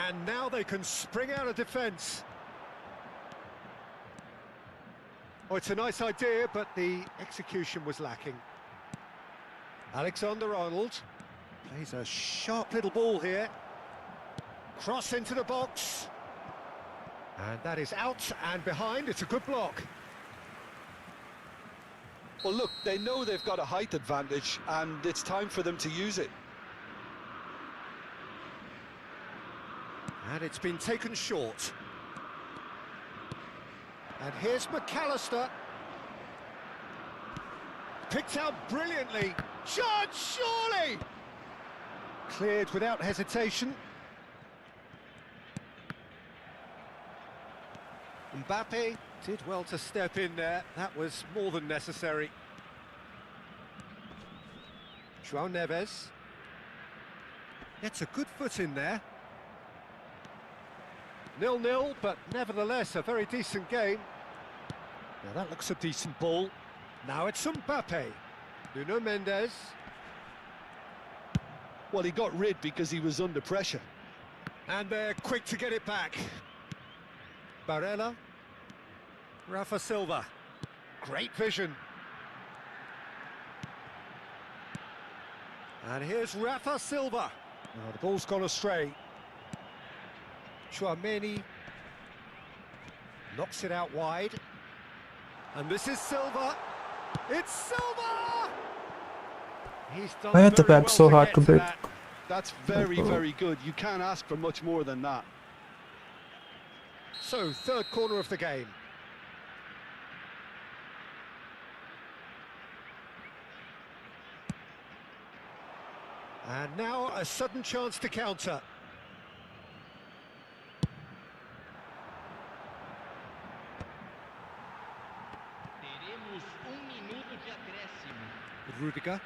And now they can spring out of defence. Oh, it's a nice idea, but the execution was lacking. Alexander-Arnold plays a sharp little ball here. Cross into the box. And that is out and behind. It's a good block. Well, look, they know they've got a height advantage, and it's time for them to use it. And it's been taken short. And here's McAllister. Picked out brilliantly. Shot, surely! Cleared without hesitation. Mbappe did well to step in there. That was more than necessary. João Neves gets a good foot in there. 0-0, but nevertheless a very decent game. Now that looks a decent ball. Now it's Mbappe. Nuno Mendes. Well, he got rid because he was under pressure. And they're quick to get it back. Barella. Rafa Silva. Great vision. And here's Rafa Silva. Oh, the ball's gone astray. Chouameni knocks it out wide. And this is Silva. It's Silva! He's done Why are the very webs well so hard get to break? that. That's very, very good. You can't ask for much more than that. So, third corner of the game. And now a sudden chance to counter. Teremos minuto de acréscimo. Rudiger.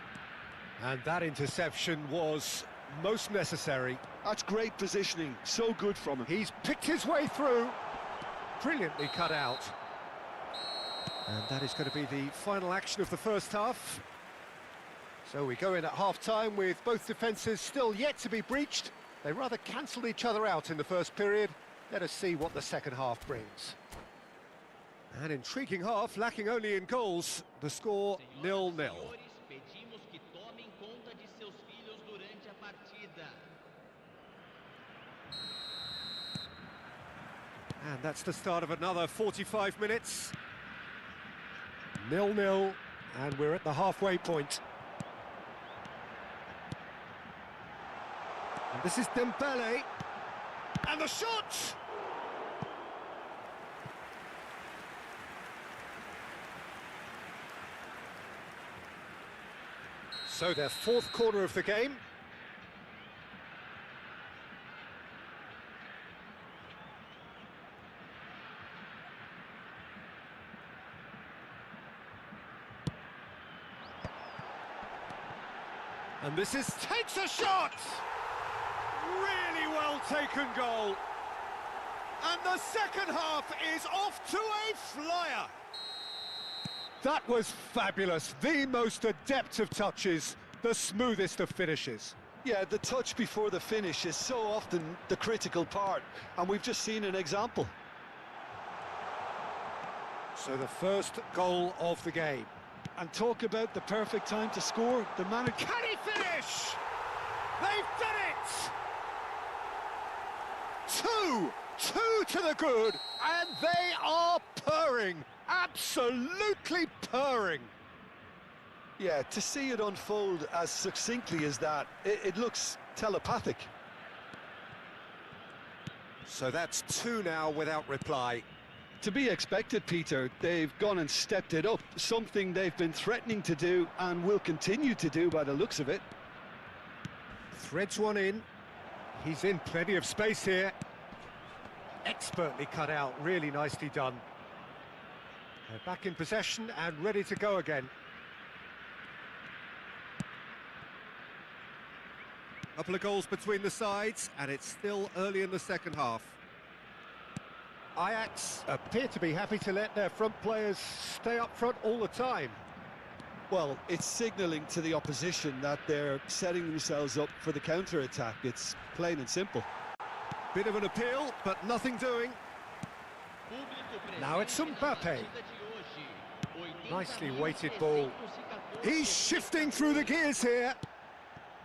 And that interception was most necessary. That's great positioning. So good from him. He's picked his way through. Brilliantly cut out. And that is going to be the final action of the first half. So we go in at half-time with both defences still yet to be breached. They rather cancelled each other out in the first period. Let us see what the second half brings. An intriguing half, lacking only in goals. The score 0-0. Senhoras e senhores, pedimos que tomem conta de seus filhos durante a partida. And that's the start of another 45 minutes. 0-0, and we're at the halfway point. And this is Dembele. And the shot! So their fourth corner of the game. And this is takes a shot! Really well taken goal. And the second half is off to a flyer. That was fabulous. The most adept of touches, the smoothest of finishes. Yeah, the touch before the finish is so often the critical part, and we've just seen an example. So the first goal of the game. And talk about the perfect time to score. The manager... Can he finish? They've done it! Two to the good, and they are purring, absolutely purring. Yeah, to see it unfold as succinctly as that, it looks telepathic. So that's two now without reply. To be expected, Peter. They've gone and stepped it up, something they've been threatening to do and will continue to do by the looks of it. Threads one in. He's in plenty of space here. Expertly cut out, really nicely done. They're back in possession and ready to go again. Couple of goals between the sides, and it's still early in the second half. Ajax appear to be happy to let their front players stay up front all the time. Well, it's signalling to the opposition that they're setting themselves up for the counter-attack. It's plain and simple. Bit of an appeal, but nothing doing. Now it's Mbappe. Nicely weighted ball. He's shifting through the gears here.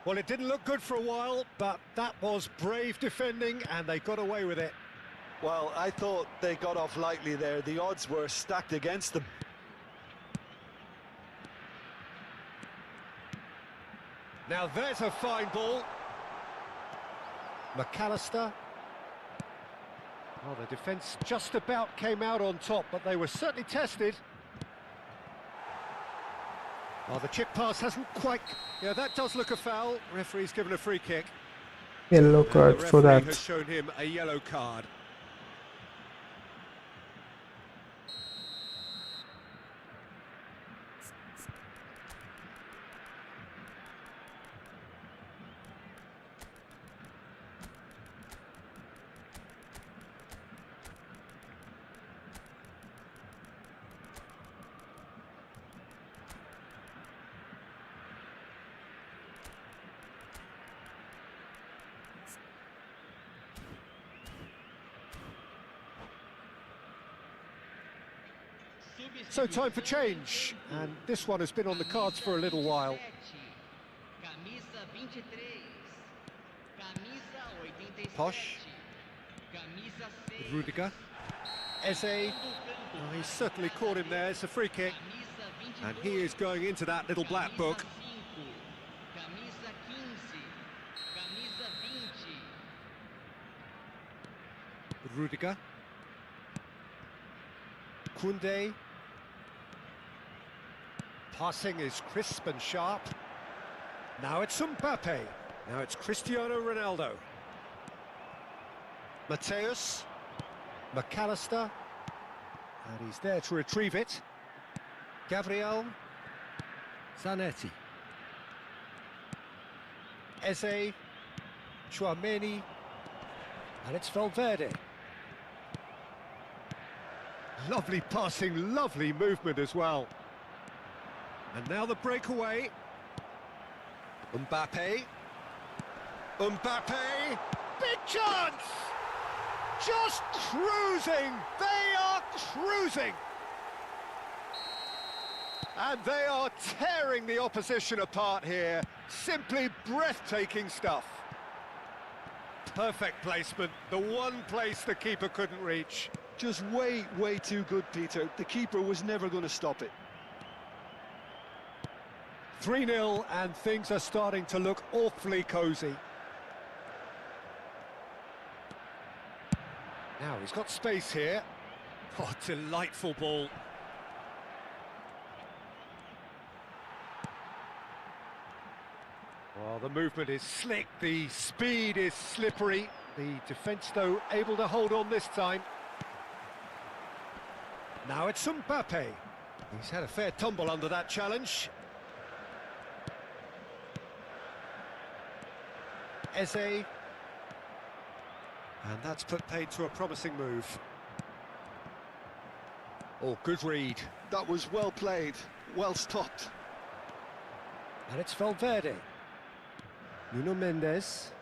Well, it didn't look good for a while, but that was brave defending, and they got away with it. Well, I thought they got off lightly there. The odds were stacked against them. Now there's a fine ball. McAllister. Well, the defence just about came out on top, but they were certainly tested. Well, the chip pass hasn't quite... Yeah, that does look a foul. Referee's given a free kick. Yellow And card the for referee that. has shown him a yellow card. So time for change, and this one has been on the cards for a little while. Camisa 23. Camisa 87. Posh. Camisa 6. Rudiger. Eze. Oh, he's certainly caught him there. It's a free kick. Camisa And he is going into that little black book. Camisa 15. Camisa 20. Rudiger. Koundé. Passing is crisp and sharp. Now it's Mbappe. Now it's Cristiano Ronaldo. Mateus. McAllister. And he's there to retrieve it. Gabriel. Zanetti. Eze. Chouameni. And it's Valverde. Lovely passing, lovely movement as well. And now the breakaway. Mbappe. Mbappe. Big chance! Just cruising! They are cruising! And they are tearing the opposition apart here. Simply breathtaking stuff. Perfect placement, the one place the keeper couldn't reach. Just way, way too good, Peter. The keeper was never going to stop it. 3-0 and things are starting to look awfully cosy. Now he's got space here. Oh, delightful ball. Well, the movement is slick, the speed is slippery. The defence, though, able to hold on this time. Now it's Mbappe. He's had a fair tumble under that challenge. Eze. And that's put paid to a promising move. Oh, good read. That was well played, well stopped. And it's Valverde. Nuno Mendes.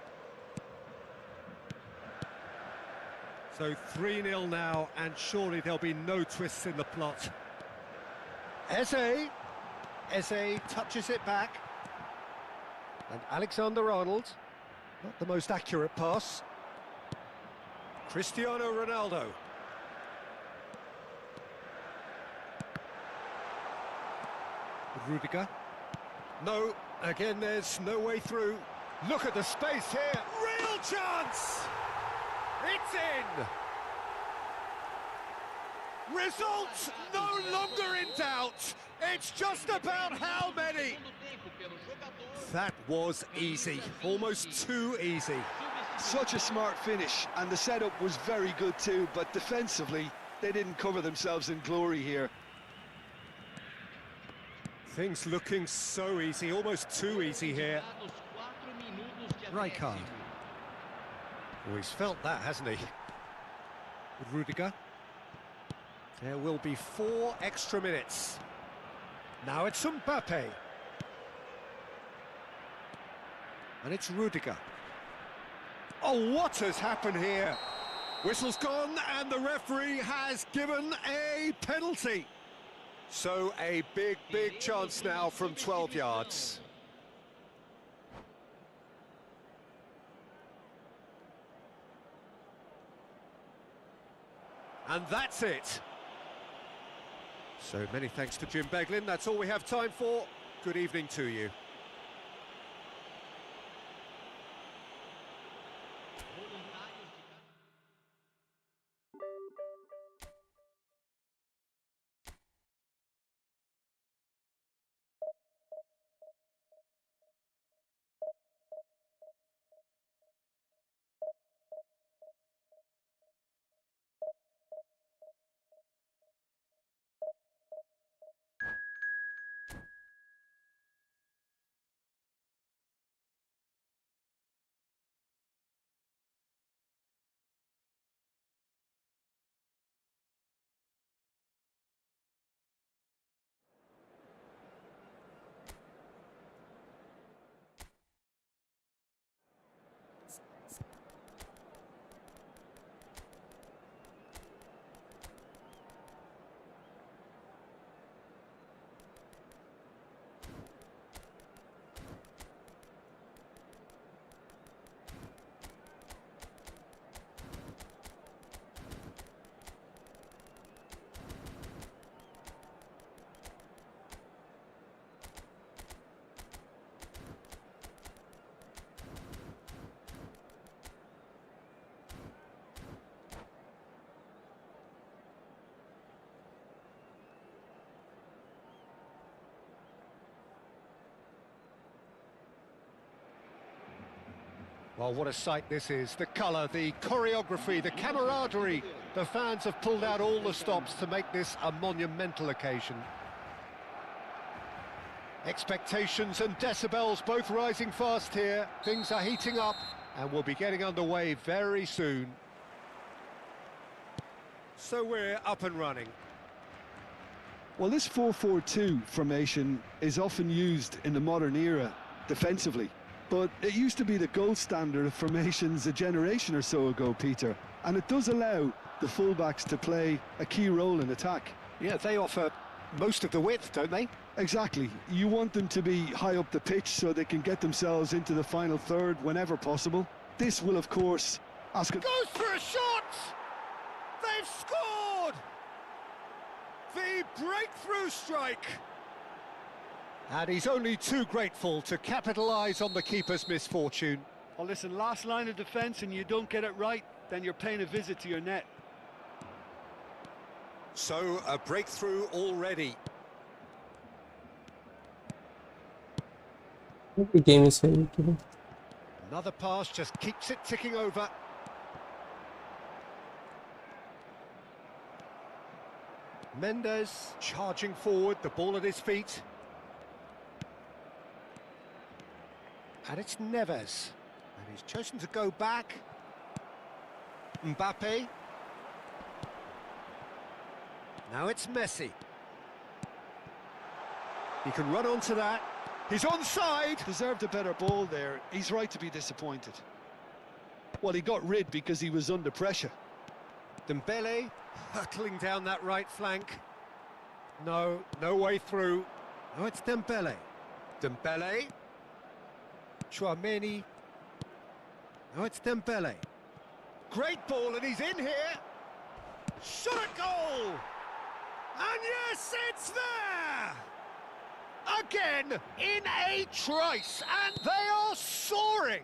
So 3-0 now, and surely there'll be no twists in the plot. Eze. Eze touches it back. And Alexander-Arnold. Not the most accurate pass. Cristiano Ronaldo. Rudiger. No, again there's no way through. Look at the space here. Real chance! It's in! Result no longer in doubt. It's just about how many. That was easy, almost too easy. Such a smart finish, and the setup was very good too, but defensively, they didn't cover themselves in glory here. Things looking so easy, almost too easy here. Rijkaard. Oh, he's felt that, hasn't he? Rudiger. There will be 4 extra minutes. Now it's Mbappe. And it's Rudiger. Oh, what has happened here? Whistle's gone and the referee has given a penalty. So a big, big chance now from 12 yards. And that's it. So many thanks to Jim Beglin. That's all we have time for. Good evening to you. Well, what a sight this is. The colour, the choreography, the camaraderie. The fans have pulled out all the stops to make this a monumental occasion. Expectations and decibels both rising fast here. Things are heating up and we'll be getting underway very soon. So we're up and running. Well, this 4-4-2 formation is often used in the modern era defensively, but it used to be the gold standard of formations a generation or so ago, Peter, and it does allow the fullbacks to play a key role in attack. Yeah, they offer most of the width, don't they? Exactly. You want them to be high up the pitch so they can get themselves into the final third whenever possible. This will, of course, ask... Goes for a shot! They've scored! The breakthrough strike! And he's only too grateful to capitalise on the keeper's misfortune. Well, listen, last line of defence and you don't get it right, then you're paying a visit to your net. So, a breakthrough already. The game is very good. Another pass just keeps it ticking over. Mendes charging forward, the ball at his feet. And it's Neves. And he's chosen to go back. Mbappe. Now it's Messi. He can run onto that. He's onside. Deserved a better ball there. He's right to be disappointed. Well, he got rid because he was under pressure. Dembele hurtling down that right flank. No way through. Oh, it's Dembele. Dembele. Chouameni. Oh, it's Dembele. Great ball, and he's in here. Shot at goal. And yes, it's there. Again, in a trice, and they are soaring.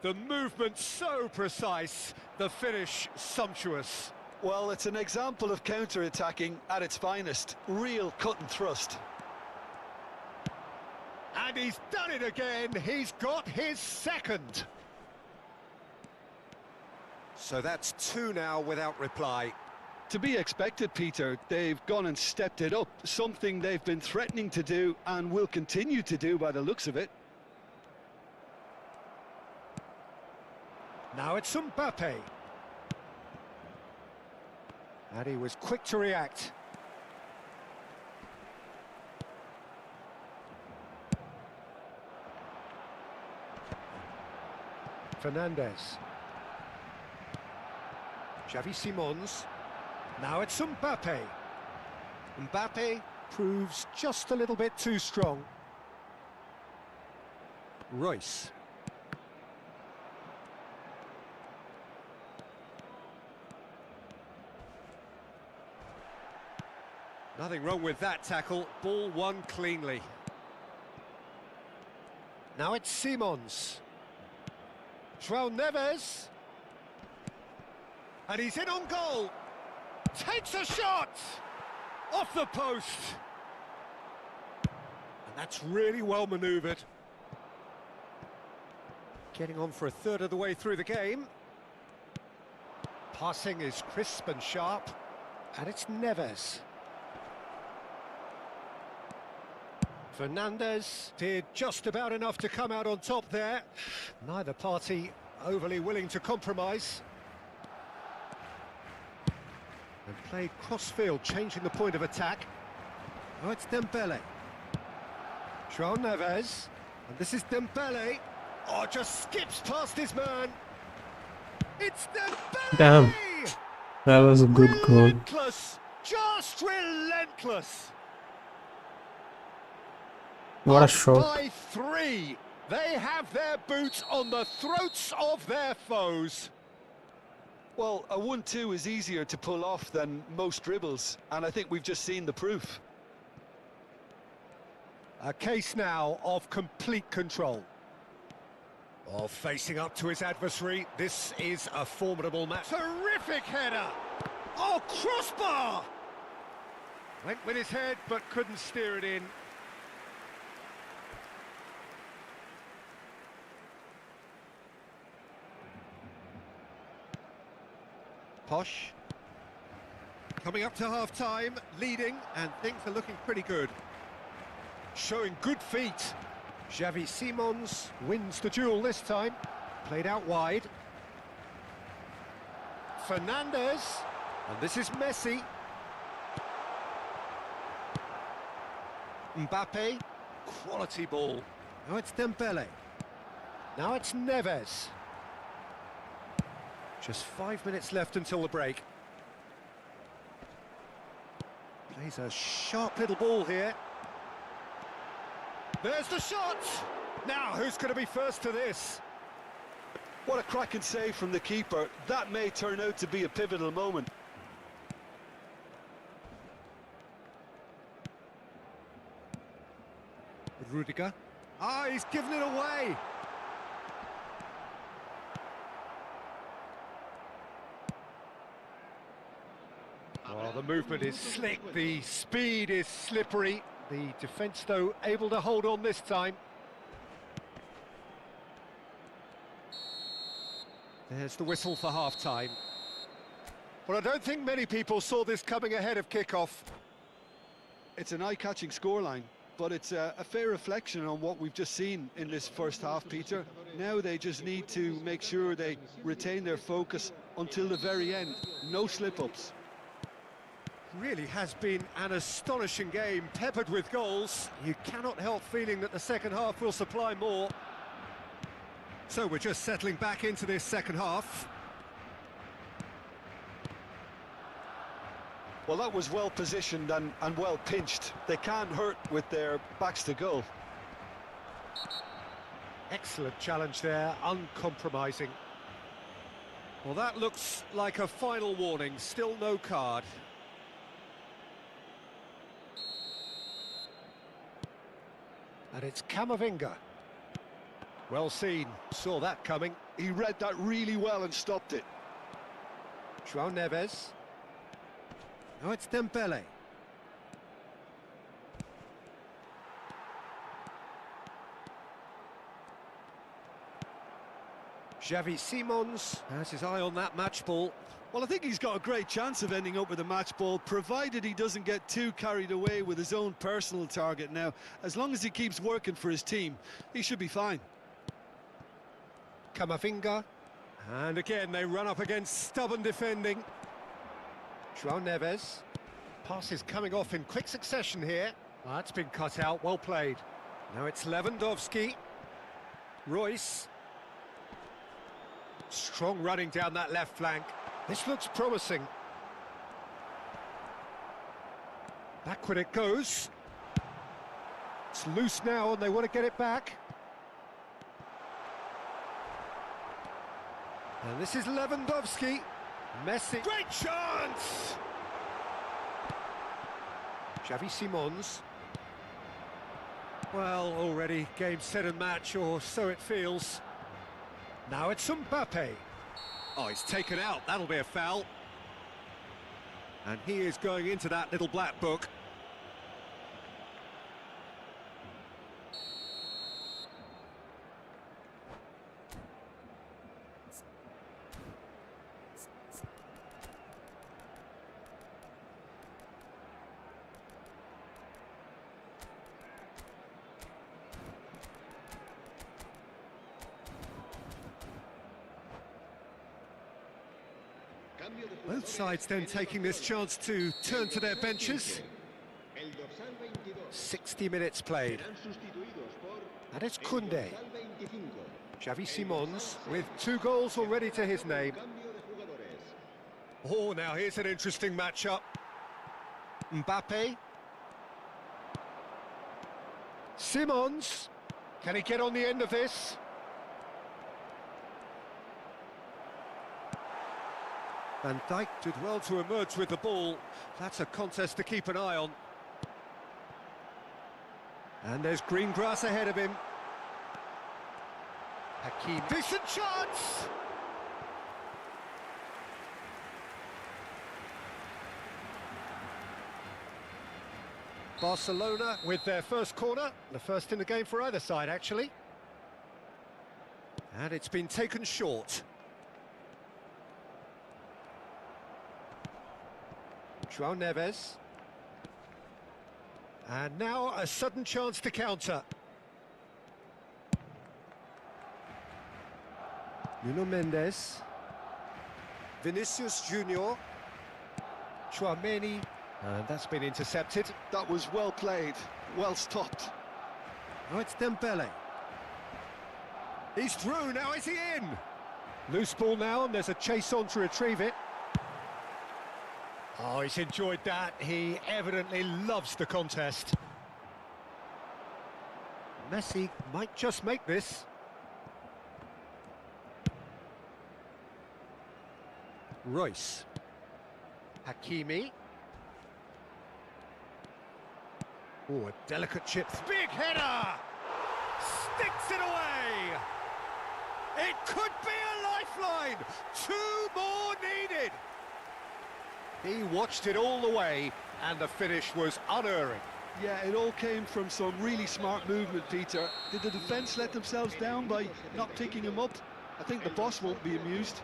The movement so precise, the finish sumptuous. Well, it's an example of counter-attacking at its finest. Real cut and thrust. And he's done it again. He's got his second. So that's two now without reply. To be expected, Peter. They've gone and stepped it up, something they've been threatening to do and will continue to do by the looks of it. Now it's Mbappe. And he was quick to react. Fernandez. Xavi Simons. Now it's Mbappe. Mbappe proves just a little bit too strong. Royce. Nothing wrong with that tackle. Ball won cleanly. Now it's Simons. João Neves. And he's in on goal. Takes a shot! Off the post! And that's really well manoeuvred. Getting on for a third of the way through the game. Passing is crisp and sharp. And it's Neves. Fernandez did just about enough to come out on top there. Neither party overly willing to compromise. And played cross-field, changing the point of attack. Oh, it's Dembele. João Neves. And this is Dembele. Oh, just skips past his man. It's Dembele! Damn. That was a good goal. Relentless! Just relentless! What a Up shot. by 3. They have their boots on the throats of their foes. Well, a 1-2 is easier to pull off than most dribbles, and I think we've just seen the proof. A case now of complete control. Oh, facing up to his adversary, this is a formidable match. Terrific header! Oh, crossbar! Went with his head, but couldn't steer it in. Posh. Coming up to half-time, leading, and things are looking pretty good. Showing good feet. Xavi Simons wins the duel this time. Played out wide. Fernandez. And this is Messi. Mbappe. Quality ball. Now it's Dembele. Now it's Neves. Just 5 minutes left until the break. Plays a sharp little ball here. There's the shot! Now, who's going to be first to this? What a cracking save from the keeper. That may turn out to be a pivotal moment. Rudiger. Ah, he's given it away! Oh, the movement is slick, the speed is slippery. The defence, though, able to hold on this time. There's the whistle for half-time. Well, I don't think many people saw this coming ahead of kick-off. It's an eye-catching scoreline, but it's a fair reflection on what we've just seen in this first half, Peter. Now they just need to make sure they retain their focus until the very end. No slip-ups. Really has been an astonishing game, peppered with goals. You cannot help feeling that the second half will supply more. So we're just settling back into this second half. Well, that was well positioned and well pinched. They can't hurt with their backs to goal. Excellent challenge there, uncompromising. Well, that looks like a final warning, still no card. And it's Camavinga. Well seen, saw that coming. He read that really well and stopped it. João Neves. Now it's Dembele. Xavi Simons has his eye on that match ball. Well, I think he's got a great chance of ending up with a match ball, provided he doesn't get too carried away with his own personal target now. As long as he keeps working for his team, he should be fine. Camavinga. And again, they run up against stubborn defending. João Neves. Pass is coming off in quick succession here. That's been cut out, well played. Now it's Lewandowski. Royce. Strong running down that left flank. This looks promising. Backward it goes. It's loose now and they want to get it back. And this is Lewandowski. Messi. Great chance! Xavi Simons. Well, already game, set and match, or so it feels. Now it's Mbappe. Oh, he's taken out. That'll be a foul. And he is going into that little black book. Both sides then taking this chance to turn to their benches. 60 minutes played. And it's Koundé. Xavi Simons with 2 goals already to his name. Oh, now here's an interesting matchup. Mbappe. Simons. Can he get on the end of this? Van Dijk did well to emerge with the ball. That's a contest to keep an eye on. And there's green grass ahead of him. Hakim. Decent chance! Barcelona with their first corner. The first in the game for either side, actually. And it's been taken short. João Neves. And now a sudden chance to counter. Nuno Mendes. Vinicius Junior. Tchouaméni. And that's been intercepted. That was well played, well stopped. Oh, it's Dembele. He's through, now is he in? Loose ball now, and there's a chase on to retrieve it. Oh, he's enjoyed that. He evidently loves the contest. Messi might just make this. Royce. Hakimi. Oh, a delicate chip. Big header! Sticks it away! It could be a lifeline! 2 more needed! He watched it all the way, and the finish was unerring. Yeah, it all came from some really smart movement, Peter. Did the defence let themselves down by not picking him up? I think the boss won't be amused.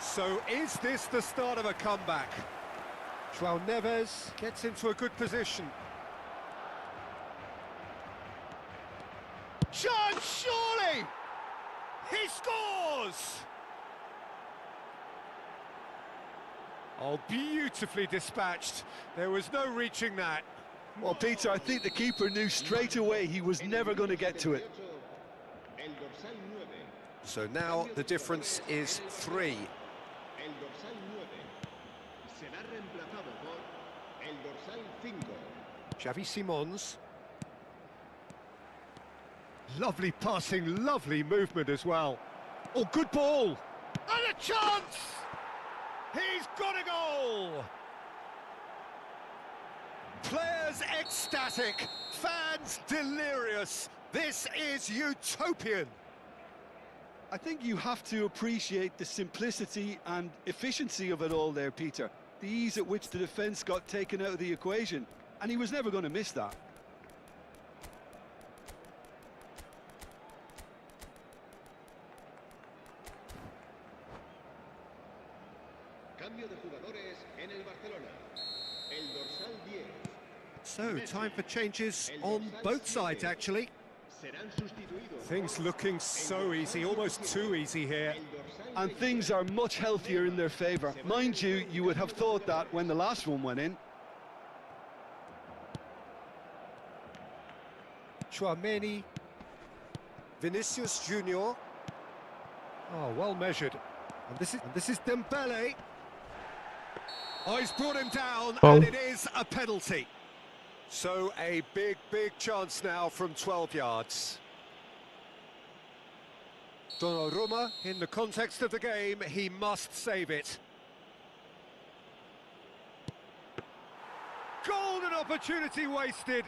So is this the start of a comeback? João Neves gets into a good position. Chance, surely! He scores! Oh, beautifully dispatched. There was no reaching that. Well, Peter, I think the keeper knew straight away he was never going to get to it. So now the difference is 3. Xavi Simons. Lovely passing, lovely movement as well. Oh, good ball! And a chance! He's got a goal! Players ecstatic, fans delirious. This is utopian. I think you have to appreciate the simplicity and efficiency of it all there, Peter. The ease at which the defence got taken out of the equation, and he was never going to miss that. So, time for changes on both sides, actually. Things looking so easy, almost too easy here. And things are much healthier in their favour. Mind you, you would have thought that when the last one went in. Tchouaméni. Vinicius Junior. Oh, well measured. And this is Dembele. Oh, he's brought him down, Foul. and it is a penalty. So a big chance now from 12 yards. Donnarumma, in the context of the game, he must save it. Golden opportunity wasted.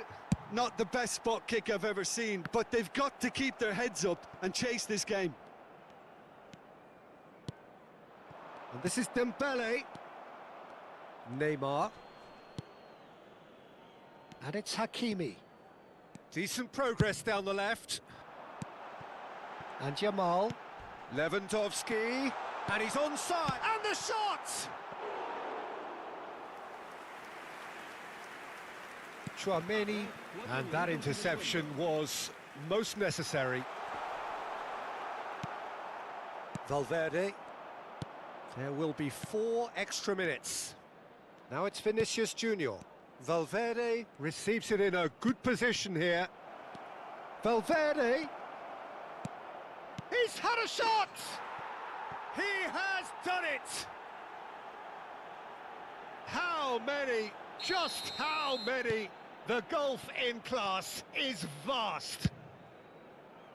Not the best spot kick I've ever seen, but they've got to keep their heads up and chase this game. And this is Dembele. Neymar. And it's Hakimi. Decent progress down the left. And Yamal. Lewandowski. And he's onside. And the shot! Tchouaméni. And that interception was most necessary. Valverde. There will be 4 extra minutes. Now it's Vinicius Junior. Valverde receives it in a good position here. Valverde. He's had a shot! He has done it! How many? Just how many? The gulf in class is vast.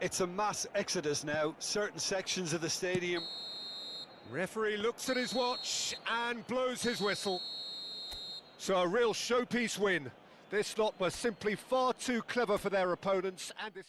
It's a mass exodus now. Certain sections of the stadium. Referee looks at his watch and blows his whistle. So a real showpiece win. This lot were simply far too clever for their opponents, and this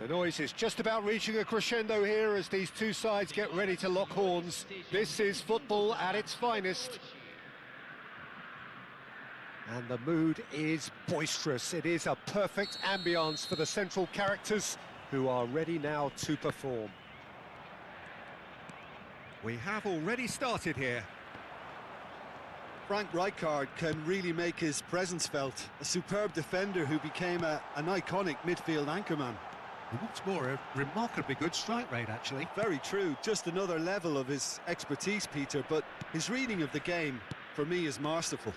The noise is just about reaching a crescendo here as these two sides get ready to lock horns. This is football at its finest. And the mood is boisterous. It is a perfect ambience for the central characters who are ready now to perform. We have already started here. Frank Rijkaard can really make his presence felt. A superb defender who became an iconic midfield anchorman. And what's more, a remarkably good strike rate, actually. Very true, just another level of his expertise, Peter, but his reading of the game, for me, is masterful.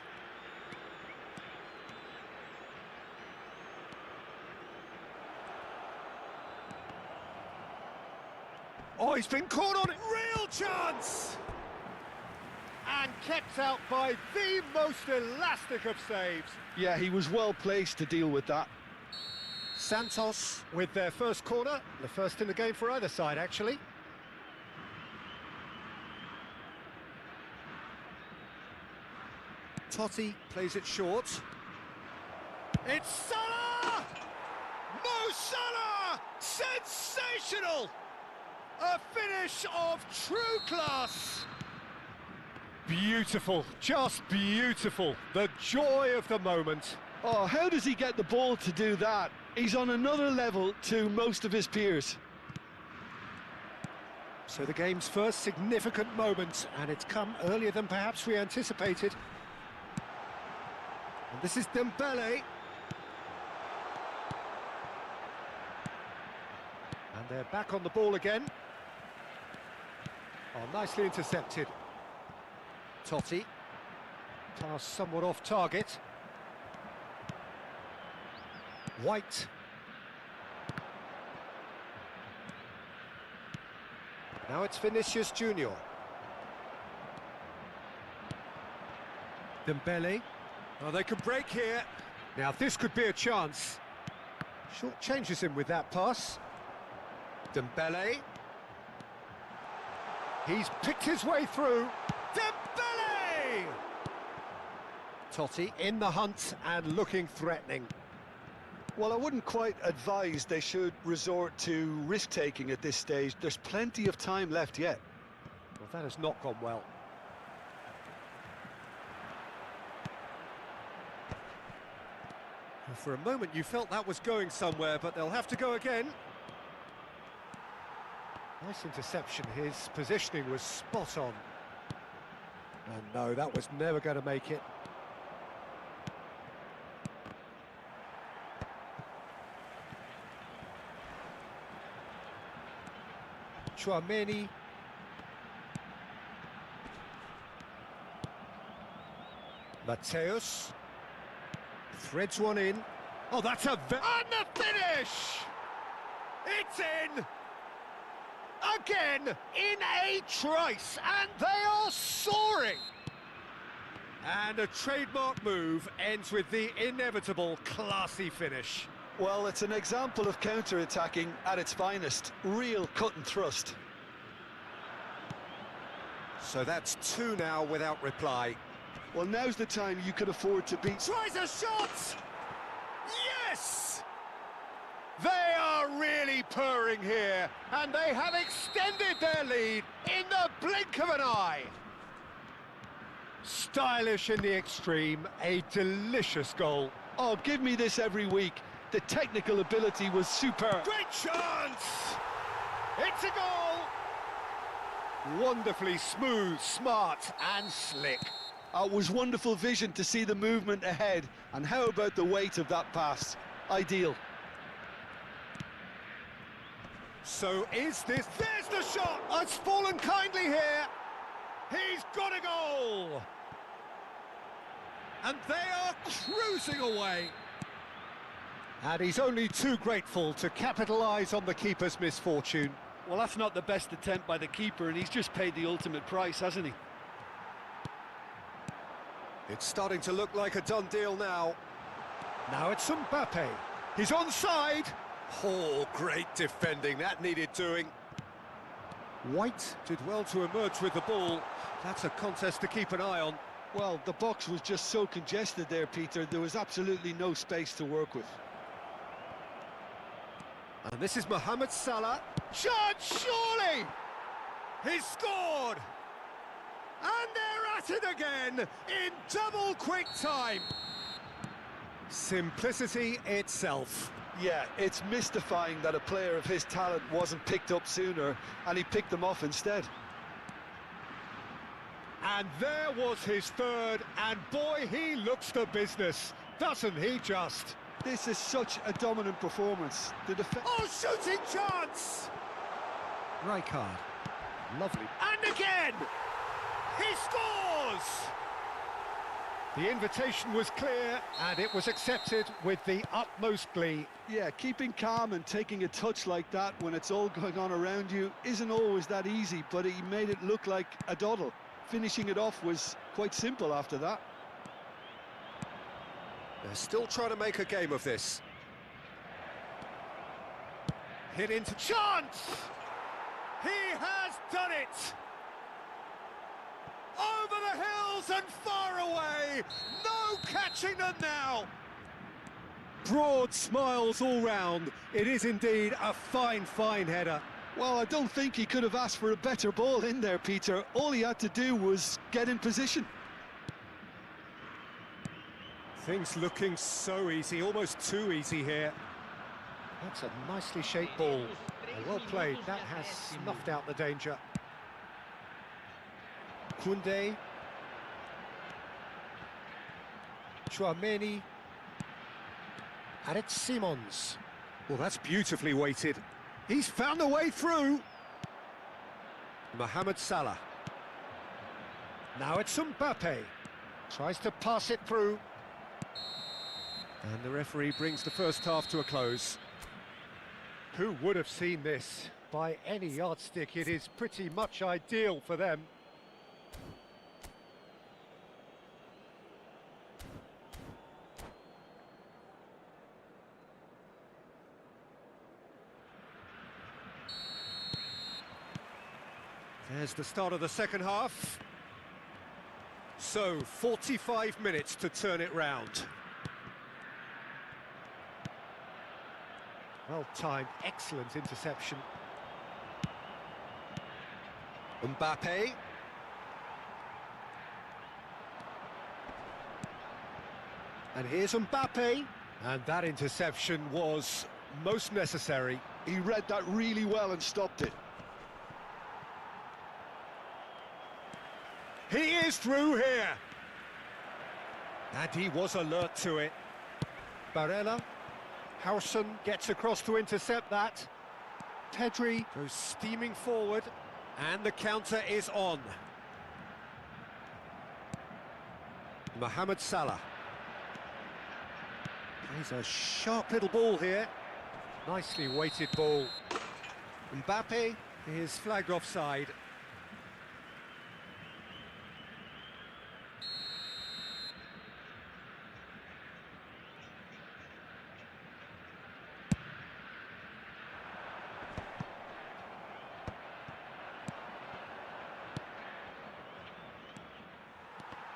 Oh, he's been caught on it. Real chance! And kept out by the most elastic of saves. Yeah, he was well placed to deal with that. Santos with their first corner, the first in the game for either side, actually. Totti plays it short. It's Salah! Mo Salah! Sensational! A finish of true class! Beautiful, just beautiful. The joy of the moment. Oh, how does he get the ball to do that? He's on another level to most of his peers. So the game's first significant moment, and it's come earlier than perhaps we anticipated. And this is Dembele. And they're back on the ball again. Oh, nicely intercepted. Totti. Pass somewhat off target. White. Now it's Vinicius Junior. Dembele. Oh, they could break here. Now this could be a chance. Short changes him with that pass. Dembele. He's picked his way through. Dembele! Totti in the hunt and looking threatening. Well, I wouldn't quite advise they should resort to risk-taking at this stage. There's plenty of time left yet. Well, that has not gone well. Well, for a moment you felt that was going somewhere, but they'll have to go again. Nice interception. His positioning was spot on. And no, that was never going to make it. Chouameni. Mateus. Threads one in. Oh, that's a... And the finish! It's in! Again, in a trice, and they are soaring! And a trademark move ends with the inevitable classy finish. Well, it's an example of counter-attacking at its finest. Real cut and thrust. So that's two now without reply. Well, now's the time you could afford to beat... Tries a shot! Yes! They are really purring here, and they have extended their lead in the blink of an eye. Stylish in the extreme, a delicious goal. Oh, give me this every week. The technical ability was superb. Great chance! It's a goal! Wonderfully smooth, smart and slick. It was wonderful vision to see the movement ahead. And how about the weight of that pass? Ideal. So is this... There's the shot! It's fallen kindly here. He's got a goal! And they are cruising away. And he's only too grateful to capitalise on the keeper's misfortune. Well, that's not the best attempt by the keeper, and he's just paid the ultimate price, hasn't he? It's starting to look like a done deal now. Now it's Mbappe. He's onside. Oh, great defending. That needed doing. White did well to emerge with the ball. That's a contest to keep an eye on. Well, the box was just so congested there, Peter. There was absolutely no space to work with. And this is Mohamed Salah. Chance, surely! He's scored! And they're at it again in double quick time. Simplicity itself. Yeah, it's mystifying that a player of his talent wasn't picked up sooner, and he picked them off instead. And there was his third, and boy, he looks the business, doesn't he just? This is such a dominant performance. The Oh, shooting chance! Rijkaard, lovely. And again! He scores! The invitation was clear, and it was accepted with the utmost glee. Yeah, keeping calm and taking a touch like that when it's all going on around you isn't always that easy, but he made it look like a doddle. Finishing it off was quite simple after that. They're still trying to make a game of this. Hit into chance! He has done it! Over the hills and far away! No catching them now! Broad smiles all round. It is indeed a fine, fine header. Well, I don't think he could have asked for a better ball in there, Peter. All he had to do was get in position. Things looking so easy, almost too easy here. That's a nicely shaped ball. Well played, that has snuffed out the danger. Koundé. Chouameni. And it's Simons. Well, that's beautifully weighted. He's found a way through. Mohamed Salah. Now it's Mbappe. Tries to pass it through. And the referee brings the first half to a close. Who would have seen this? By any yardstick, it is pretty much ideal for them. There's the start of the second half. So, 45 minutes to turn it round. Well-timed, excellent interception. Mbappe. And here's Mbappe. And that interception was most necessary. He read that really well and stopped it. He is through here. And he was alert to it. Barella. Howson gets across to intercept that. Pedri goes steaming forward. And the counter is on. Mohamed Salah. Plays a sharp little ball here. Nicely weighted ball. Mbappe is flagged offside.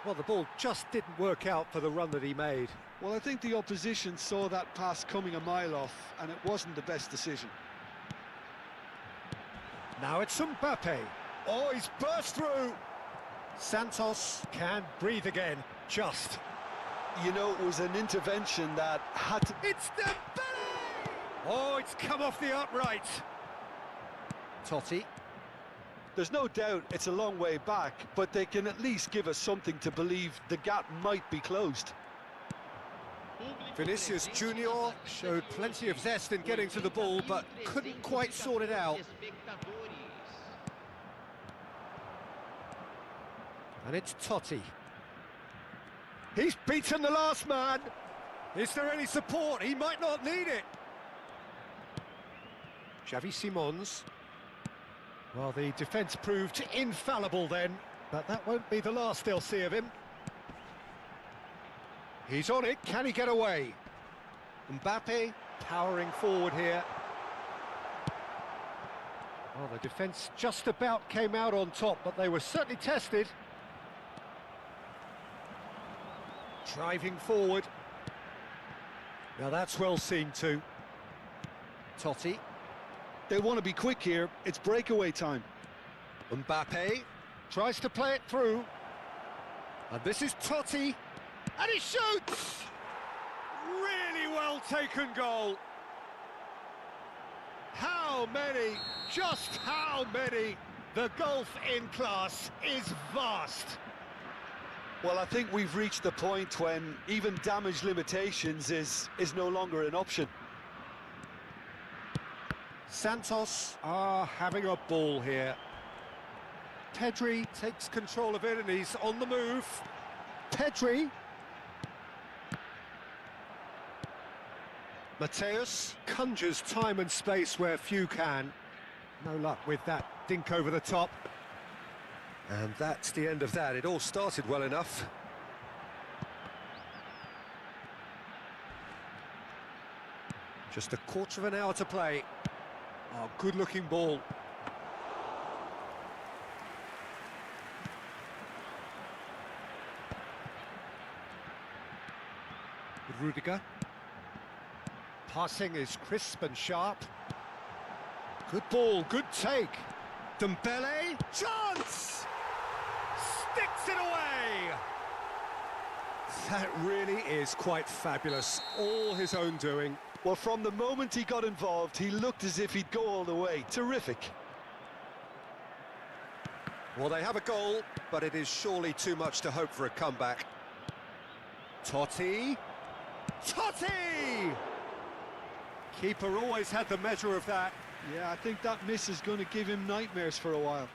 Well, the ball just didn't work out for the run that he made. Well, I think the opposition saw that pass coming a mile off, and it wasn't the best decision. Now it's Mbappe. Oh, he's burst through. Santos can breathe again, just. You know, it was an intervention that had to... It's Dembele! Oh, it's come off the upright. Totti. There's no doubt it's a long way back, but they can at least give us something to believe the gap might be closed. Vinicius Junior showed plenty of zest in getting to the ball, but couldn't quite sort it out. And it's Totti. He's beaten the last man. Is there any support? He might not need it. Xavi Simons. Well, the defence proved infallible then, but that won't be the last they'll see of him. He's on it, can he get away? Mbappe powering forward here. Well, the defence just about came out on top, but they were certainly tested. Driving forward. Now that's well seen too. Totti. They want to be quick here. It's breakaway time. Mbappe tries to play it through. And this is Totti. And he shoots! Really well taken goal. How many? Just how many? The gulf in class is vast. Well, I think we've reached the point when even damage limitations is no longer an option. Santos are having a ball here. Pedri takes control of it and he's on the move. Pedri. Mateus conjures time and space where few can. No luck with that dink over the top. And that's the end of that. It all started well enough. Just a quarter of an hour to play. Oh, good-looking ball. Rudiger. Passing is crisp and sharp. Good ball, good take. Dembele, chance! Sticks it away! That really is quite fabulous. All his own doing. Well, from the moment he got involved, he looked as if he'd go all the way. Terrific. Well, they have a goal, but it is surely too much to hope for a comeback. Totti. Totti! Keeper always had the measure of that. Yeah, I think that miss is going to give him nightmares for a while.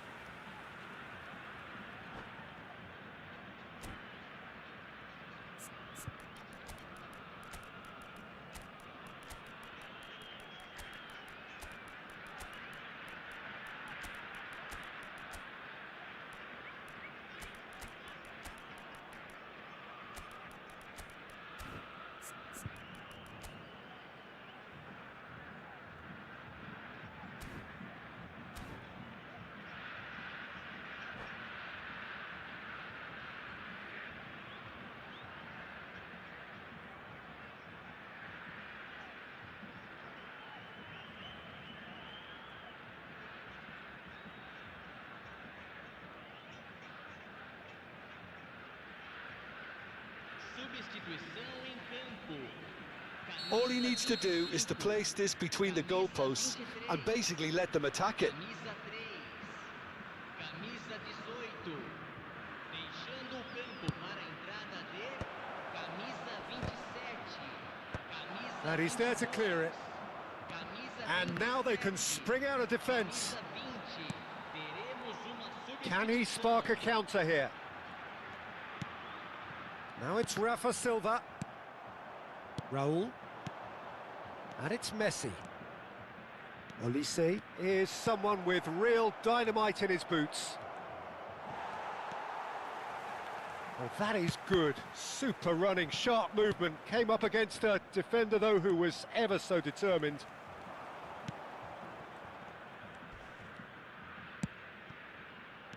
Substituição em campo. All he needs to do is to place this between the goalposts and basically let them attack it. Camisa 3. Camisa 18. Deixando o campo para a entrada de camisa 27. Camisa And he's there to clear it. Camisa And now they can spring out of defence. Camisa 20. Teremos uma Can he spark a counter here? Now it's Rafa Silva. Raul. And it's Messi. Olise is someone with real dynamite in his boots. Well, that is good. Super running, sharp movement. Came up against a defender, though, who was ever so determined.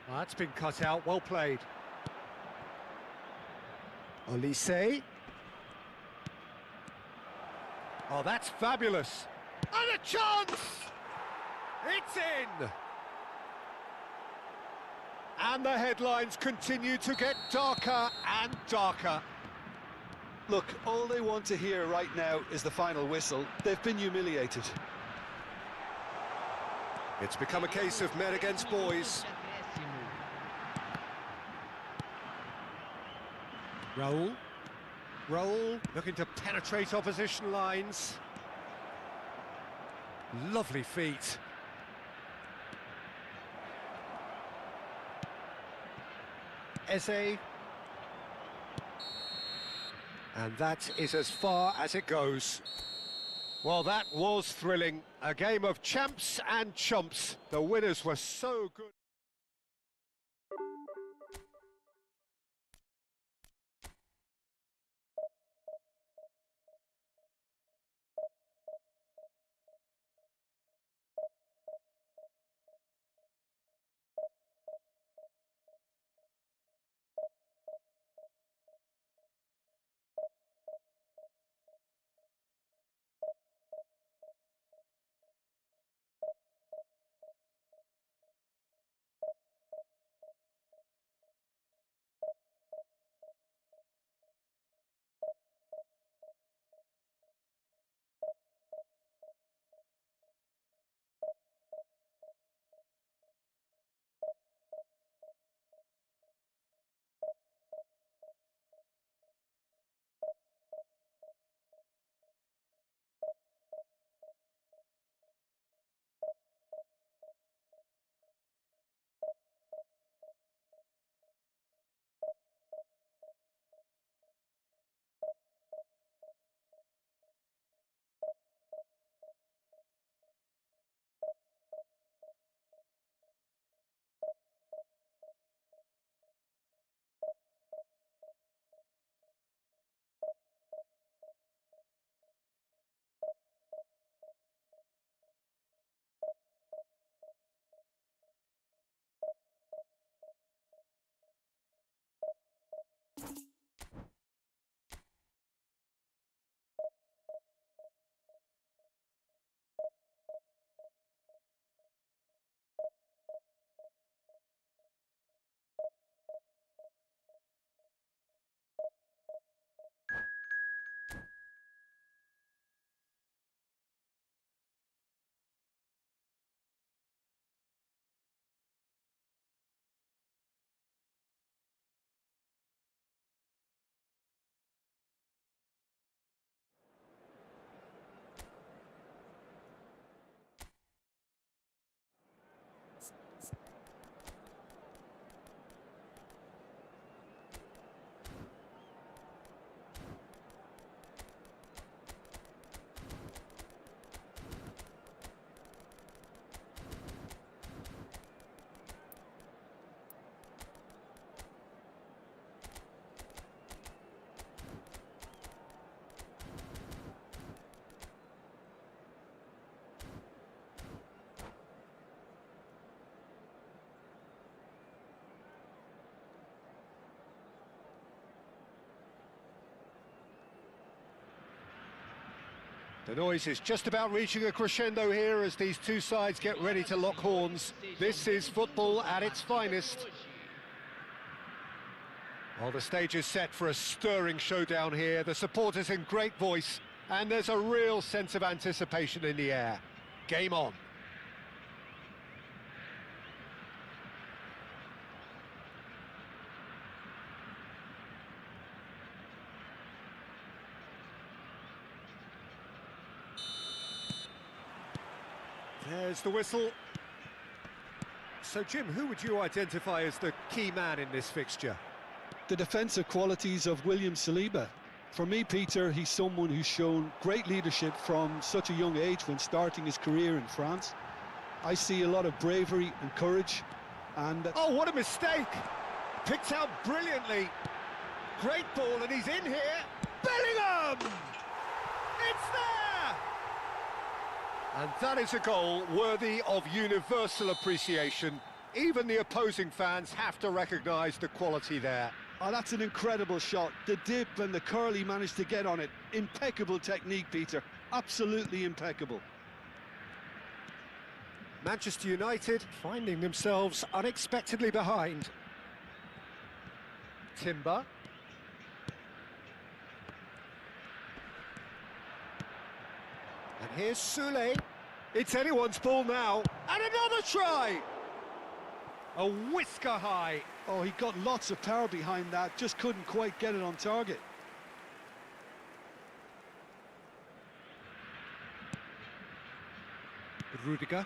Well, that's been cut out. Well played. Olise. Oh, that's fabulous. And a chance! It's in! And the headlines continue to get darker and darker. Look, all they want to hear right now is the final whistle. They've been humiliated. It's become a case of men against boys. Raul. Raul looking to penetrate opposition lines. Lovely feet. Eze. And that is as far as it goes. Well, that was thrilling. A game of champs and chumps. The winners were so good. The noise is just about reaching a crescendo here as these two sides get ready to lock horns. This is football at its finest. Well, the stage is set for a stirring showdown here. The supporters in great voice, and there's a real sense of anticipation in the air. Game on. There's the whistle. So, Jim, who would you identify as the key man in this fixture? The defensive qualities of William Saliba. For me, Peter, he's someone who's shown great leadership from such a young age when starting his career in France. I see a lot of bravery and courage, and Oh, what a mistake! Picked out brilliantly. Great ball, and he's in here. Bellingham! It's there! And that is a goal worthy of universal appreciation. Even the opposing fans have to recognise the quality there. oh, that's an incredible shot. The dip and the curl he managed to get on it. Impeccable technique, Peter. Absolutely impeccable. Manchester United finding themselves unexpectedly behind. Timber. And here's Soule. It's anyone's ball now. And another try! A whisker high. Oh, he got lots of power behind that, just couldn't quite get it on target. Rudiger.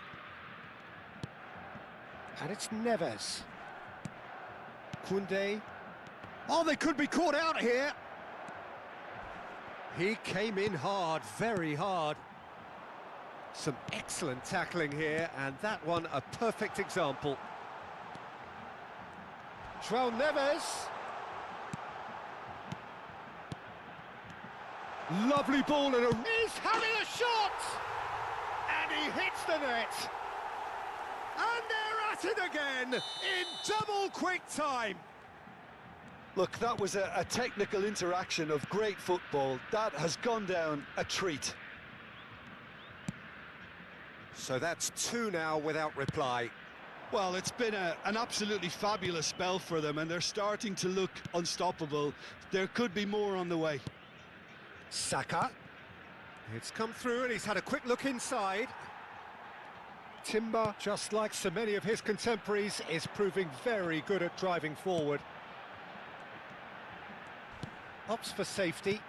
And it's Neves. Koundé. Oh, they could be caught out here. He came in hard, very hard. Some excellent tackling here, and that one a perfect example. João Neves. Lovely ball and he's having a shot! And he hits the net. And they're at it again in double quick time. Look, that was a technical interaction of great football. That has gone down a treat. So that's two now without reply. Well, it's been an absolutely fabulous spell for them, and they're starting to look unstoppable. There could be more on the way. Saka. It's come through and he's had a quick look inside. Timber, just like so many of his contemporaries, is proving very good at driving forward. Opts for safety.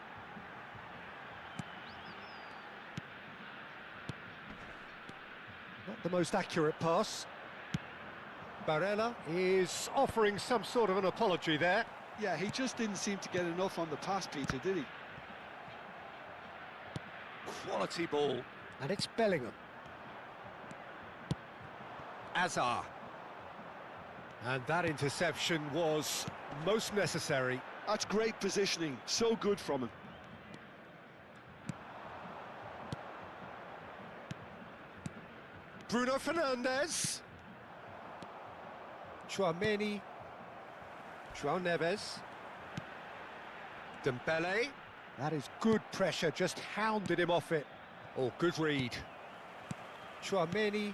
Not the most accurate pass. Barella is offering some sort of an apology there. Yeah, he just didn't seem to get enough on the pass, Peter, did he? Quality ball. And it's Bellingham. Azar. And that interception was most necessary. That's great positioning, so good from him. Bruno Fernandes. Chouameni. João Neves. Dembele. That is good pressure, just hounded him off it. Oh, good read. Chouameni.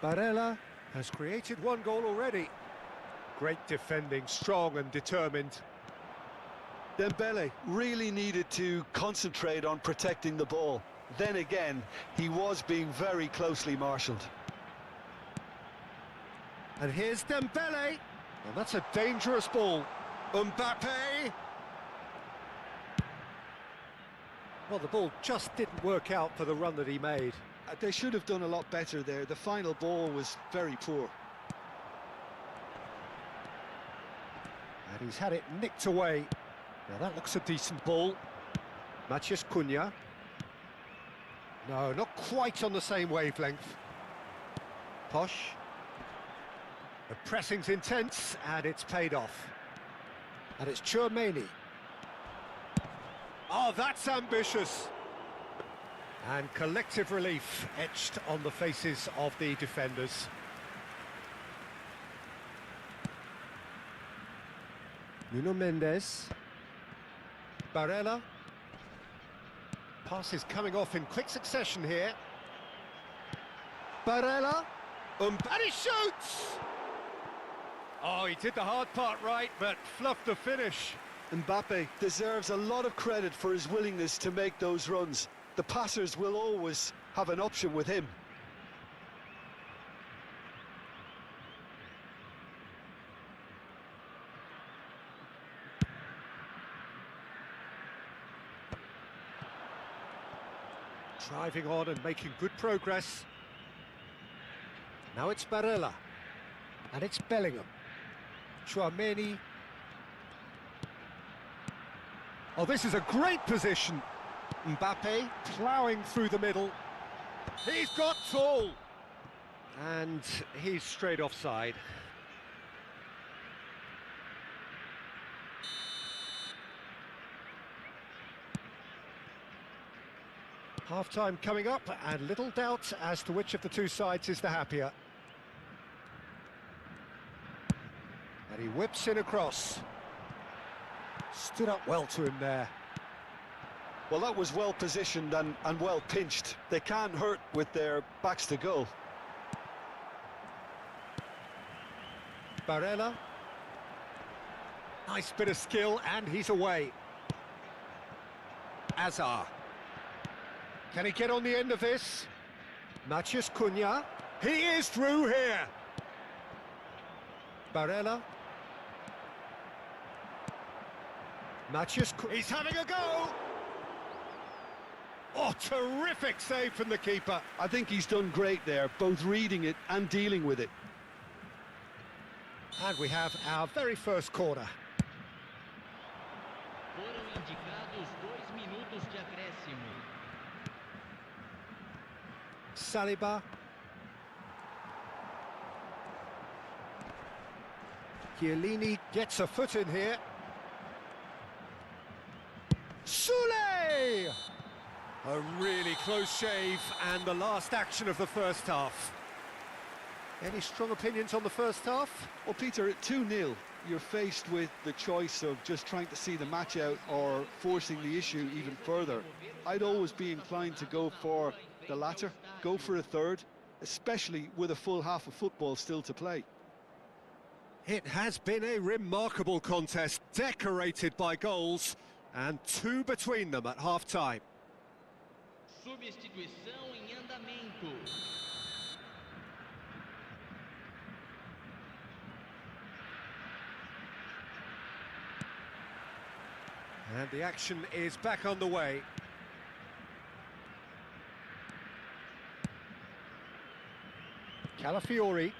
Barella has created one goal already. Great defending, strong and determined. Dembele really needed to concentrate on protecting the ball. Then again, he was being very closely marshalled. And here's Dembele. And that's a dangerous ball. Mbappe. Well, the ball just didn't work out for the run that he made. They should have done a lot better there. The final ball was very poor. And he's had it nicked away. Now that looks a decent ball. Matheus Cunha. No, not quite on the same wavelength. Posh. The pressing's intense, and it's paid off. And it's Chouameni. Oh, that's ambitious. And collective relief etched on the faces of the defenders. Nuno Mendes. Barella. Passes coming off in quick succession here. Barella. And he shoots! Oh, he did the hard part right, but fluffed the finish. Mbappe deserves a lot of credit for his willingness to make those runs. The passers will always have an option with him. Driving on and making good progress. Now it's Barella. And it's Bellingham. Chouameni. Oh, this is a great position. Mbappe ploughing through the middle. He's got tall. And he's straight offside. Half-time coming up, and little doubt as to which of the two sides is the happier. And he whips in across. Stood up well to him there. Well, that was well positioned and well pinched. They can't hurt with their backs to goal. Barella. Nice bit of skill, and he's away. Azar. Can he get on the end of this? Matheus Cunha. He is through here. Barella. Matheus Cunha. He's having a go. Oh, terrific save from the keeper. I think he's done great there, both reading it and dealing with it. And we have our very first corner. Foram indicados 2 minutos de acréscimo. Saliba. Chiellini gets a foot in here. Soule! A really close shave, and the last action of the first half. Any strong opinions on the first half? Well, Peter, at 2-0, you're faced with the choice of just trying to see the match out or forcing the issue even further. I'd always be inclined to go for the latter, go for a third, especially with a full half of football still to play. It has been a remarkable contest, decorated by goals, and 2 between them at half-time. Substituição em andamento. And the action is back on the way. Calafiori.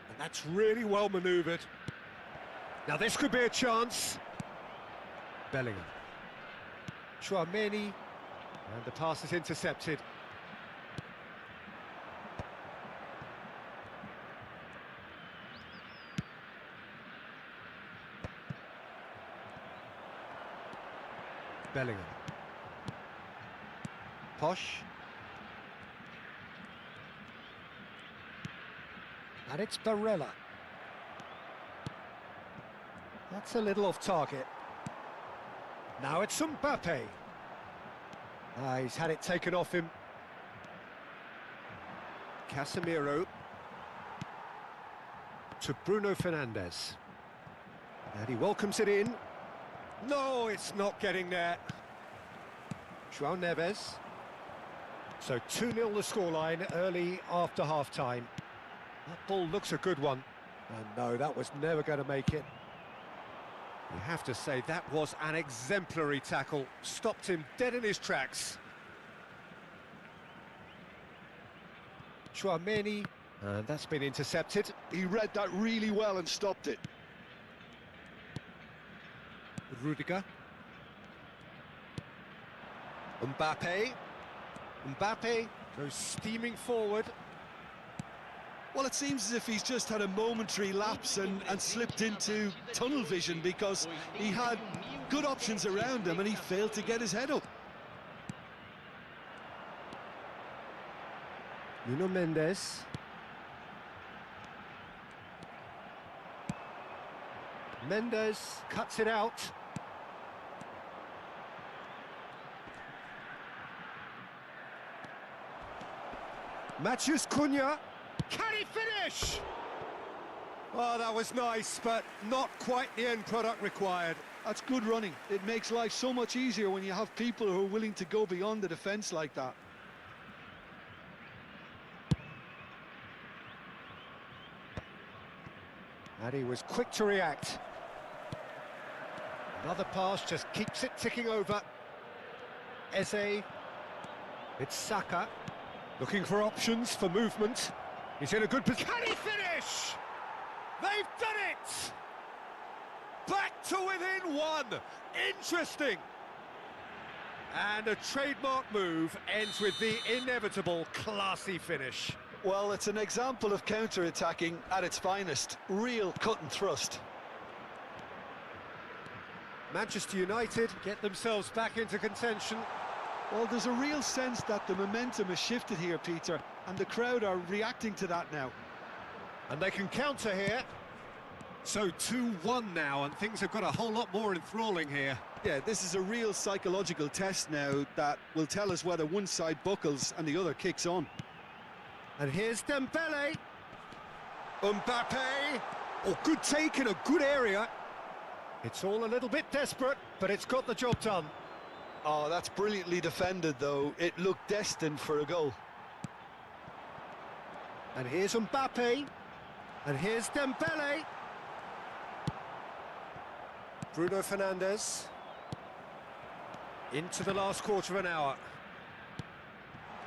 And that's really well manoeuvred. Now this could be a chance. Bellingham. Chouameni. And the pass is intercepted. Bellingham. Posh. And it's Barella. That's a little off target. Now it's Mbappe. He's had it taken off him. Casemiro. To Bruno Fernandes. And he welcomes it in. No, it's not getting there. João Neves. So 2-0 the scoreline early after half-time. That ball looks a good one. And no, that was never going to make it. You have to say that was an exemplary tackle. Stopped him dead in his tracks. Chouameni. And that's been intercepted. He read that really well and stopped it. Rudiger. Mbappe. Mbappe goes steaming forward. Well, it seems as if he's just had a momentary lapse and slipped into tunnel vision because he had good options around him and he failed to get his head up. Nuno Mendes. Mendes cuts it out. Matthews Cunha. Can he finish? Oh, that was nice, but not quite the end product required. That's good running. It makes life so much easier when you have people who are willing to go beyond the defence like that. And he was quick to react. Another pass just keeps it ticking over. Eze. It's Saka. Looking for options for movement. He's in a good position. Can he finish? They've done it! Back to within one. Interesting. And a trademark move ends with the inevitable classy finish. Well, it's an example of counter-attacking at its finest. Real cut and thrust. Manchester United get themselves back into contention. Well, there's a real sense that the momentum has shifted here, Peter, and the crowd are reacting to that now. And they can counter here. So 2-1 now, and things have got a whole lot more enthralling here. Yeah, this is a real psychological test now that will tell us whether one side buckles and the other kicks on. And here's Dembele. Mbappe. Oh, good take in a good area. It's all a little bit desperate, but it's got the job done. Oh, that's brilliantly defended, though. It looked destined for a goal. And here's Mbappe. And here's Dembele. Bruno Fernandes. Into the last quarter of an hour.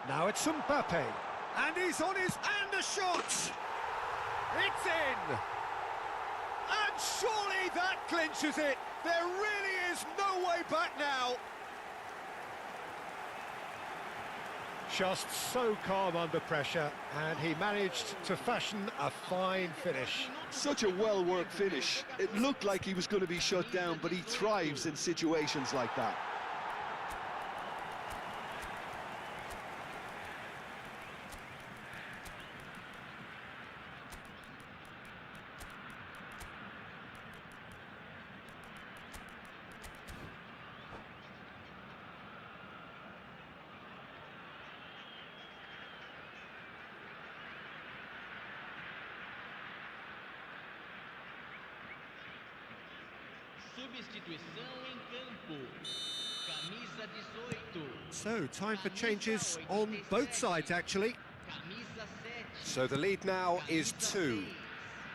Now it's Mbappe. And he's on his... And the shot! It's in! And surely that clinches it! There really is no way back now! Just so calm under pressure, and he managed to fashion a fine finish. Such a well-worked finish. It looked like he was going to be shut down, but he thrives in situations like that. Substituição em campo. Camisa 18. So, time for changes on both sides, actually. Camisa 7. So the lead now is 2.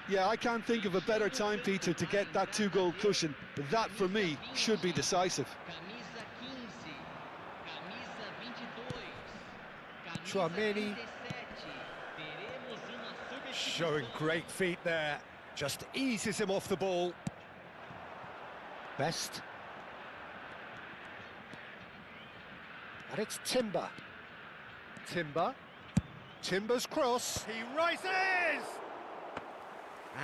Yeah, I can't think of a better time, Peter, to get that two-goal cushion. That, for me, should be decisive. Camisa 15. Camisa 22. Camisa Tchouaméni. 37. Teremos uma substituição. Showing great feet there. Just eases him off the ball. Best. And it's Timber. Timber. Timber's cross. He rises!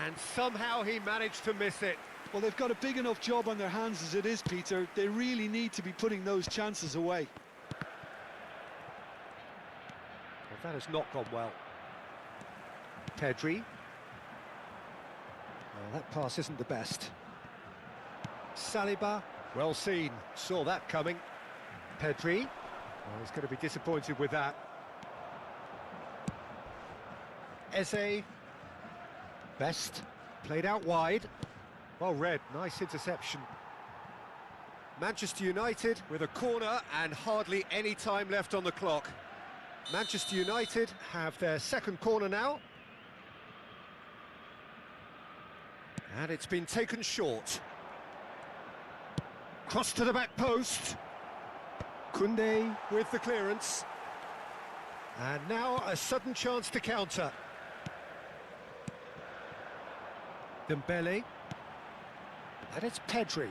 And somehow he managed to miss it. Well, they've got a big enough job on their hands as it is, Peter. They really need to be putting those chances away. Well, that has not gone well. Pedri. Well, that pass isn't the best. Saliba, well seen, saw that coming. Pedri, well, he's going to be disappointed with that. Eze, Best, played out wide. Well read, nice interception. Manchester United with a corner and hardly any time left on the clock. Manchester United have their second corner now. And it's been taken short. Cross to the back post. Koundé with the clearance. And now a sudden chance to counter. Dembele. And it's Pedri.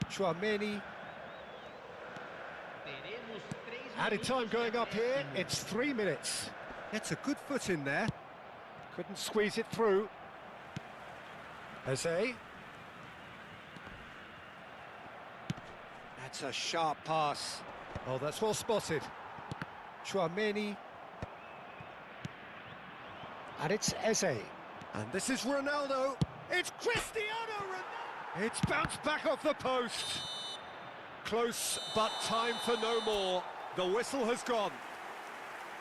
Tchouaméni. Teremos 3 Added time minutos going de up here. acréscimo. It's 3 minutes. Gets a good foot in there. Couldn't squeeze it through. Eze. That's a sharp pass. Oh, that's well spotted. Tchouaméni. And it's Eze. And this is Ronaldo. It's Cristiano Ronaldo! It's bounced back off the post. Close, but time for no more. The whistle has gone.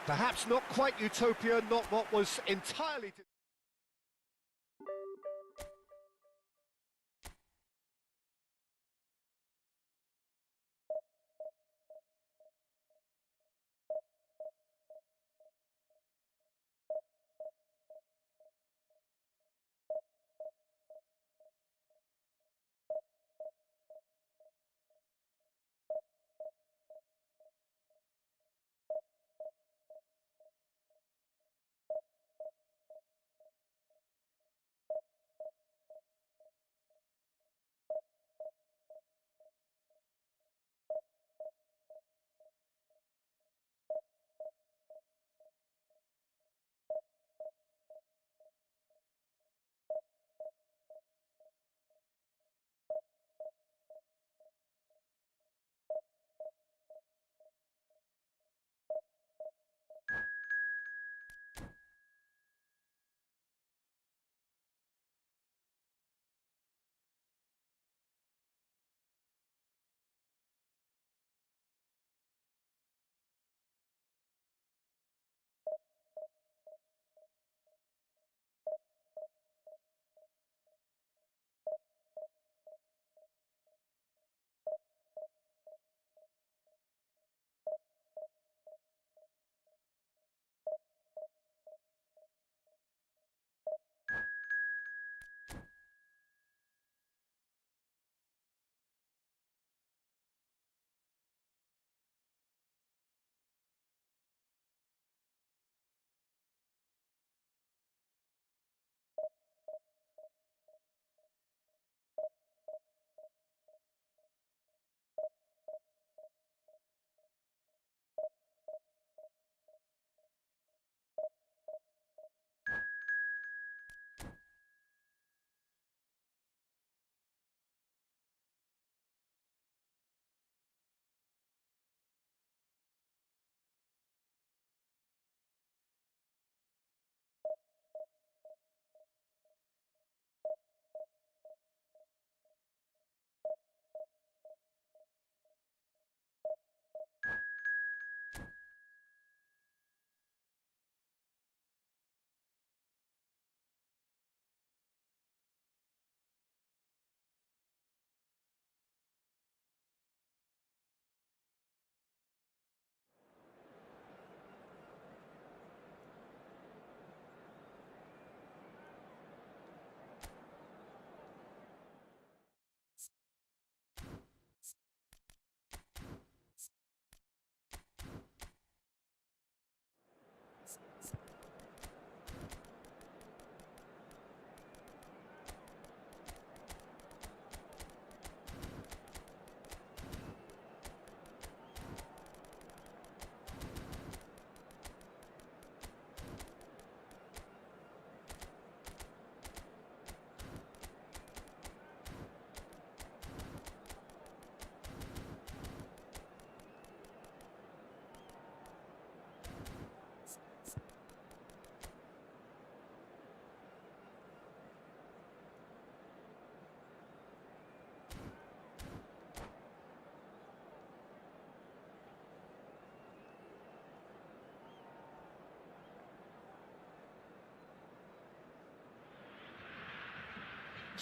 Perhaps not quite utopia, not what was entirely...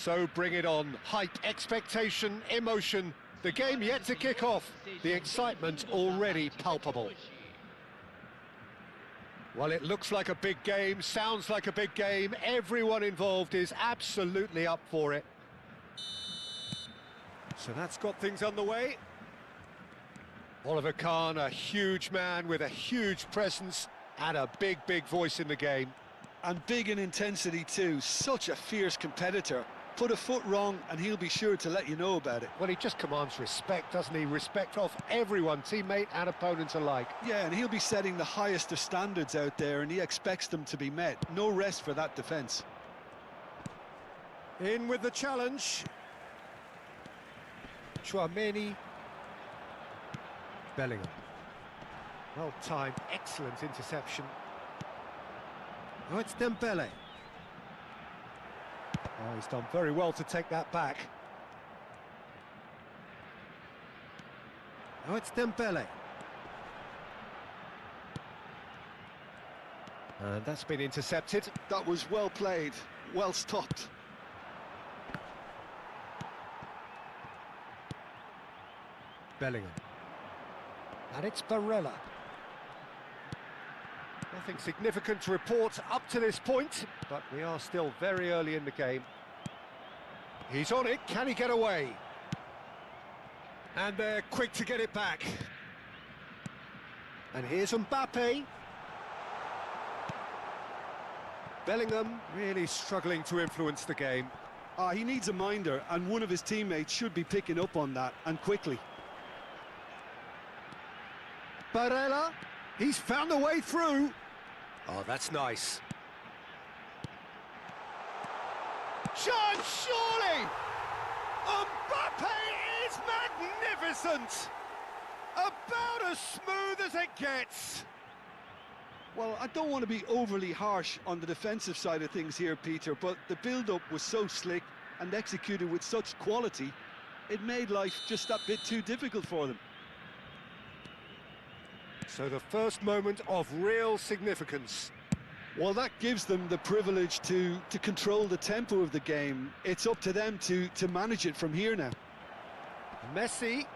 So bring it on. Hype, expectation, emotion. The game yet to kick off. The excitement already palpable. Well, it looks like a big game, sounds like a big game. Everyone involved is absolutely up for it. So that's got things underway. Oliver Kahn, a huge man with a huge presence and a big, big voice in the game. And big in intensity too, such a fierce competitor. Put a foot wrong and he'll be sure to let you know about it. Well, he just commands respect, doesn't he? Respect of everyone, teammate and opponent alike. Yeah, and he'll be setting the highest of standards out there and he expects them to be met. No rest for that defence. In with the challenge. Chouameni. Bellingham. Well timed, excellent interception. Oh, it's Dembele. Oh, he's done very well to take that back. Now it's Dembele. And that's been intercepted. That was well played, well stopped. Bellingham. And it's Barella. Nothing significant to report up to this point, but we are still very early in the game. He's on it, can he get away? And they're quick to get it back. And here's Mbappe. Bellingham really struggling to influence the game. He needs a minder, and one of his teammates should be picking up on that, and quickly. Barella, he's found a way through. Oh, that's nice. Chance, surely! Mbappe is magnificent! About as smooth as it gets. Well, I don't want to be overly harsh on the defensive side of things here, Peter, but the build-up was so slick and executed with such quality, it made life just that bit too difficult for them. So the first moment of real significance. Well, that gives them the privilege to control the tempo of the game. It's up to them to manage it from here now. Messi.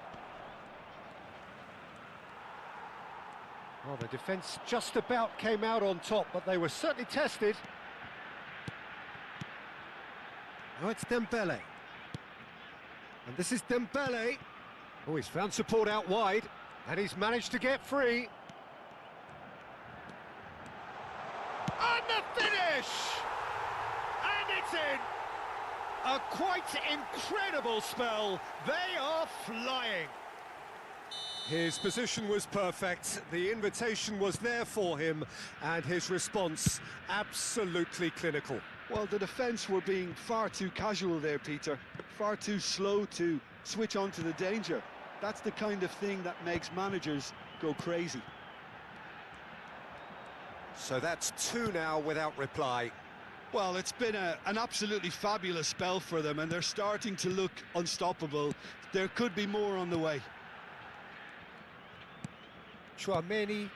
Well, the defence just about came out on top, but they were certainly tested. Now it's Dembele. And this is Dembele. Oh, he's found support out wide, and he's managed to get free. And the finish! And it's in! A quite incredible spell. They are flying. His position was perfect, the invitation was there for him, and his response absolutely clinical. Well, the defence were being far too casual there, Peter. Far too slow to switch on to the danger. That's the kind of thing that makes managers go crazy. So that's two now without reply. Well, it's been an absolutely fabulous spell for them, and they're starting to look unstoppable. There could be more on the way. Chouameni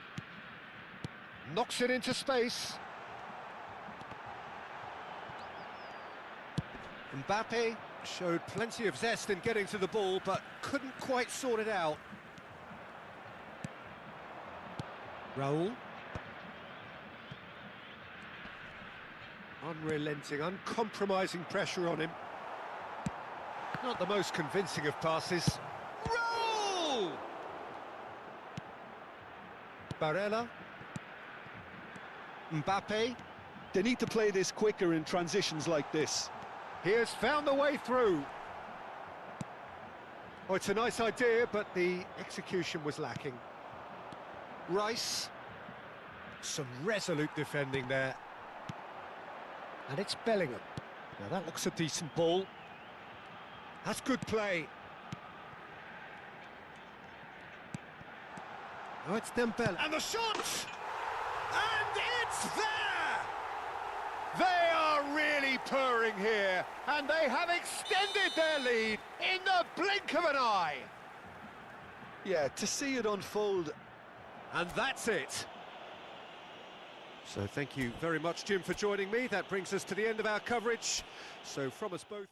knocks it into space. Mbappe showed plenty of zest in getting to the ball, but couldn't quite sort it out. Raul. Unrelenting, uncompromising pressure on him. Not the most convincing of passes. Raul! Barella. Mbappe. They need to play this quicker in transitions like this. He has found the way through. Oh, it's a nice idea, but the execution was lacking. Rice. Some resolute defending there. And it's Bellingham. Now that looks a decent ball. That's good play. Oh, it's Dembele. And the shot! And it's there! They are really purring here, and they have extended their lead in the blink of an eye. Yeah, to see it unfold. And that's it. So thank you very much, Jim, for joining me. That brings us to the end of our coverage. So from us both...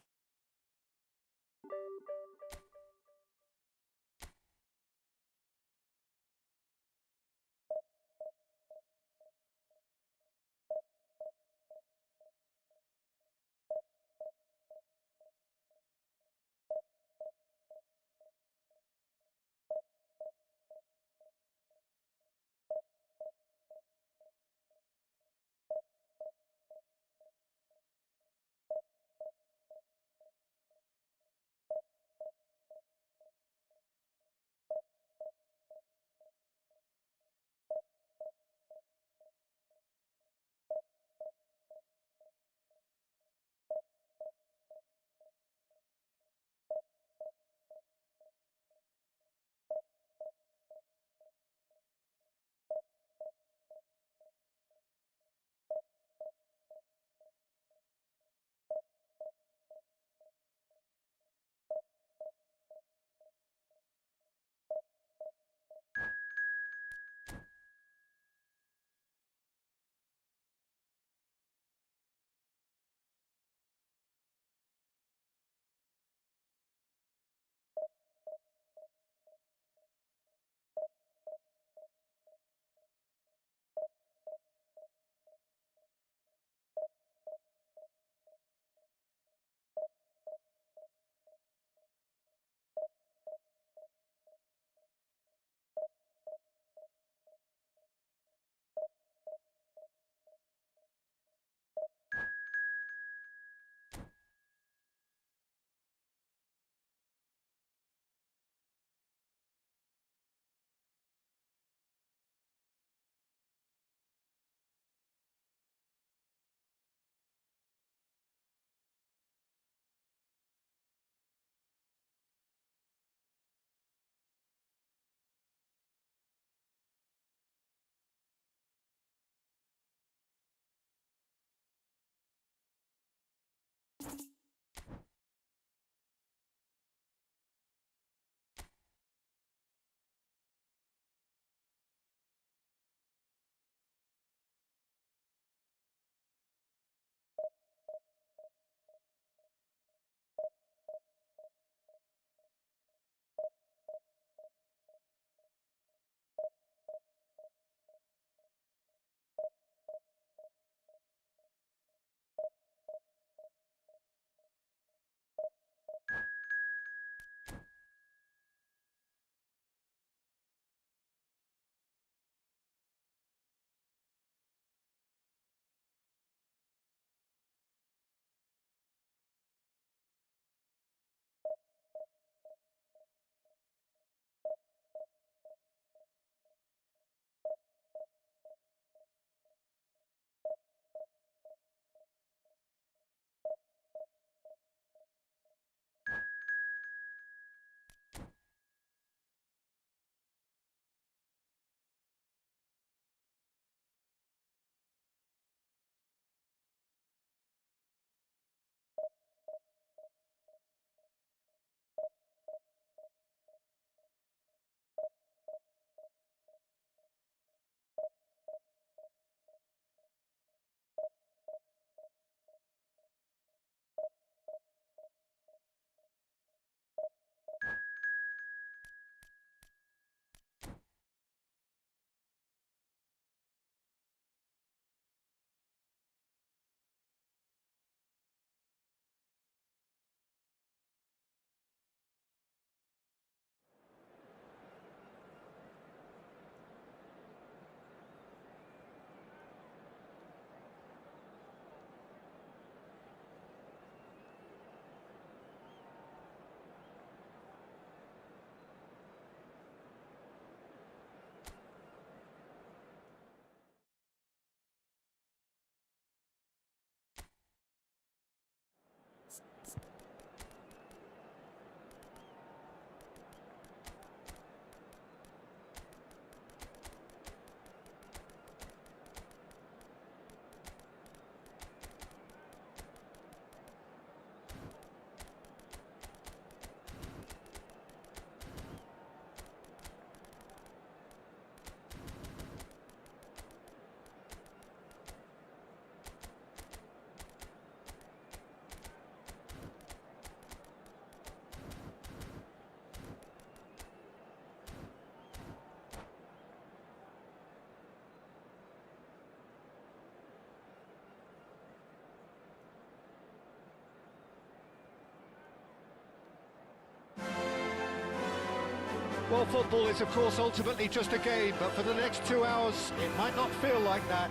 Well, football is, of course, ultimately just a game, but for the next 2 hours, it might not feel like that.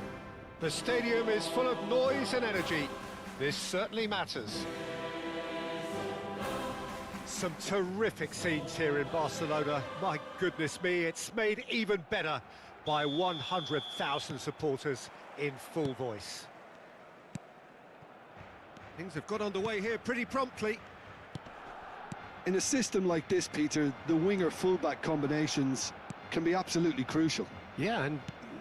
The stadium is full of noise and energy. This certainly matters. Some terrific scenes here in Barcelona. My goodness me, it's made even better by 100,000 supporters in full voice. Things have got underway here pretty promptly. In a system like this, Peter, the winger-fullback combinations can be absolutely crucial. Yeah, and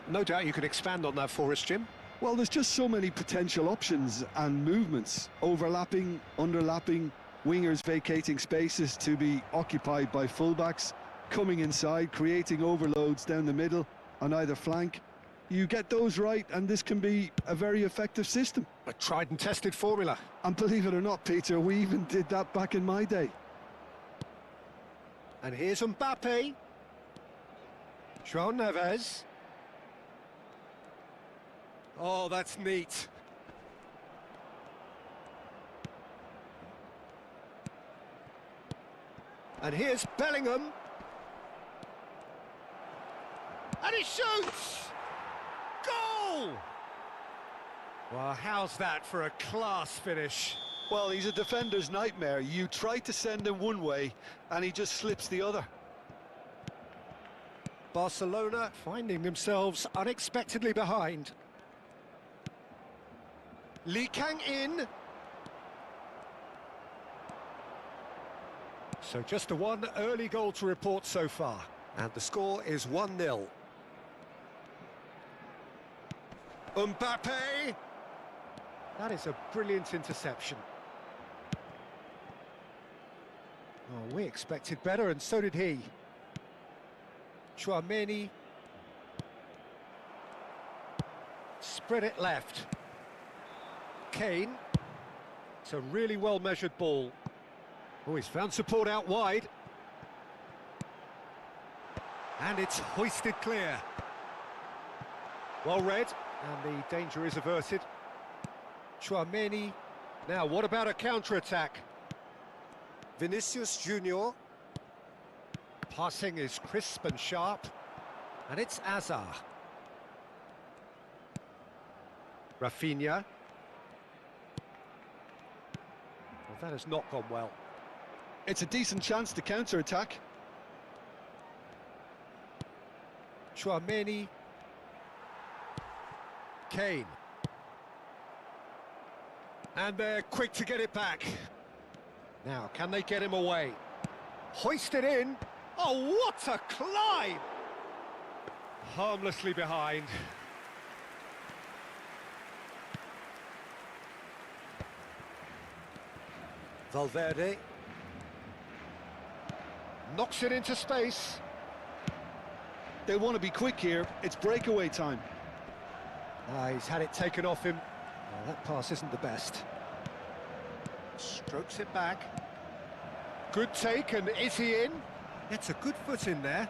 no doubt you could expand on that for us, Jim. Well, there's just so many potential options and movements. Overlapping, underlapping, wingers vacating spaces to be occupied by fullbacks, coming inside, creating overloads down the middle on either flank. You get those right, and this can be a very effective system. A tried and tested formula. And believe it or not, Peter, we even did that back in my day. And here's Mbappe. João Neves. Oh, that's neat. And here's Bellingham. And he shoots! Goal! Well, how's that for a class finish? Well, he's a defender's nightmare. You try to send him one way, and he just slips the other. Barcelona finding themselves unexpectedly behind. Lee Kang in. So just the one early goal to report so far. And the score is 1-0. Mbappe! That is a brilliant interception. Oh, we expected better, and so did he. Tchouaméni. Spread it left. Kane. It's a really well-measured ball. Oh, he's found support out wide. And it's hoisted clear. Well read, and the danger is averted. Tchouaméni. Now, what about a counter-attack? Vinicius Junior. Passing is crisp and sharp. And it's Hazard. Rafinha. Well, that has not gone well. It's a decent chance to counter-attack. Tchouaméni. Kane. And they're quick to get it back. Now, can they get him away? Hoisted in. Oh, what a climb! Harmlessly behind. Valverde. Knocks it into space. They want to be quick here. It's breakaway time. He's had it taken off him. Well, that pass isn't the best. Strokes it back. Good take, and is he in? It's a good foot in there.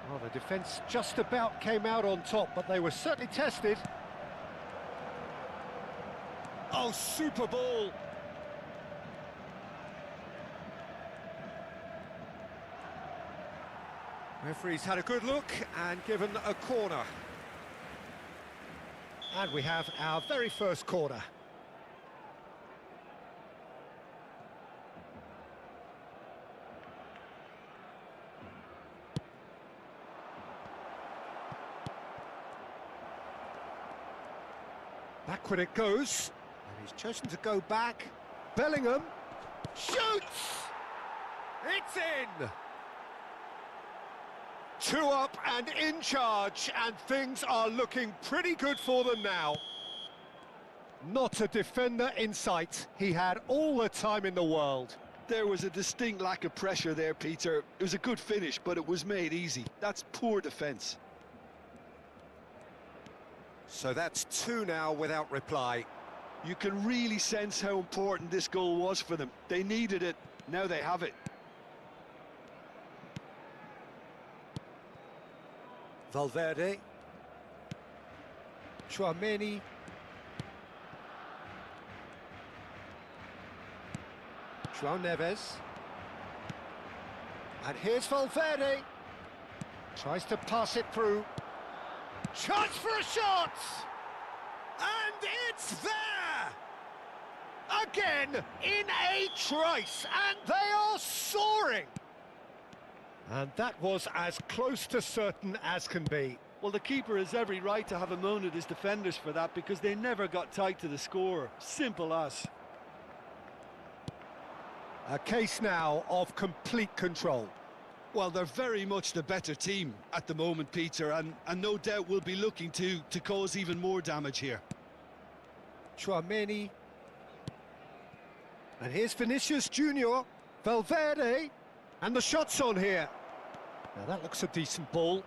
Well, the defence just about came out on top, but they were certainly tested. Oh, super ball! Referee's had a good look and given a corner. And we have our very first corner. Backward it goes, and he's chosen to go back. Bellingham shoots! It's in! 2 up and in charge, and things are looking pretty good for them now. Not a defender in sight. He had all the time in the world. There was a distinct lack of pressure there, Peter. It was a good finish, but it was made easy. That's poor defence. So that's 2 now without reply. You can really sense how important this goal was for them. They needed it. Now they have it. Valverde. Tchouaméni. João Neves. And here's Valverde. Tries to pass it through. Chance for a shot! And it's there! Again, in a trice, and they are soaring! And that was as close to certain as can be. Well, the keeper has every right to have a moan at his defenders for that because they never got tight to the score. Simple as. A case now of complete control. Well, they're very much the better team at the moment, Peter, and no doubt will be looking to cause even more damage here. Tchouaméni. And here's Vinicius Junior. Valverde. And the shot's on here. Now that looks a decent ball.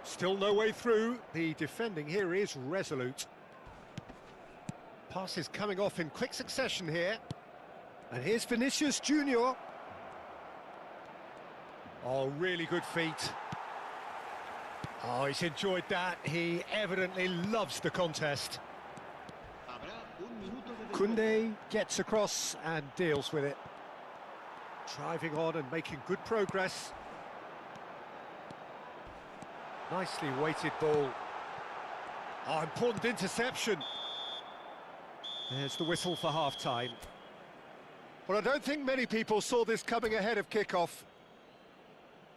Still no way through. The defending here is resolute. Passes coming off in quick succession here. And here's Vinicius Junior. Oh, really good feet. Oh, he's enjoyed that. He evidently loves the contest. Koundé gets across and deals with it. Driving on and making good progress. Nicely weighted ball. Oh, important interception. There's the whistle for half-time. Well, I don't think many people saw this coming ahead of kick-off.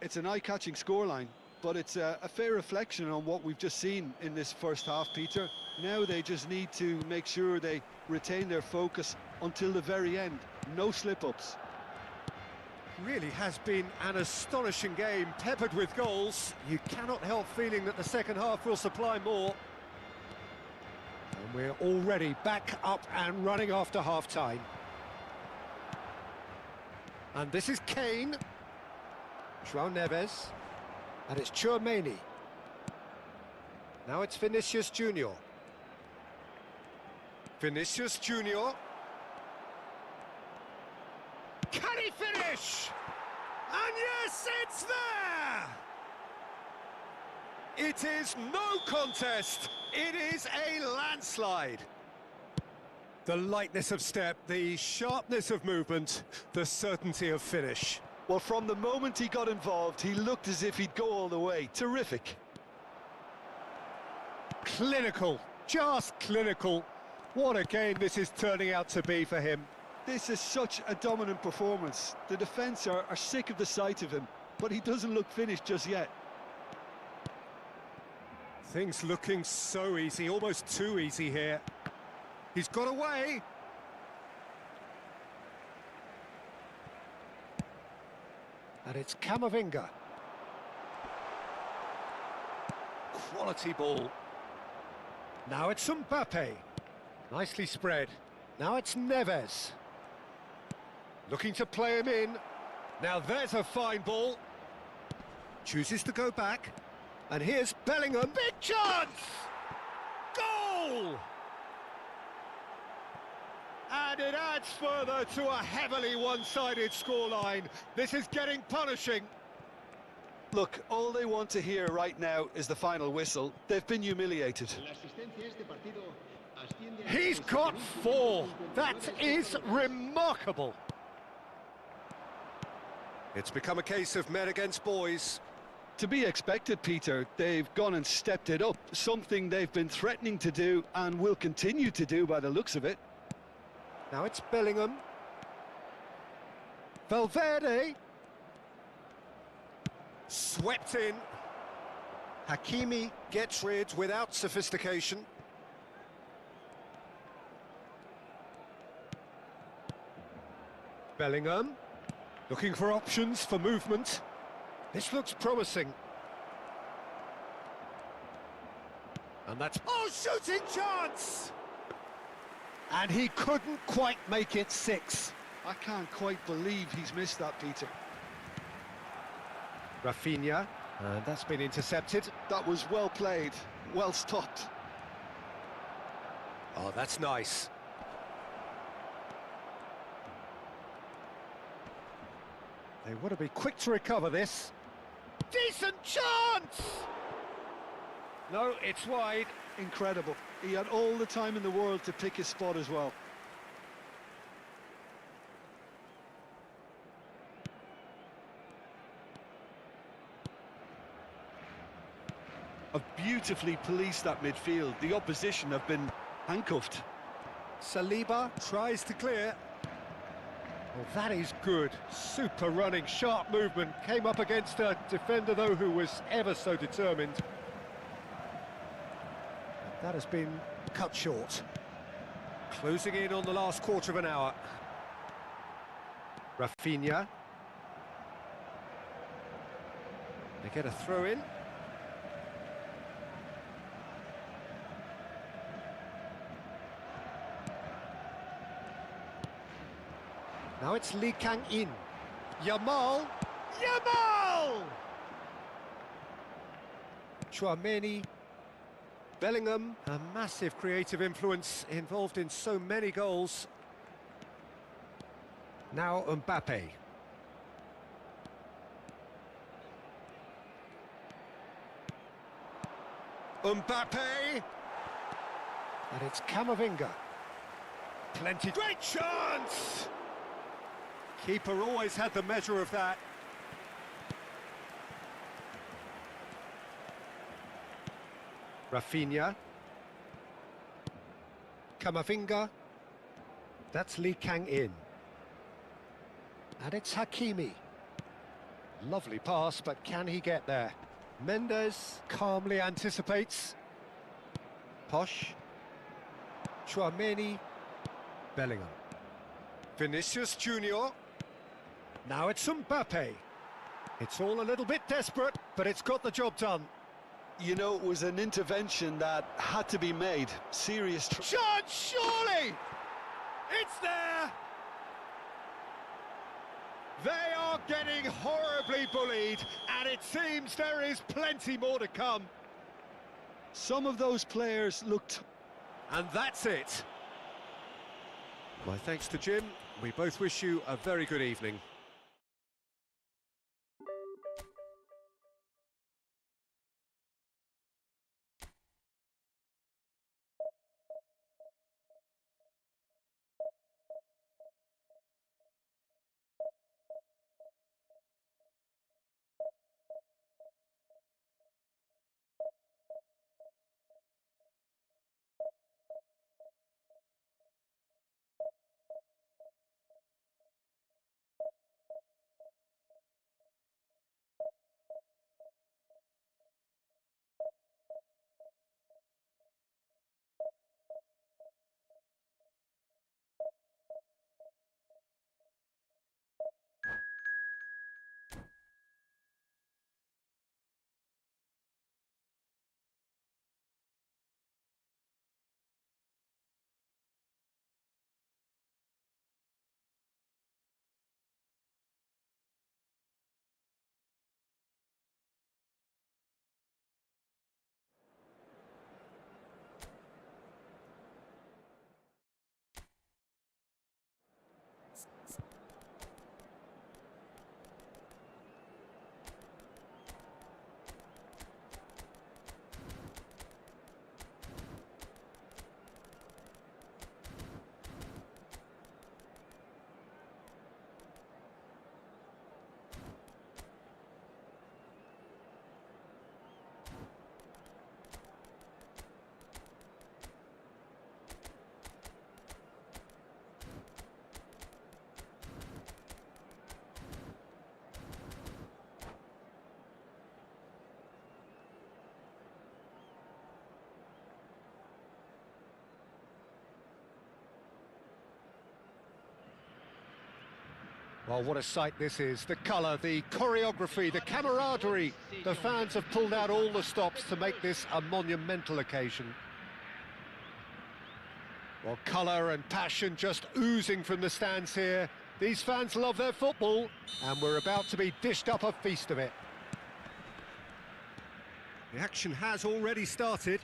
It's an eye-catching scoreline, but it's a fair reflection on what we've just seen in this first half, Peter. Now they just need to make sure they retain their focus until the very end. No slip-ups. Really has been an astonishing game, peppered with goals. You cannot help feeling that the second half will supply more. And we're already back up and running after half-time. And this is Kane. João Neves. And it's Tchouaméni. Now it's Vinicius Junior. Vinicius Junior. Can he finish? And yes, it's there! It is no contest. It is a landslide. The lightness of step, the sharpness of movement, the certainty of finish. Well, from the moment he got involved, he looked as if he'd go all the way. Terrific. Clinical, just clinical. What a game this is turning out to be for him. This is such a dominant performance. The defence are sick of the sight of him, but he doesn't look finished just yet. Things looking so easy, almost too easy here. He's got away. And it's Camavinga. Quality ball. Now it's Mbappe. Nicely spread. Now it's Neves. Looking to play him in. Now there's a fine ball. Chooses to go back. And here's Bellingham. Big chance! Goal! And it adds further to a heavily one-sided scoreline. This is getting punishing. Look, all they want to hear right now is the final whistle. They've been humiliated. He's got 4. That is remarkable. It's become a case of men against boys. To be expected, Peter. They've gone and stepped it up. Something they've been threatening to do and will continue to do by the looks of it. Now it's Bellingham. Valverde. Swept in. Hakimi gets rid without sophistication. Bellingham. Looking for options for movement. This looks promising. And that's... Oh, shooting chance! And he couldn't quite make it 6. I can't quite believe he's missed that, Peter. Rafinha, and that's been intercepted. That was well played, well stopped. Oh, that's nice. They want to be quick to recover this. Decent chance! No, it's wide. Incredible. He had all the time in the world to pick his spot as well. beautifully policed that midfield. The opposition have been handcuffed. Saliba tries to clear. Well, that is good. Super running, sharp movement. Came up against a defender, though, who was ever so determined. And that has been cut short. Closing in on the last quarter of an hour. Rafinha. They get a throw in. Now it's Lee Kang-in. Yamal! Yamal! Chouameni. Bellingham, a massive creative influence involved in so many goals. Now Mbappe. Mbappe! And it's Camavinga. Plenty. Great chance! Keeper always had the measure of that. Rafinha. Camavinga. That's Lee Kang-in. And it's Hakimi. Lovely pass, but can he get there? Mendes calmly anticipates. Posh. Chouameni. Bellingham. Vinicius Junior. Now it's Mbappe. It's all a little bit desperate, but it's got the job done. You know, it was an intervention that had to be made. Serious... Chance, surely! It's there! They are getting horribly bullied, and it seems there is plenty more to come. Some of those players looked... And that's it. My thanks to Jim. We both wish you a very good evening. Well, what a sight this is. The colour, the choreography, the camaraderie. The fans have pulled out all the stops to make this a monumental occasion. Well, colour and passion just oozing from the stands here. These fans love their football, and we're about to be dished up a feast of it. The action has already started.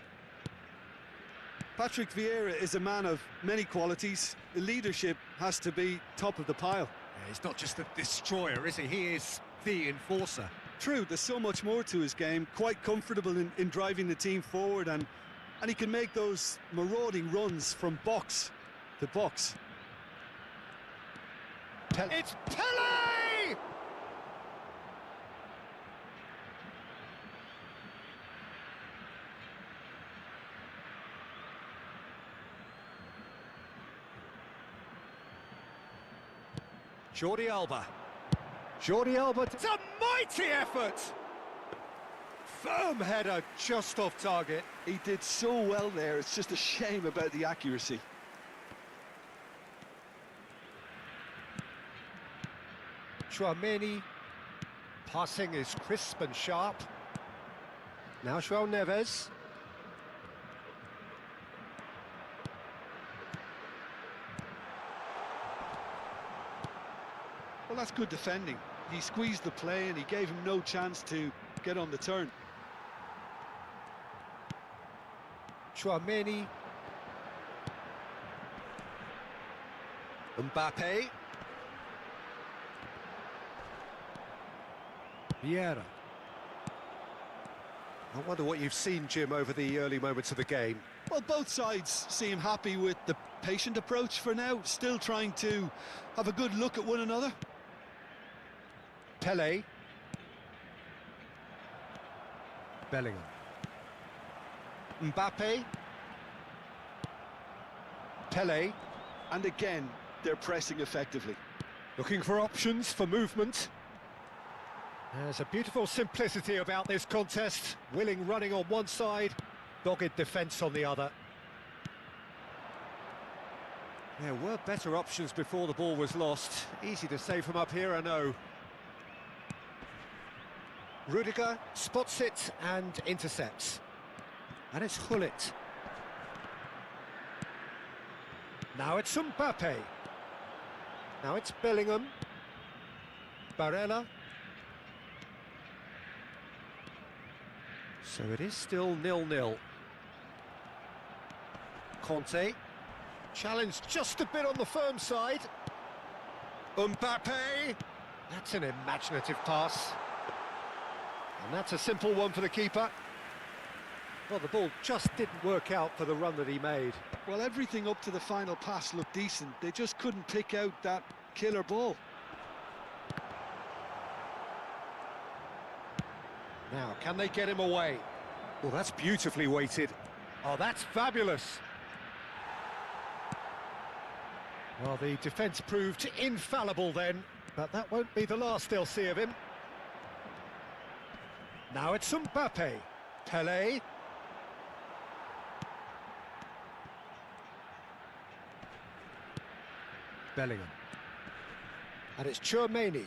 Patrick Vieira is a man of many qualities. The leadership has to be top of the pile. Yeah, he's not just a destroyer, is he? He is the enforcer. True, there's so much more to his game. Quite comfortable in driving the team forward, and he can make those marauding runs from box to box. It's Pele! Jordi Alba. Jordi Alba, it's a mighty effort! Firm header, just off target. He did so well there, it's just a shame about the accuracy. Chouameni. Passing is crisp and sharp. Now João Neves. Well, that's good defending. He squeezed the play and he gave him no chance to get on the turn. Chouameni. Mbappe. Vieira. I wonder what you've seen, Jim, over the early moments of the game. Well, both sides seem happy with the patient approach for now, still trying to have a good look at one another. Pele. Bellingham. Mbappe. Pele. And again, they're pressing effectively. Looking for options for movement. There's a beautiful simplicity about this contest. Willing running on one side, dogged defence on the other. There were better options before the ball was lost. Easy to say from up here, I know. Rudiger spots it and intercepts. And it's Hullet. Now it's Mbappe. Now it's Bellingham. Barella. So it is still 0-0. Conte. Challenge just a bit on the firm side. Mbappe. That's an imaginative pass. And that's a simple one for the keeper. Well, the ball just didn't work out for the run that he made. Well, everything up to the final pass looked decent. They just couldn't pick out that killer ball. Now, can they get him away? Well, that's beautifully weighted. Oh, that's fabulous. Well, the defence proved infallible then, but that won't be the last they'll see of him. Now it's Mbappe. Pele. Bellingham. And it's Chouameni.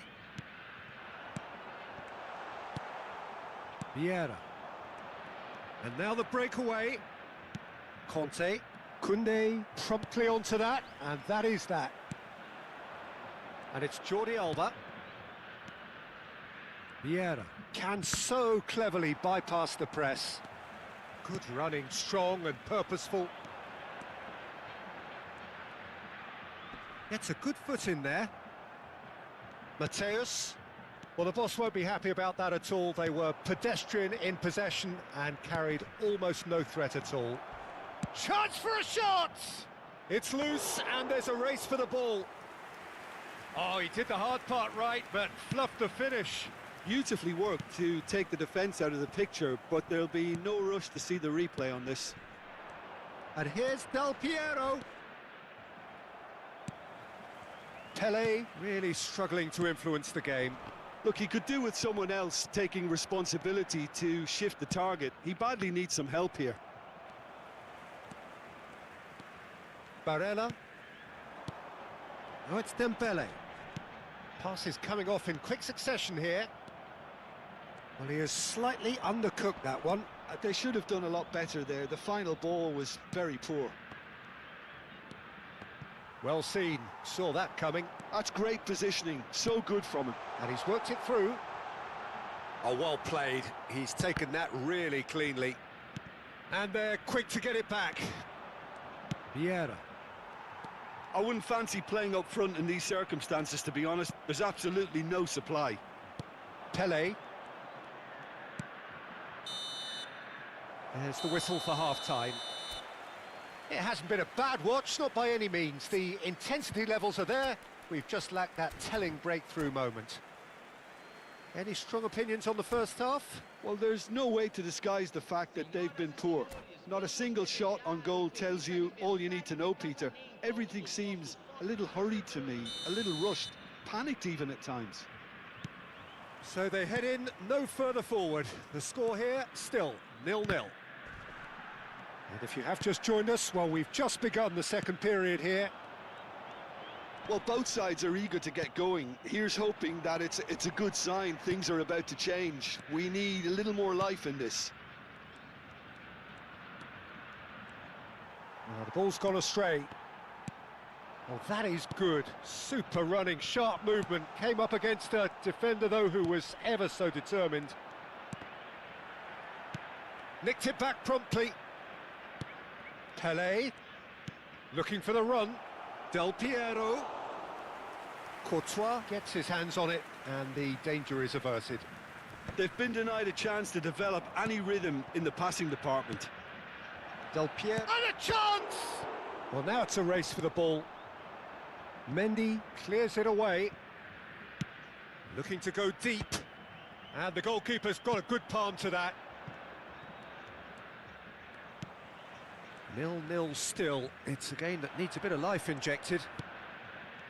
Vieira. And now the breakaway. Conte. Koundé promptly onto that, and that is that. And it's Jordi Alba. Vieira can so cleverly bypass the press. Good running, strong and purposeful. Gets a good foot in there. Mateus. Well, the boss won't be happy about that at all. They were pedestrian in possession and carried almost no threat at all. Chance for a shot! It's loose and there's a race for the ball. Oh, he did the hard part right, but fluffed the finish. Beautifully worked to take the defence out of the picture, but there'll be no rush to see the replay on this. And here's Del Piero. Pele really struggling to influence the game. Look, he could do with someone else taking responsibility to shift the target. He badly needs some help here. Barella. Oh, it's Dembele. Pass is coming off in quick succession here. Well, he has slightly undercooked that one. They should have done a lot better there. The final ball was very poor. Well seen, saw that coming. That's great positioning, so good from him. And he's worked it through. Oh, well played. He's taken that really cleanly. And they're quick to get it back. Vieira. I wouldn't fancy playing up front in these circumstances, to be honest. There's absolutely no supply. Pele. There's the whistle for half-time. It hasn't been a bad watch, not by any means. The intensity levels are there. We've just lacked that telling breakthrough moment. Any strong opinions on the first half? Well, there's no way to disguise the fact that they've been poor. Not a single shot on goal tells you all you need to know, Peter. Everything seems a little hurried to me, a little rushed. panicked even at times. So they head in no further forward. The score here, still 0-0. And if you have just joined us, well, we've just begun the second period here. Well, both sides are eager to get going. Here's hoping that it's a good sign. Things are about to change. We need a little more life in this. The ball's gone astray. Oh, that is good. Super running, sharp movement. Came up against a defender, though, who was ever so determined. Nicked it back promptly. Pelé. Looking for the run. Del Piero. Courtois gets his hands on it, and the danger is averted. They've been denied a chance to develop any rhythm in the passing department. Del Piero. And a chance! Well, now it's a race for the ball. Mendy clears it away. Looking to go deep. And the goalkeeper's got a good palm to that. 0-0 still. It's a game that needs a bit of life injected.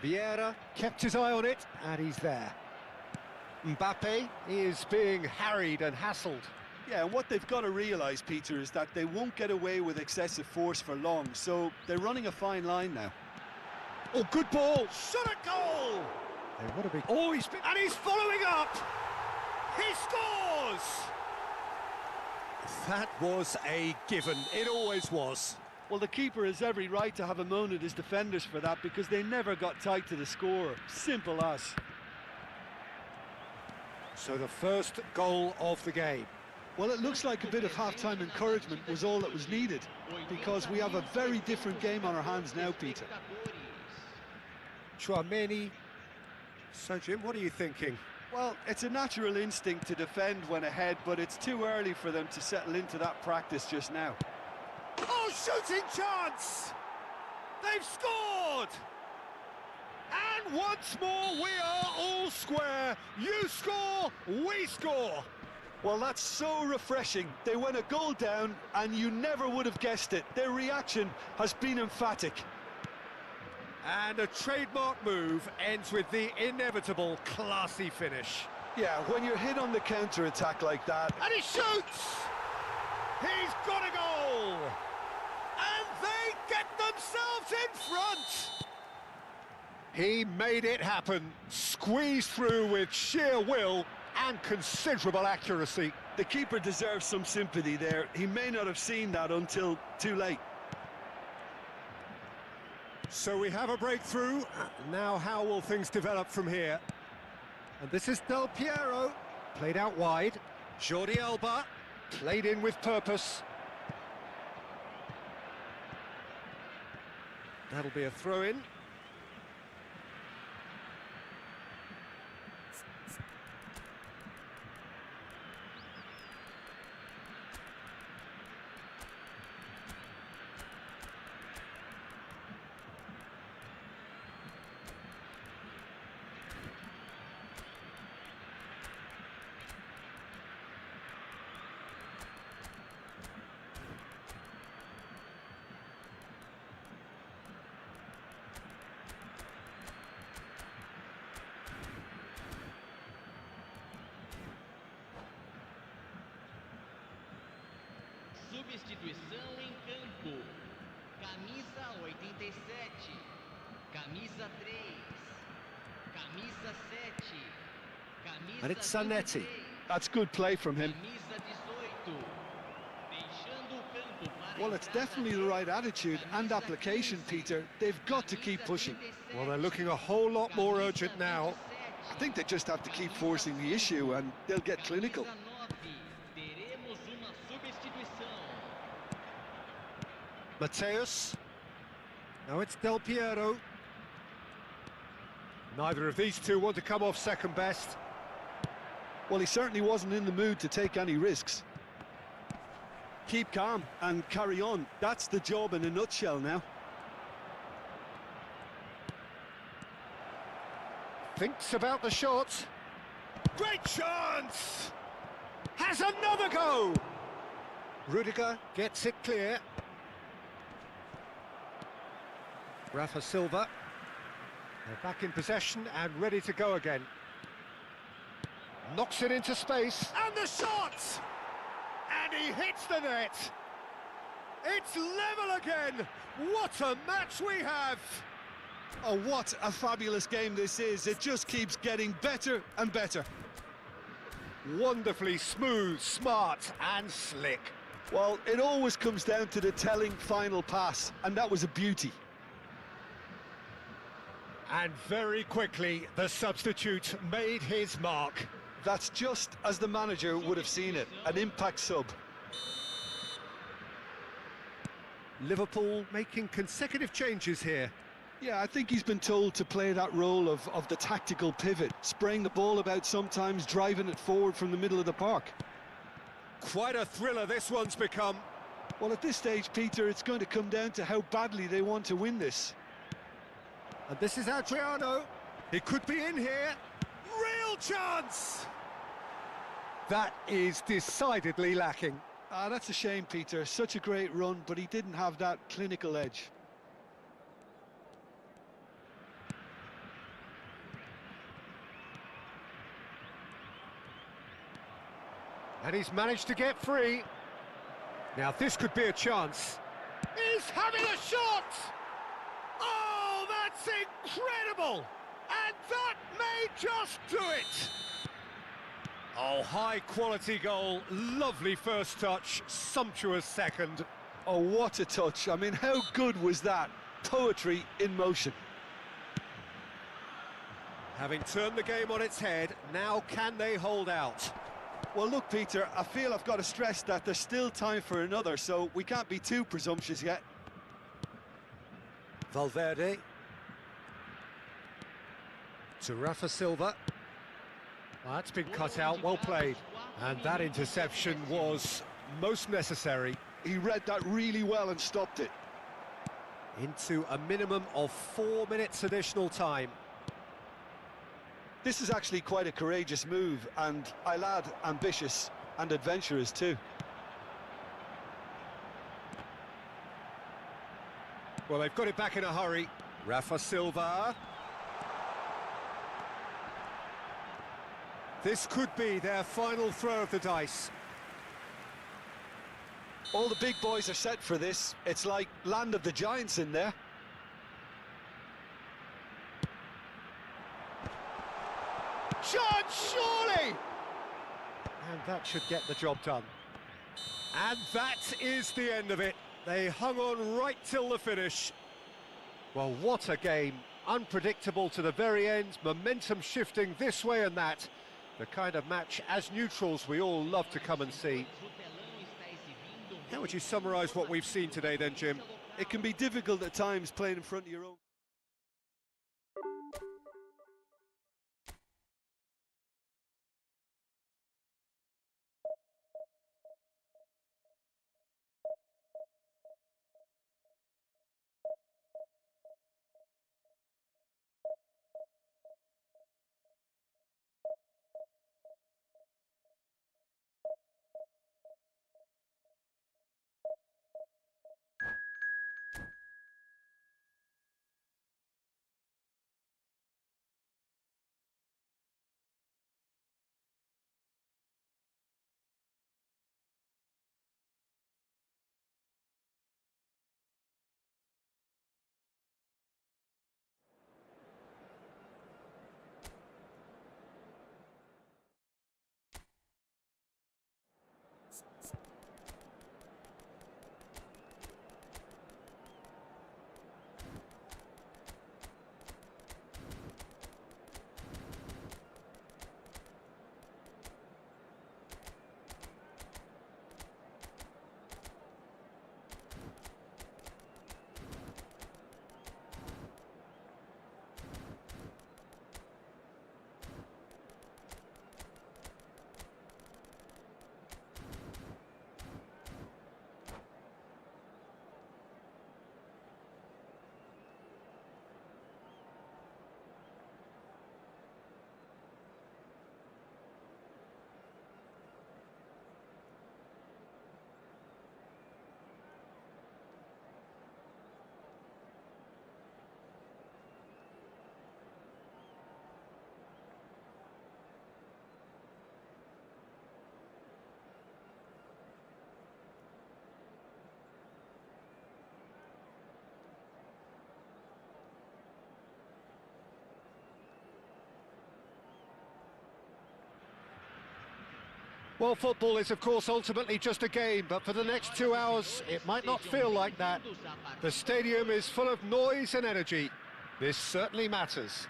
Vieira kept his eye on it, and he's there. Mbappe is being harried and hassled. Yeah, and what they've got to realise, Peter, is that they won't get away with excessive force for long, so they're running a fine line now. Oh, good ball! Shot a goal! They want to be... Oh, and he's following up! He scores! That was a given. It always was. Well, the keeper has every right to have a moan at his defenders for that because they never got tight to the score. Simple as. So the first goal of the game. Well, it looks like a bit of half-time encouragement was all that was needed because we have a very different game on our hands now, Peter. Chouameni. So, Jim, what are you thinking? Well, it's a natural instinct to defend when ahead, but it's too early for them to settle into that practice just now. Oh, shooting chance! They've scored! And once more, we are all square. You score, we score. Well, that's so refreshing. They went a goal down, and you never would have guessed it. Their reaction has been emphatic. And a trademark move ends with the inevitable classy finish. Yeah, when you're hit on the counter-attack like that... And he shoots! He's got a goal! And they get themselves in front! He made it happen, squeezed through with sheer will and considerable accuracy. The keeper deserves some sympathy there. He may not have seen that until too late. So we have a breakthrough. Now how will things develop from here? And this is Del Piero, played out wide. Jordi Alba, played in with purpose. That'll be a throw-in. Substituição em campo. Camisa 87. Camisa 3. Camisa 7. Camisa And it's Zanetti. 23. That's good play from him. Camisa 18. Deixando o campo para Well, it's a entrada definitely the right attitude and Camisa application, 15. Peter. They've got to keep pushing. Well, they're looking a whole lot more urgent now. I think they just have to keep forcing the issue and they'll get clinical. Camisa 9. Teremos uma substituição. Mateus. Now it's Del Piero. Neither of these two want to come off second best. Well, he certainly wasn't in the mood to take any risks. Keep calm and carry on. That's the job in a nutshell now. Thinks about the shot. Great chance! Has another go! Rudiger gets it clear. Rafa Silva. They're back in possession and ready to go again. Knocks it into space, and the shot! And he hits the net! It's level again! What a match we have! Oh, what a fabulous game this is. It just keeps getting better and better. Wonderfully smooth, smart and slick. Well, it always comes down to the telling final pass, and that was a beauty. And very quickly, the substitute made his mark. That's just as the manager would have seen it, an impact sub. Liverpool making consecutive changes here. Yeah, I think he's been told to play that role of the tactical pivot, spraying the ball about sometimes, driving it forward from the middle of the park. Quite a thriller this one's become. Well, at this stage, Peter, it's going to come down to how badly they want to win this. And this is Adriano. He could be in here. Real chance! That is decidedly lacking. Ah, that's a shame, Peter. Such a great run, but he didn't have that clinical edge. And he's managed to get free. Now this could be a chance. He's having a shot! Oh, that's incredible! And that may just do it! Oh, high-quality goal, lovely first touch, sumptuous second. Oh, what a touch. I mean, how good was that? Poetry in motion. Having turned the game on its head, now can they hold out? Well, look, Peter, I feel I've got to stress that there's still time for another, so we can't be too presumptuous yet. Valverde. To Rafa Silva. That's been cut out, well played. And that interception was most necessary. He read that really well and stopped it. Into a minimum of 4 minutes additional time. This is actually quite a courageous move, and I'll add ambitious and adventurous too. Well, they've got it back in a hurry. Rafa Silva. This could be their final throw of the dice. All the big boys are set for this. It's like Land of the Giants in there. Shot, surely! And that should get the job done. And that is the end of it. They hung on right till the finish. Well, what a game. Unpredictable to the very end, momentum shifting this way and that. The kind of match, as neutrals, we all love to come and see. How would you summarise what we've seen today then, Jim? It can be difficult at times playing in front of your own Well, football is, of course, ultimately just a game, but for the next 2 hours, it might not feel like that. The stadium is full of noise and energy. This certainly matters.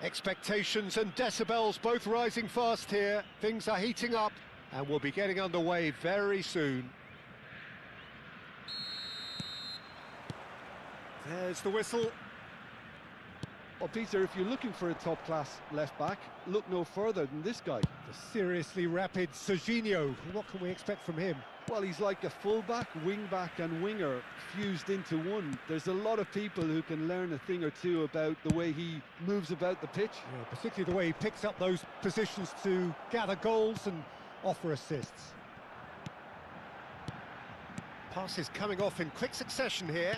Expectations and decibels both rising fast here. Things are heating up, and we'll be getting underway very soon. There's the whistle. Well, Peter, if you're looking for a top-class left-back, look no further than this guy. The seriously rapid Serginho. What can we expect from him? Well, he's like a full-back, wing-back and winger fused into one. There's a lot of people who can learn a thing or two about the way he moves about the pitch. Yeah, particularly the way he picks up those positions to gather goals and offer assists. Passes coming off in quick succession here.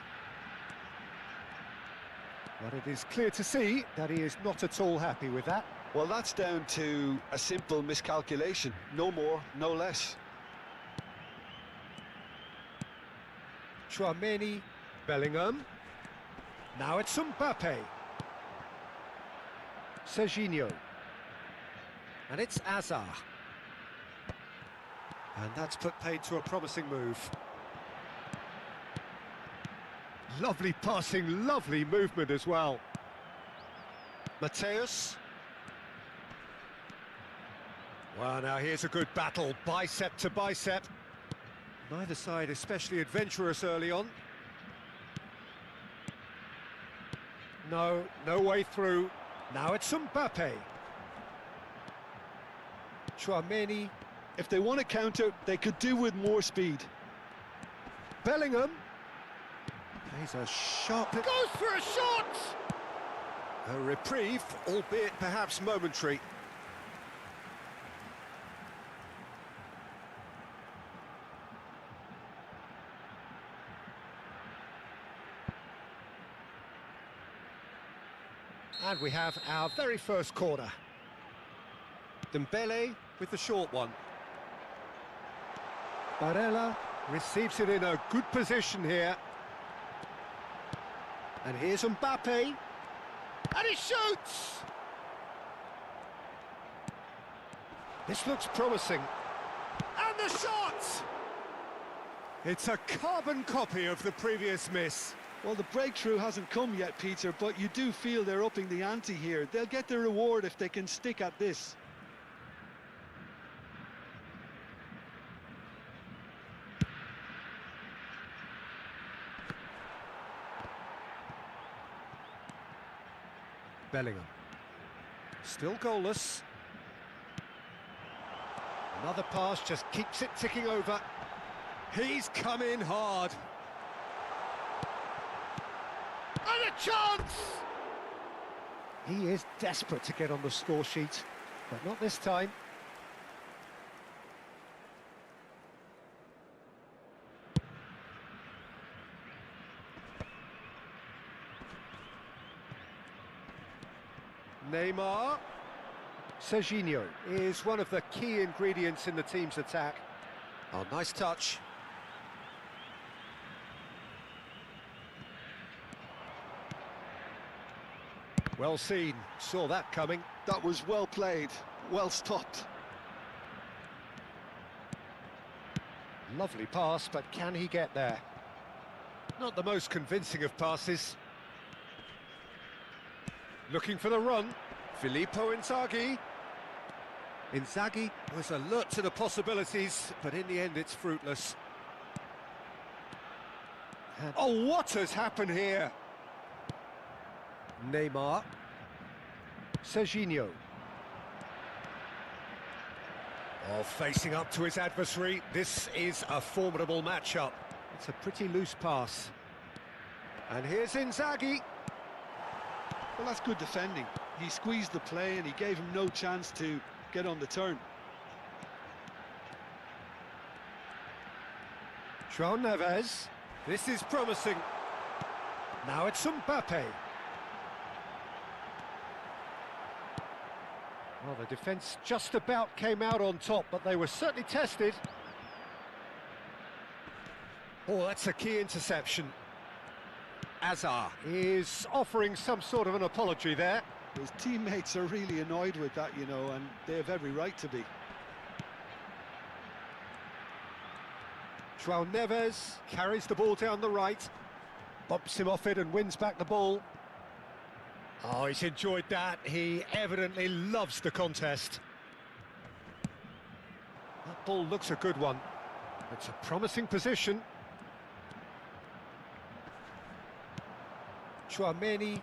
But it is clear to see that he is not at all happy with that. Well, that's down to a simple miscalculation. No more, no less. Chouameni, Bellingham. Now it's Mbappe. Serginho. And it's Azar. And that's put paid to a promising move. Lovely passing, lovely movement as well. Mateus. Well, now here's a good battle, bicep to bicep. Neither side especially adventurous early on. No way through. Now it's Mbappe. Chouameni. If they want to counter, they could do with more speed. Bellingham. Plays a shot. Goes for a shot! A reprieve, albeit perhaps momentary. And we have our very first corner. Dembele with the short one. Barella receives it in a good position here. And here's Mbappe. And he shoots! This looks promising. And the shot! It's a carbon copy of the previous miss. Well, the breakthrough hasn't come yet, Peter, but you do feel they're upping the ante here. They'll get their reward if they can stick at this. Bellingham. Still goalless. Another pass just keeps it ticking over. He's come in hard. And a chance! He is desperate to get on the score sheet, but not this time. Neymar. Serginho is one of the key ingredients in the team's attack. Oh, nice touch. Well seen, saw that coming. That was well played, well stopped. Lovely pass, but can he get there? Not the most convincing of passes. Looking for the run. Filippo Inzaghi. Inzaghi was alert to the possibilities, but in the end it's fruitless. Oh, what has happened here? Neymar. Serginho. Oh, facing up to his adversary. This is a formidable matchup. It's a pretty loose pass. And here's Inzaghi. Well, that's good defending. He squeezed the play and he gave him no chance to get on the turn. João Neves. This is promising. Now it's Mbappe. Well, the defence just about came out on top, but they were certainly tested. Oh, that's a key interception. Azar is offering some sort of an apology there. His teammates are really annoyed with that, you know, and they have every right to be. João Neves carries the ball down the right, bumps him off it and wins back the ball. Oh, he's enjoyed that. He evidently loves the contest. That ball looks a good one. It's a promising position. Tchouaméni.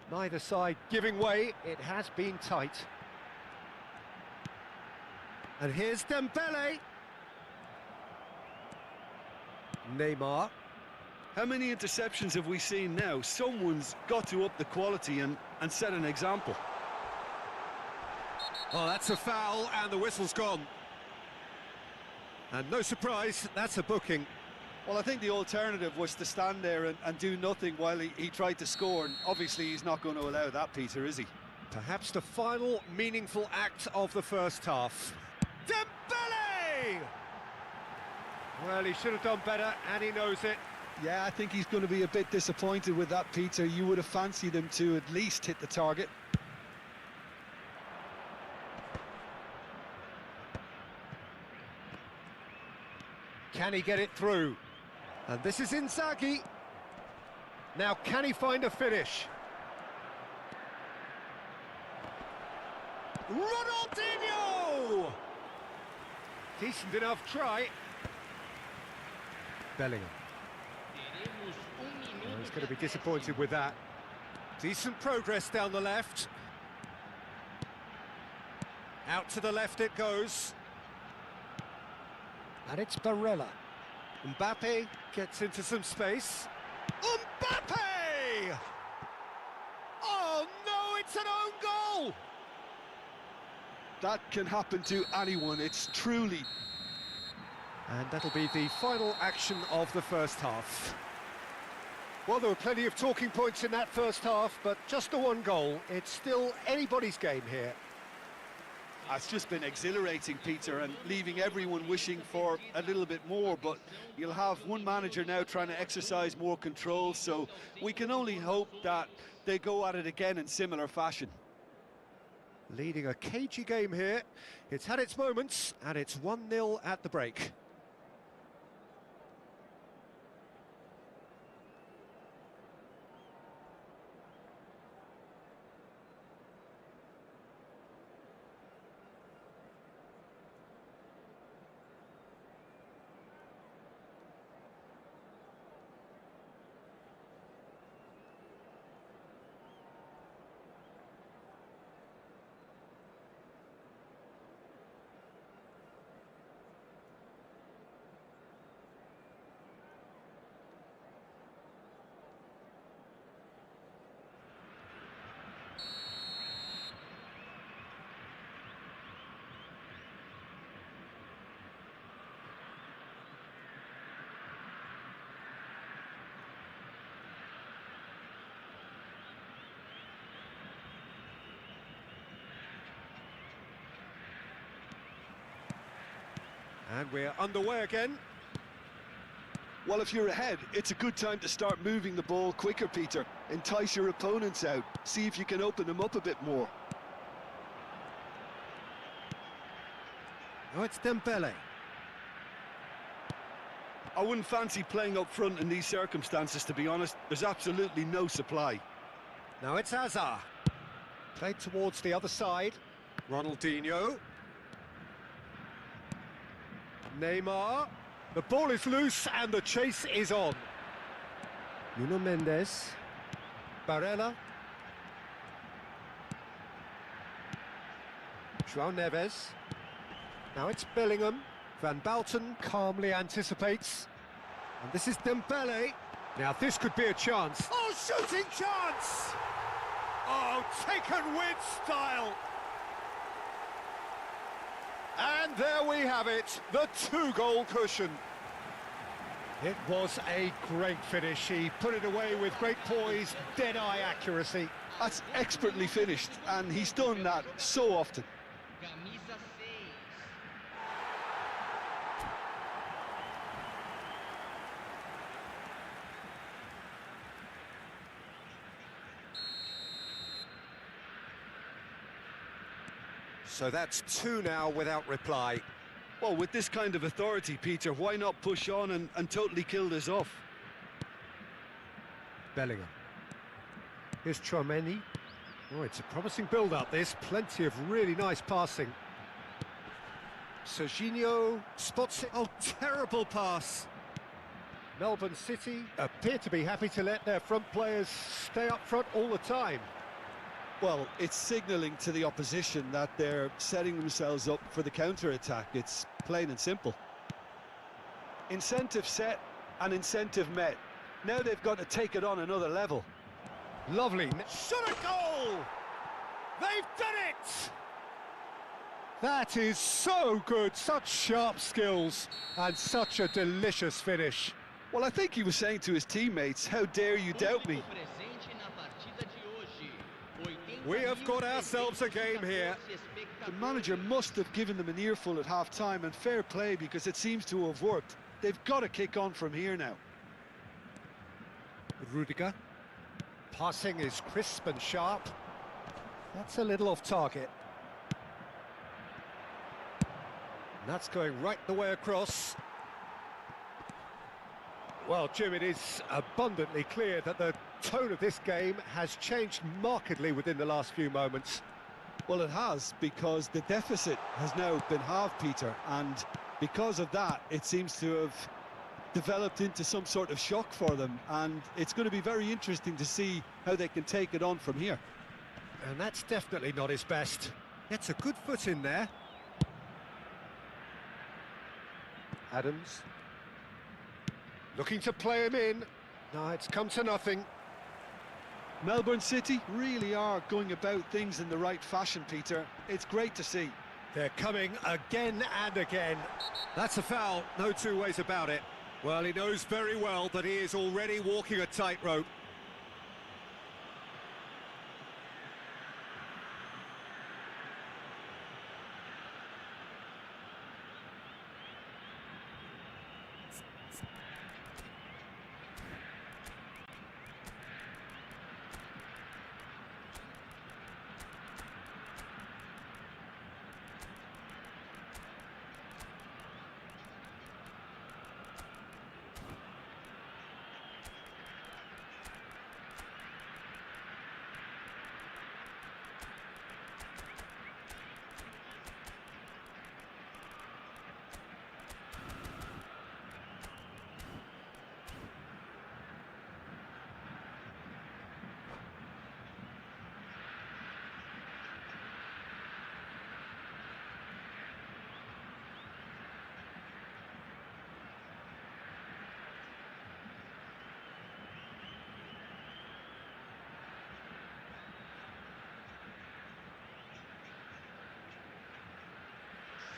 Neither side giving way. It has been tight. And here's Dembele. Neymar. How many interceptions have we seen now? Someone's got to up the quality and set an example. Oh, that's a foul, and the whistle's gone. And no surprise, that's a booking. Well, I think the alternative was to stand there and do nothing while he tried to score, and obviously he's not going to allow that, Peter, is he? Perhaps the final meaningful act of the first half. Dembele! Well, he should have done better, and he knows it. Yeah, I think he's going to be a bit disappointed with that, Peter. You would have fancied him to at least hit the target. Can he get it through? And this is Inzaghi. Now, can he find a finish? Ronaldinho! Decent enough try. Bellingham. Teremos Well, he's minuto going to be de disappointed with that. Decent progress down the left. Out to the left it goes. And it's Barella. Mbappe gets into some space. Mbappe! Oh no, it's an own goal! That can happen to anyone, it's truly... And that'll be the final action of the first half. Well, there were plenty of talking points in that first half, but just the one goal. It's still anybody's game here. It's just been exhilarating, Peter, and leaving everyone wishing for a little bit more, but you'll have one manager now trying to exercise more control, so we can only hope that they go at it again in similar fashion. Leading a cagey game here. It's had its moments, and it's 1-0 at the break. And we're underway again. Well, if you're ahead, it's a good time to start moving the ball quicker, Peter. Entice your opponents out. See if you can open them up a bit more. Oh, it's Dembele. I wouldn't fancy playing up front in these circumstances, to be honest. There's absolutely no supply. Now it's Hazard. Played towards the other side. Ronaldinho. Neymar. The ball is loose and the chase is on. Nuno Mendes. Barella. João Neves. Now it's Bellingham. Van Balten calmly anticipates. And this is Dembele. Now this could be a chance. Oh, shooting chance! Oh, taken with style. And there we have it, the two-goal cushion. It was a great finish. He put it away with great poise, dead-eye accuracy. That's expertly finished, and he's done that so often. camisa 6. So that's two now without reply. Well, with this kind of authority, Peter, why not push on and totally kill this off? Bellingham. Here's Chouameni. Oh, it's a promising build-up, this. Plenty of really nice passing. Serginho spots it. Oh, terrible pass. Melbourne City appear to be happy to let their front players stay up front all the time. Well, it's signalling to the opposition that they're setting themselves up for the counter-attack. It's plain and simple. Incentive set and incentive met. Now they've got to take it on another level. Lovely. Shot a goal! They've done it! That is so good. Such sharp skills and such a delicious finish. Well, I think he was saying to his teammates, how dare you doubt me? Presente na partida de hoje. 80 We have got ourselves a game here. The manager must have given them an earful at half-time, and fair play, because it seems to have worked. They've got to kick on from here now. Rudiger. Passing is crisp and sharp. That's a little off target. And that's going right the way across. Well, Jim, it is abundantly clear that the tone of this game has changed markedly within the last few moments. Well, it has, because the deficit has now been halved, Peter, and because of that, it seems to have developed into some sort of shock for them, and it's going to be very interesting to see how they can take it on from here. And that's definitely not his best. Gets a good foot in there. Adams. Looking to play him in. No, it's come to nothing. Melbourne City really are going about things in the right fashion, Peter. It's great to see. They're coming again and again. That's a foul, no two ways about it. Well, he knows very well that he is already walking a tightrope.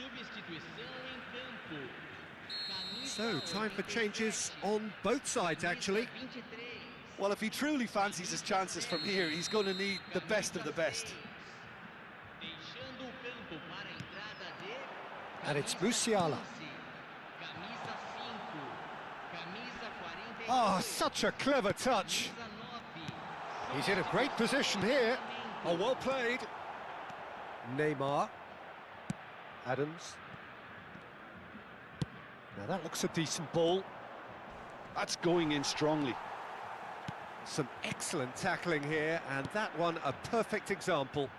Substituição em campo. So, time for changes on both sides, actually. 23. Well, if he truly fancies his chances from here, he's going to need the best of the best. Deixando o campo para a entrada de And it's Musiala. Camisa 5. Camisa 41. Oh, such a clever touch. Camisa 9. He's in a great position here. Oh, well played. Neymar. Adams. Now that looks a decent ball. That's going in strongly. Some excellent tackling here, and that one a perfect example.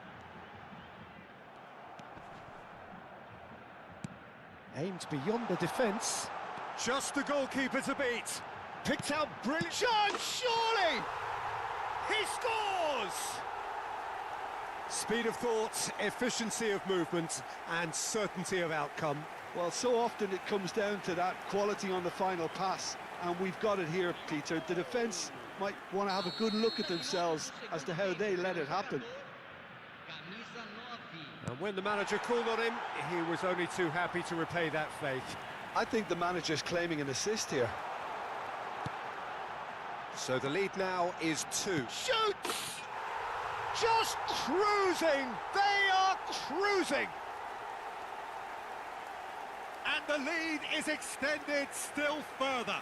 Aimed beyond the defence. Just the goalkeeper to beat. Picked out brilliant. Shot, surely! He scores! Speed of thought, efficiency of movement, and certainty of outcome. Well, so often it comes down to that quality on the final pass, and we've got it here, Peter. The defence might want to have a good look at themselves as to how they let it happen. Camisa 9. And when the manager called on him, he was only too happy to repay that faith. I think the manager's claiming an assist here. So the lead now is 2. Shoots! Just cruising! They are cruising! And the lead is extended still further.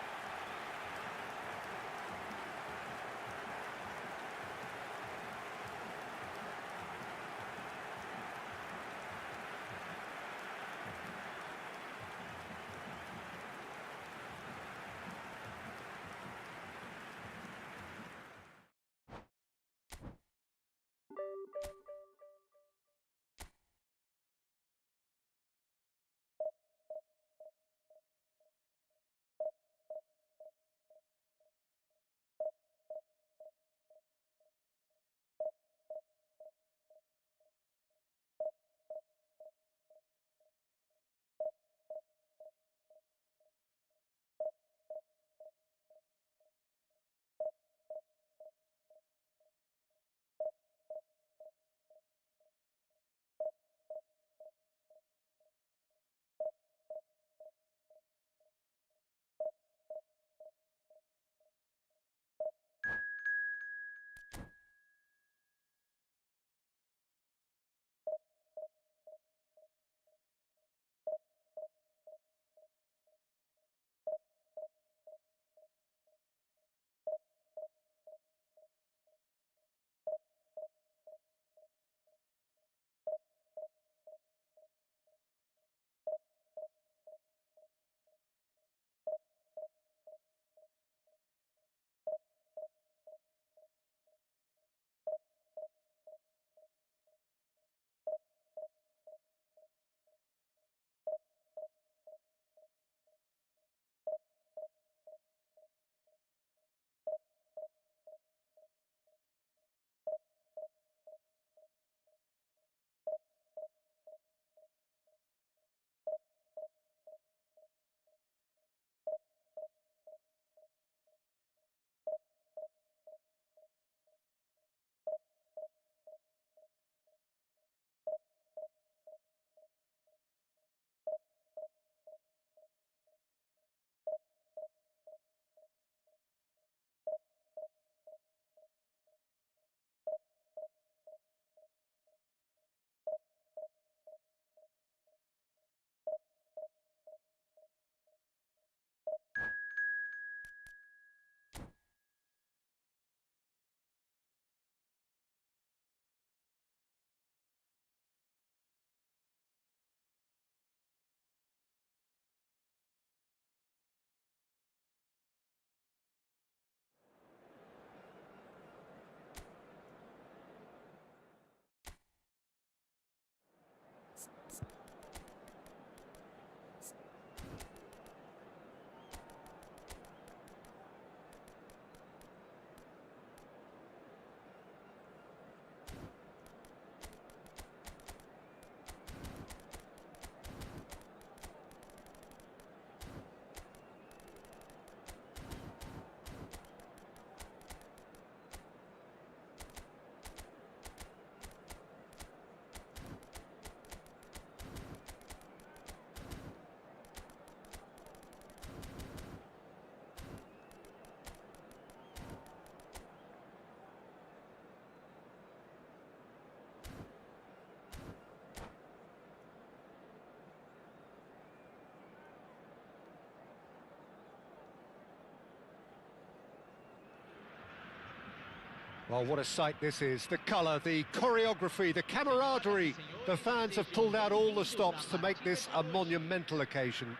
Well, what a sight this is. The colour, the choreography, the camaraderie. The fans have pulled out all the stops to make this a monumental occasion.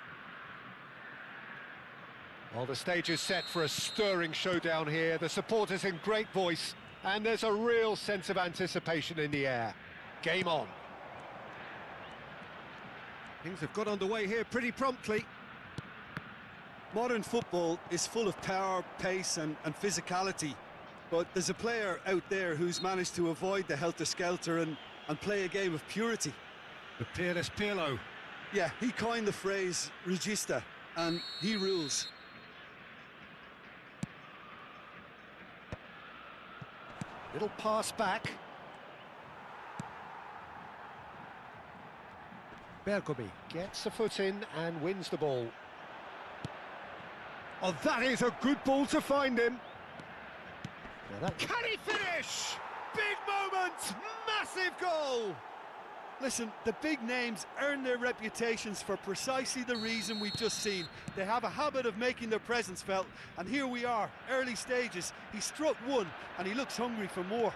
Well, the stage is set for a stirring showdown here. The supporters in great voice, and there's a real sense of anticipation in the air. Game on. Things have got underway here pretty promptly. Modern football is full of power, pace and physicality. But there's a player out there who's managed to avoid the helter-skelter and play a game of purity. The peerless Pirlo. Yeah, he coined the phrase regista, and he rules. Little pass back. Bergomi gets a foot in and wins the ball. Oh, that is a good ball to find him. Well, can he finish? Big moment! Massive goal! Listen, the big names earn their reputations for precisely the reason we've just seen. They have a habit of making their presence felt, and here we are, early stages. He struck one, and he looks hungry for more.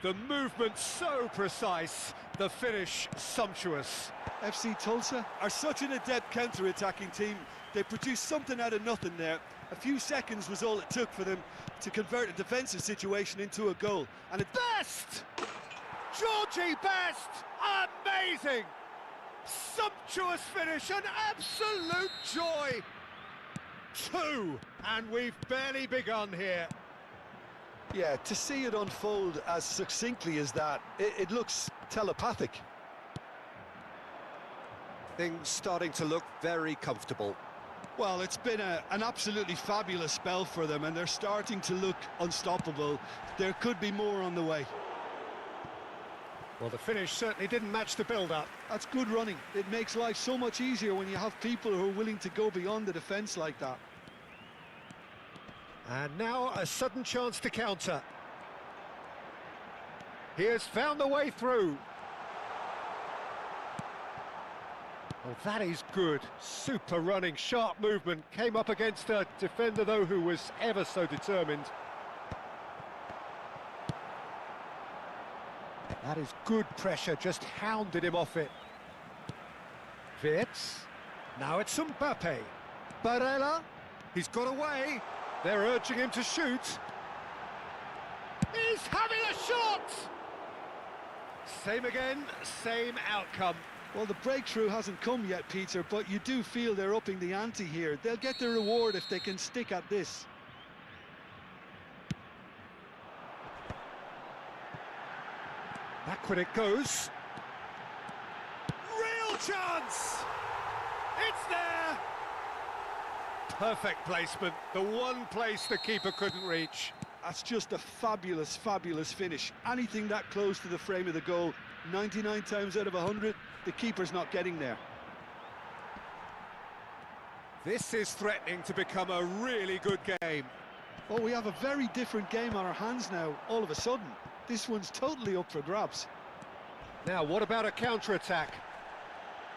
The movement so precise, the finish sumptuous. FC Tulsa are such an adept counter-attacking team. They produced something out of nothing there. A few seconds was all it took for them to convert a defensive situation into a goal. And it's Best! Georgie Best! Amazing! Sumptuous finish, an absolute joy! 2, and we've barely begun here. yeah, to see it unfold as succinctly as that, it looks telepathic. Things starting to look very comfortable. Well, it's been an absolutely fabulous spell for them, and they're starting to look unstoppable. There could be more on the way. Well, the finish certainly didn't match the build-up. That's good running. It makes life so much easier when you have people who are willing to go beyond the defence like that. And now a sudden chance to counter. He has found the way through. Oh, that is good. Super running, sharp movement. Came up against a defender, though, who was ever so determined. That is good pressure, just hounded him off it. Wirtz. Now it's Mbappe. Barella. He's got away. They're urging him to shoot. He's having a shot! Same again, same outcome. Well, the breakthrough hasn't come yet, Peter, but you do feel they're upping the ante here. They'll get their reward if they can stick at this. Backward it goes. Real chance! It's there! Perfect placement, the one place the keeper couldn't reach. That's just a fabulous, fabulous finish. Anything that close to the frame of the goal, 99 times out of 100, the keeper's not getting there. This is threatening to become a really good game. Oh, we have a very different game on our hands now, all of a sudden. This one's totally up for grabs. Now, what about a counter-attack?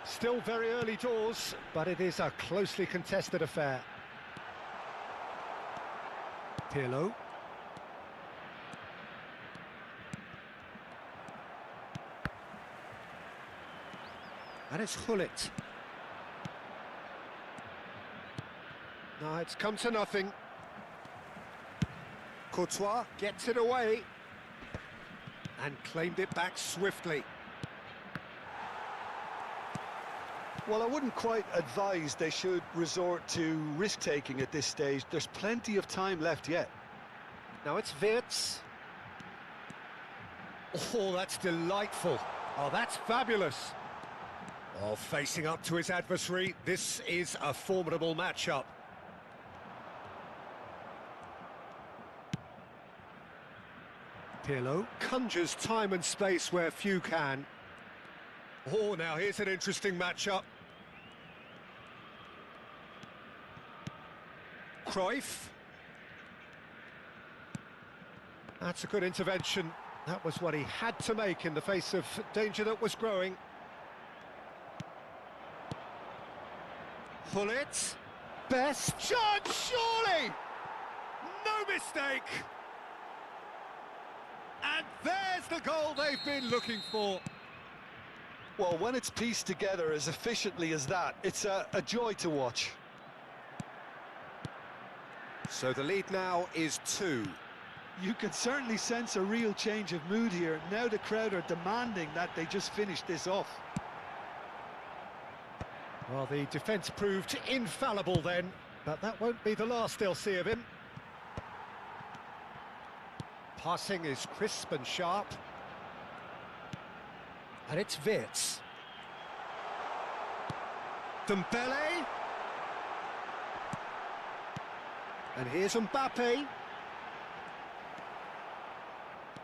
Still very early doors, but it is a closely contested affair. Pirlo. And it's Hullet. No, it's come to nothing. Courtois gets it away and claimed it back swiftly. Well, I wouldn't quite advise they should resort to risk-taking at this stage. There's plenty of time left yet. Now it's Wirtz. Oh, that's delightful. Oh, that's fabulous. Oh, facing up to his adversary, this is a formidable matchup. Pirlo conjures time and space where few can. Oh, now here's an interesting matchup. Cruyff. That's a good intervention. That was what he had to make in the face of danger that was growing. Hullet. Best chance, surely! No mistake! the goal they've been looking for. Well, when it's pieced together as efficiently as that, it's a joy to watch. So the lead now is 2. You can certainly sense a real change of mood here. Now the crowd are demanding that they just finish this off. Well, the defence proved infallible then, but that won't be the last they'll see of him. Passing is crisp and sharp. And it's Wirtz. Dembele. And here's Mbappe.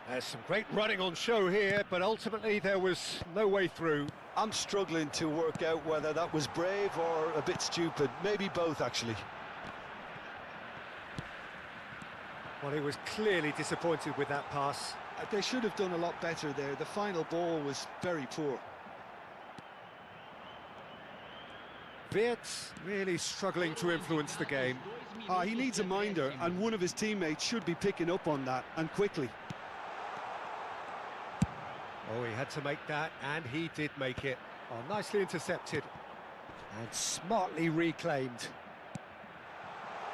There's some great running on show here, but ultimately there was no way through. I'm struggling to work out whether that was brave or a bit stupid. Maybe both, actually. Well, he was clearly disappointed with that pass. They should have done a lot better there. The final ball was very poor. Wirtz really struggling to influence the game. He needs a minder, and one of his teammates should be picking up on that, and quickly. Oh, he had to make that, and he did make it. Oh, nicely intercepted. And smartly reclaimed.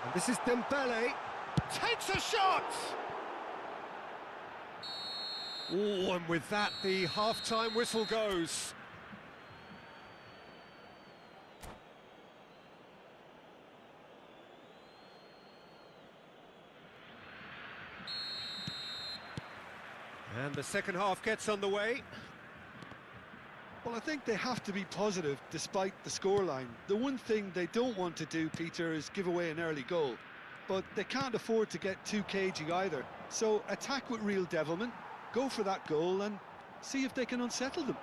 And this is Dembele. Takes a shot! Oh, and with that, the half-time whistle goes. And the second half gets underway. Well, I think they have to be positive despite the scoreline. The one thing they don't want to do, Peter, is give away an early goal. But they can't afford to get too cagey either. So attack with real devilment, go for that goal and see if they can unsettle them.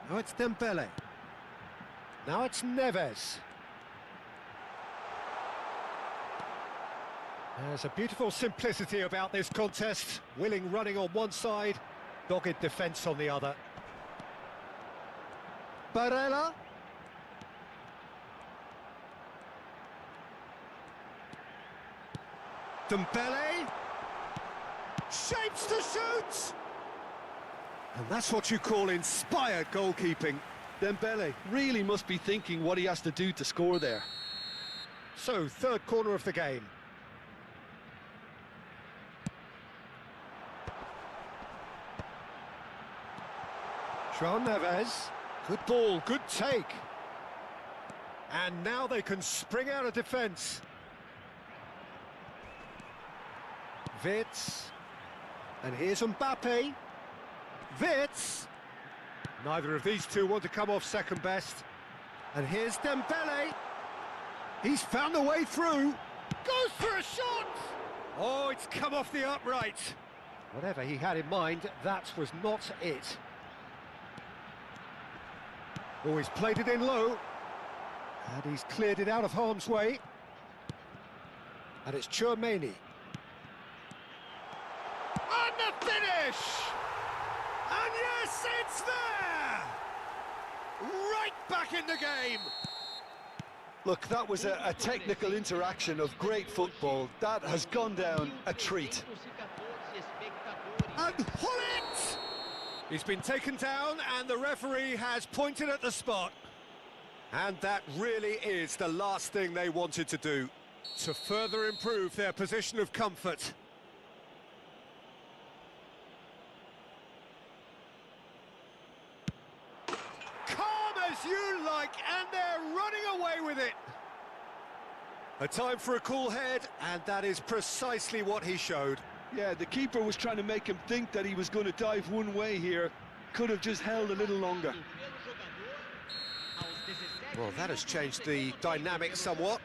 Now it's Dembele. Now it's Neves. There's a beautiful simplicity about this contest. Willing running on one side, dogged defence on the other. Barella. Dembele. Shapes to shoot! And that's what you call inspired goalkeeping. Dembele really must be thinking what he has to do to score there. So, third corner of the game. João Neves, good ball, good take. And now they can spring out of defence. Wirtz, and here's Mbappe. Wirtz, neither of these two want to come off second best. And here's Dembele. He's found a way through. Goes for a shot! Oh, it's come off the upright. Whatever he had in mind, that was not it. Oh, he's played it in low. And he's cleared it out of harm's way. And it's Tchouaméni. And the finish! And yes, it's there! Right back in the game! Look, that was a technical interaction of great football. That has gone down a treat. And Hullet! He's been taken down and the referee has pointed at the spot. And that really is the last thing they wanted to do, to further improve their position of comfort. Calm as you like, and they're running away with it. A time for a cool head, and that is precisely what he showed. Yeah, the keeper was trying to make him think that he was going to dive one way here. Could have just held a little longer. Well, that has changed the dynamic somewhat.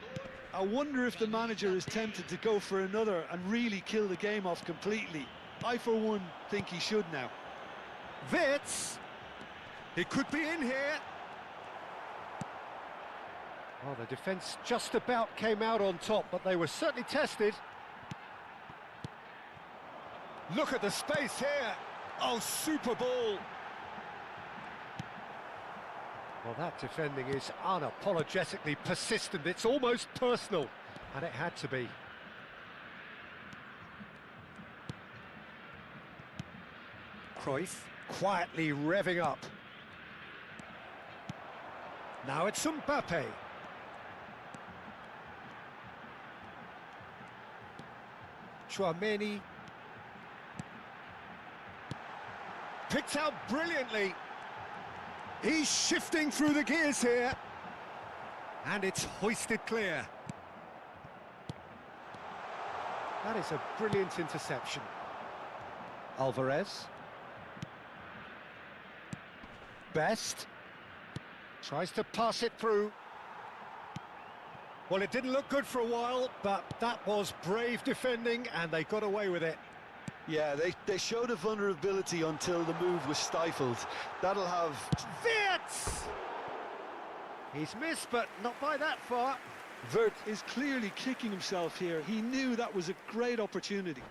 I wonder if the manager is tempted to go for another and really kill the game off completely. I, for one, think he should now. Wirtz! He could be in here. Well, the defence just about came out on top, but they were certainly tested. Look at the space here. Oh, super ball. Well, that defending is unapologetically persistent. It's almost personal, and it had to be. Cruyff quietly revving up. Now it's Mbappe. Chouameni. Picked out brilliantly. He's shifting through the gears here. And it's hoisted clear. That is a brilliant interception. Alvarez. Best. Tries to pass it through. Well, it didn't look good for a while, but that was brave defending, and they got away with it. Yeah, they showed a vulnerability until the move was stifled. That'll have... Wirtz! He's missed, but not by that far. Vert is clearly kicking himself here. He knew that was a great opportunity.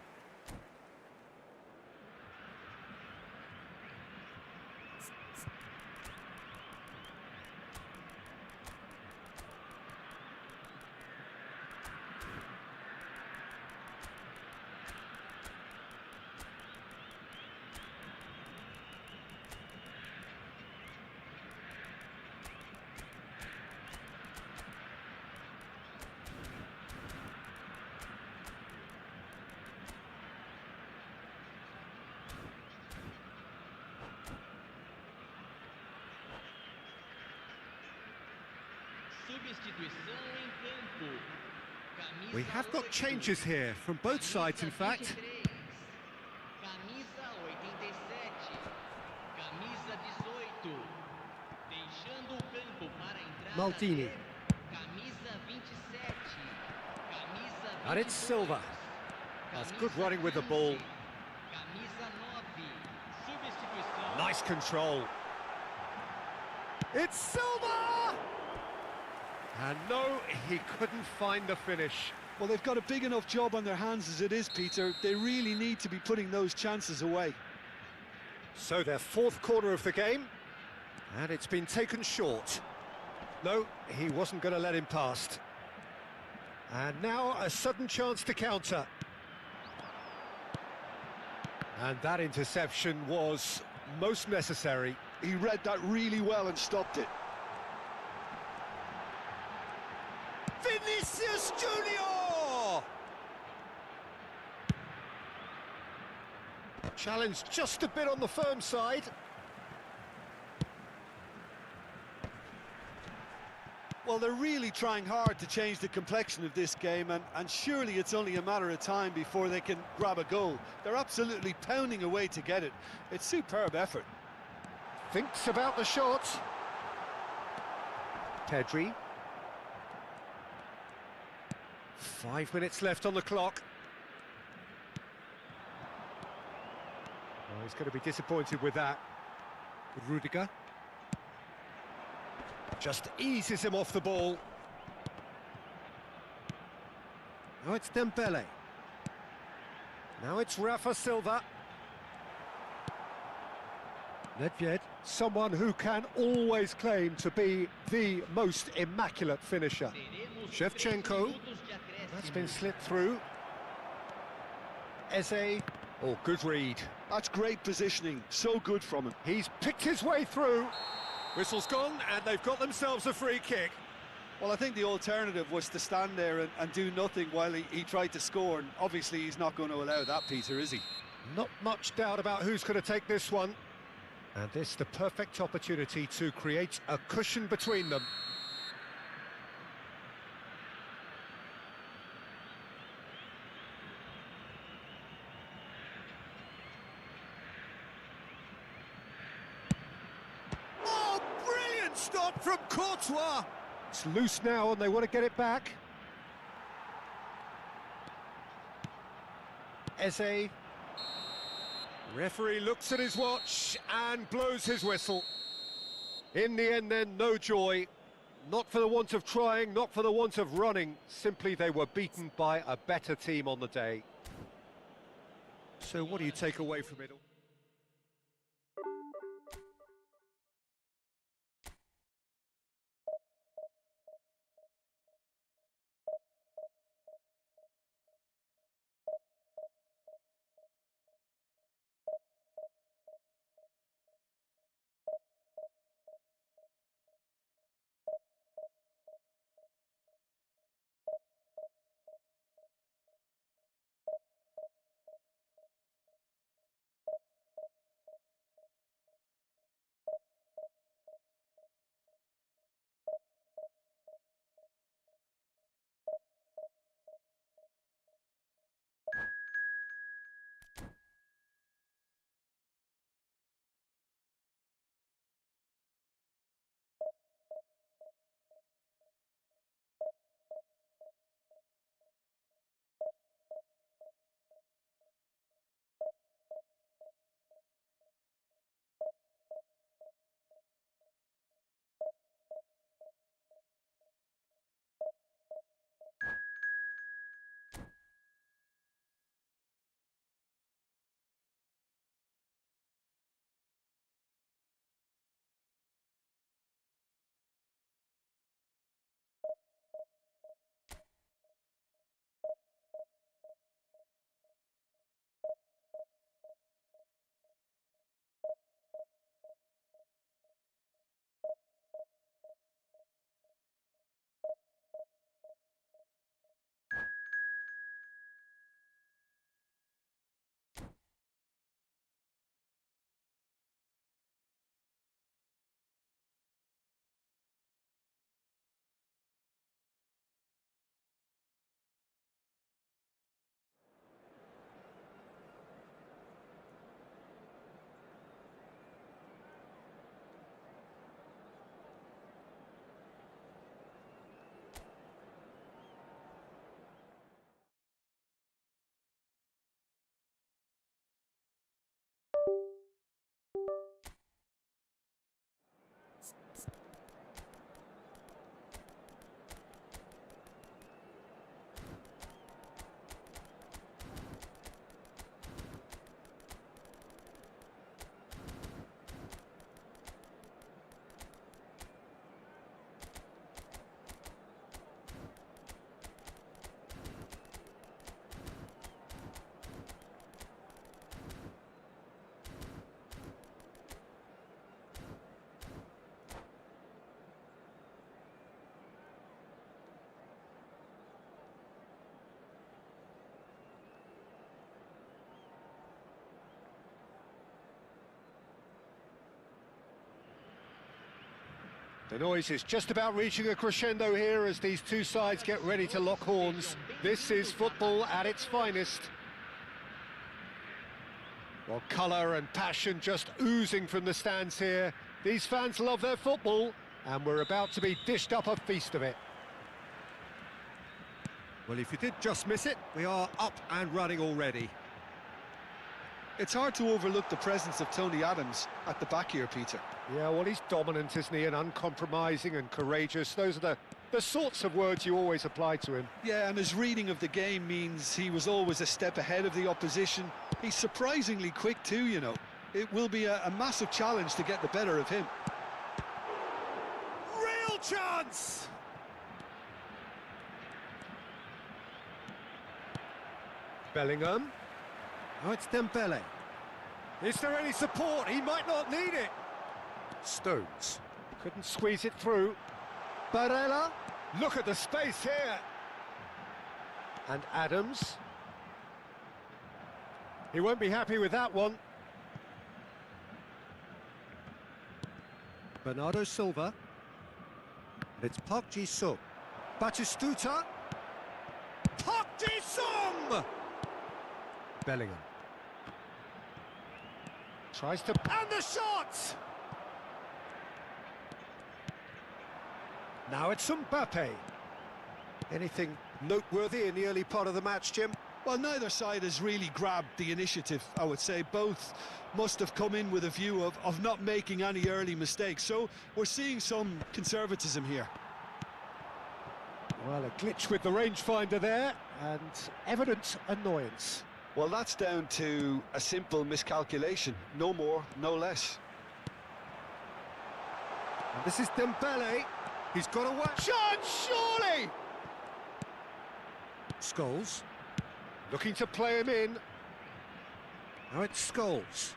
Substituição em campo. Camisa We have got 8, changes here, from both sides, in fact. Camisa 87. Camisa 18. Deixando o campo para a entrada. Maldini. Camisa 27. Camisa 22. And it's Silva. That's good running with the ball. Camisa 9. Substituição. Nice control. It's Silva! And no, he couldn't find the finish. Well, they've got a big enough job on their hands as it is, Peter. They really need to be putting those chances away. So their fourth quarter of the game, and it's been taken short. No, he wasn't going to let him pass. And now a sudden chance to counter. And that interception was most necessary. He read that really well and stopped it. Vinicius Junior! Challenge just a bit on the firm side. Well, they're really trying hard to change the complexion of this game, and surely it's only a matter of time before they can grab a goal. They're absolutely pounding away to get it. It's superb effort. Thinks about the shot. Pedri. 5 minutes left on the clock. Oh, he's going to be disappointed with that. Rudiger. Just eases him off the ball. Now it's Dembele. Now it's Rafa Silva. Nedved, someone who can always claim to be the most immaculate finisher. Shevchenko. That's been slipped through. Eze. Oh, good read. That's great positioning. So good from him. He's picked his way through. Whistle's gone, and they've got themselves a free kick. Well, I think the alternative was to stand there and do nothing while he tried to score, and obviously he's not going to allow that, Peter, is he? Not much doubt about who's going to take this one. And this the perfect opportunity to create a cushion between them. Oh, brilliant stop from Courtois! It's loose now and they want to get it back. Eze. Referee looks at his watch and blows his whistle. In the end then, no joy. Not for the want of trying, not for the want of running. Simply they were beaten by a better team on the day. So what do you take away from it all? The noise is just about reaching a crescendo here as these two sides get ready to lock horns. This is football at its finest. Well, colour and passion just oozing from the stands here. These fans love their football, and we're about to be dished up a feast of it. Well, if you did just miss it, we are up and running already. It's hard to overlook the presence of Tony Adams at the back here, Peter. Yeah, well, he's dominant, isn't he? And uncompromising and courageous. Those are the sorts of words you always apply to him. Yeah, and his reading of the game means he was always a step ahead of the opposition. He's surprisingly quick too, you know. It will be a massive challenge to get the better of him. Real chance! Bellingham. Oh, it's Dembele. Is there any support? He might not need it. Stones. Couldn't squeeze it through. Barella. Look at the space here. And Adams. He won't be happy with that one. Bernardo Silva. And it's Park Ji-sung. Batistuta. Park Ji-sung! Bellingham. Tries to... And the shot! Now it's Mbappe. Anything noteworthy in the early part of the match, Jim? Well, neither side has really grabbed the initiative, I would say. Both must have come in with a view of not making any early mistakes. So we're seeing some conservatism here. Well, a glitch with the rangefinder there, and evident annoyance. Well, that's down to a simple miscalculation. No more, no less. And this is Dembele. He's got a chance, surely! Scholes. Looking to play him in. Now it's Scholes.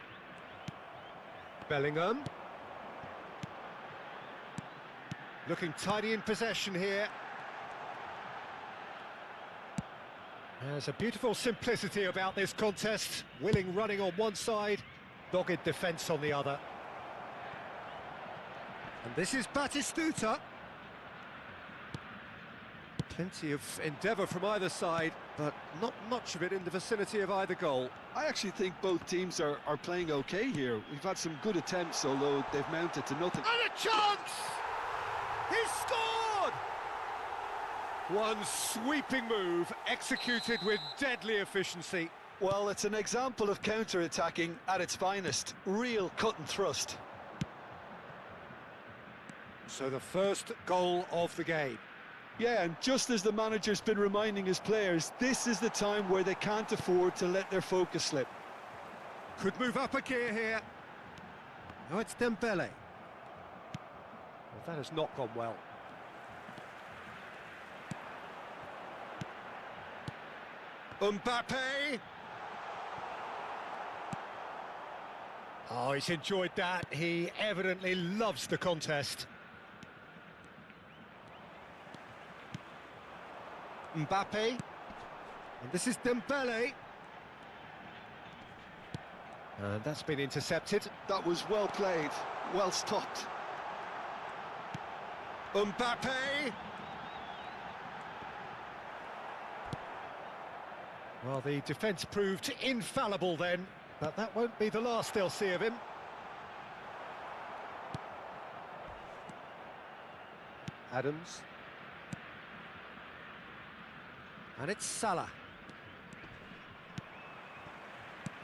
Bellingham. Looking tidy in possession here. There's a beautiful simplicity about this contest. Willing running on one side, dogged defence on the other. And this is Batistuta. Plenty of endeavour from either side, but not much of it in the vicinity of either goal. I actually think both teams are playing okay here. We've had some good attempts, although they've mounted to nothing. And a chance! He scored! One sweeping move, executed with deadly efficiency. Well, it's an example of counter-attacking at its finest. Real cut and thrust. So the first goal of the game. Yeah, and just as the manager's been reminding his players, this is the time where they can't afford to let their focus slip. Could move up a gear here. Now it's Dembele. Well, that has not gone well. Mbappe. Oh, he's enjoyed that. He evidently loves the contest. Mbappe. And this is Dembele. And that's been intercepted. That was well played, well stopped. Mbappe. Well, the defence proved infallible then, but that won't be the last they'll see of him. Adams. And it's Salah.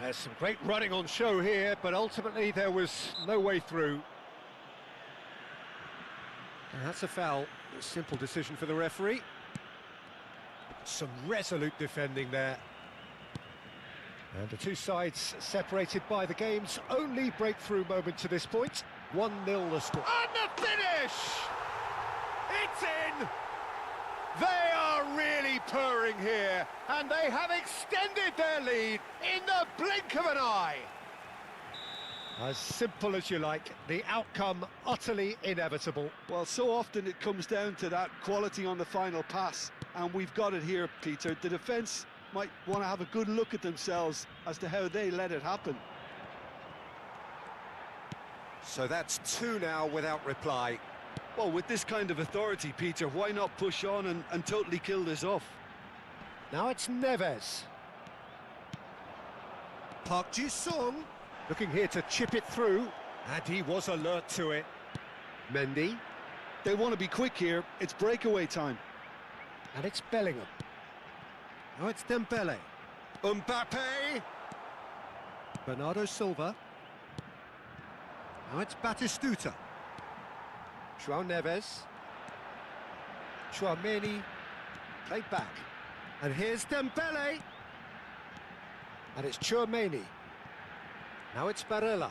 There's some great running on show here, but ultimately there was no way through. And that's a foul. A simple decision for the referee. Some resolute defending there. And the two sides separated by the game's only breakthrough moment to this point. 1-0 the score. And the finish! It's in! They are really purring here, and they have extended their lead in the blink of an eye. As simple as you like, the outcome utterly inevitable. Well, so often it comes down to that quality on the final pass, and we've got it here, Peter. The defence might want to have a good look at themselves as to how they let it happen. So that's two now without reply. Well, with this kind of authority, Peter, why not push on and totally kill this off? Now it's Neves. Park Ji-sung looking here to chip it through, and he was alert to it. Mendy, They want to be quick here. It's breakaway time. and it's Bellingham. Now it's Dembele. Mbappe! Bernardo Silva. Now it's Batistuta. João Neves. Chouameni. Played back. And here's Dembele. And it's Chouameni. Now it's Barella.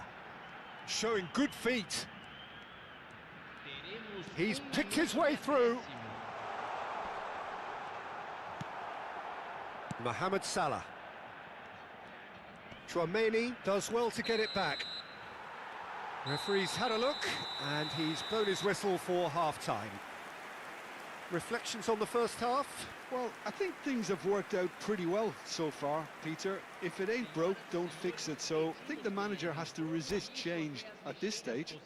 Showing good feet. He's picked his way through. Mohamed Salah. Chouameni does well to get it back. Referee's had a look, and he's blown his whistle for half-time. Reflections on the first half? Well, I think things have worked out pretty well so far, Peter. If it ain't broke, don't fix it. So I think the manager has to resist change at this stage.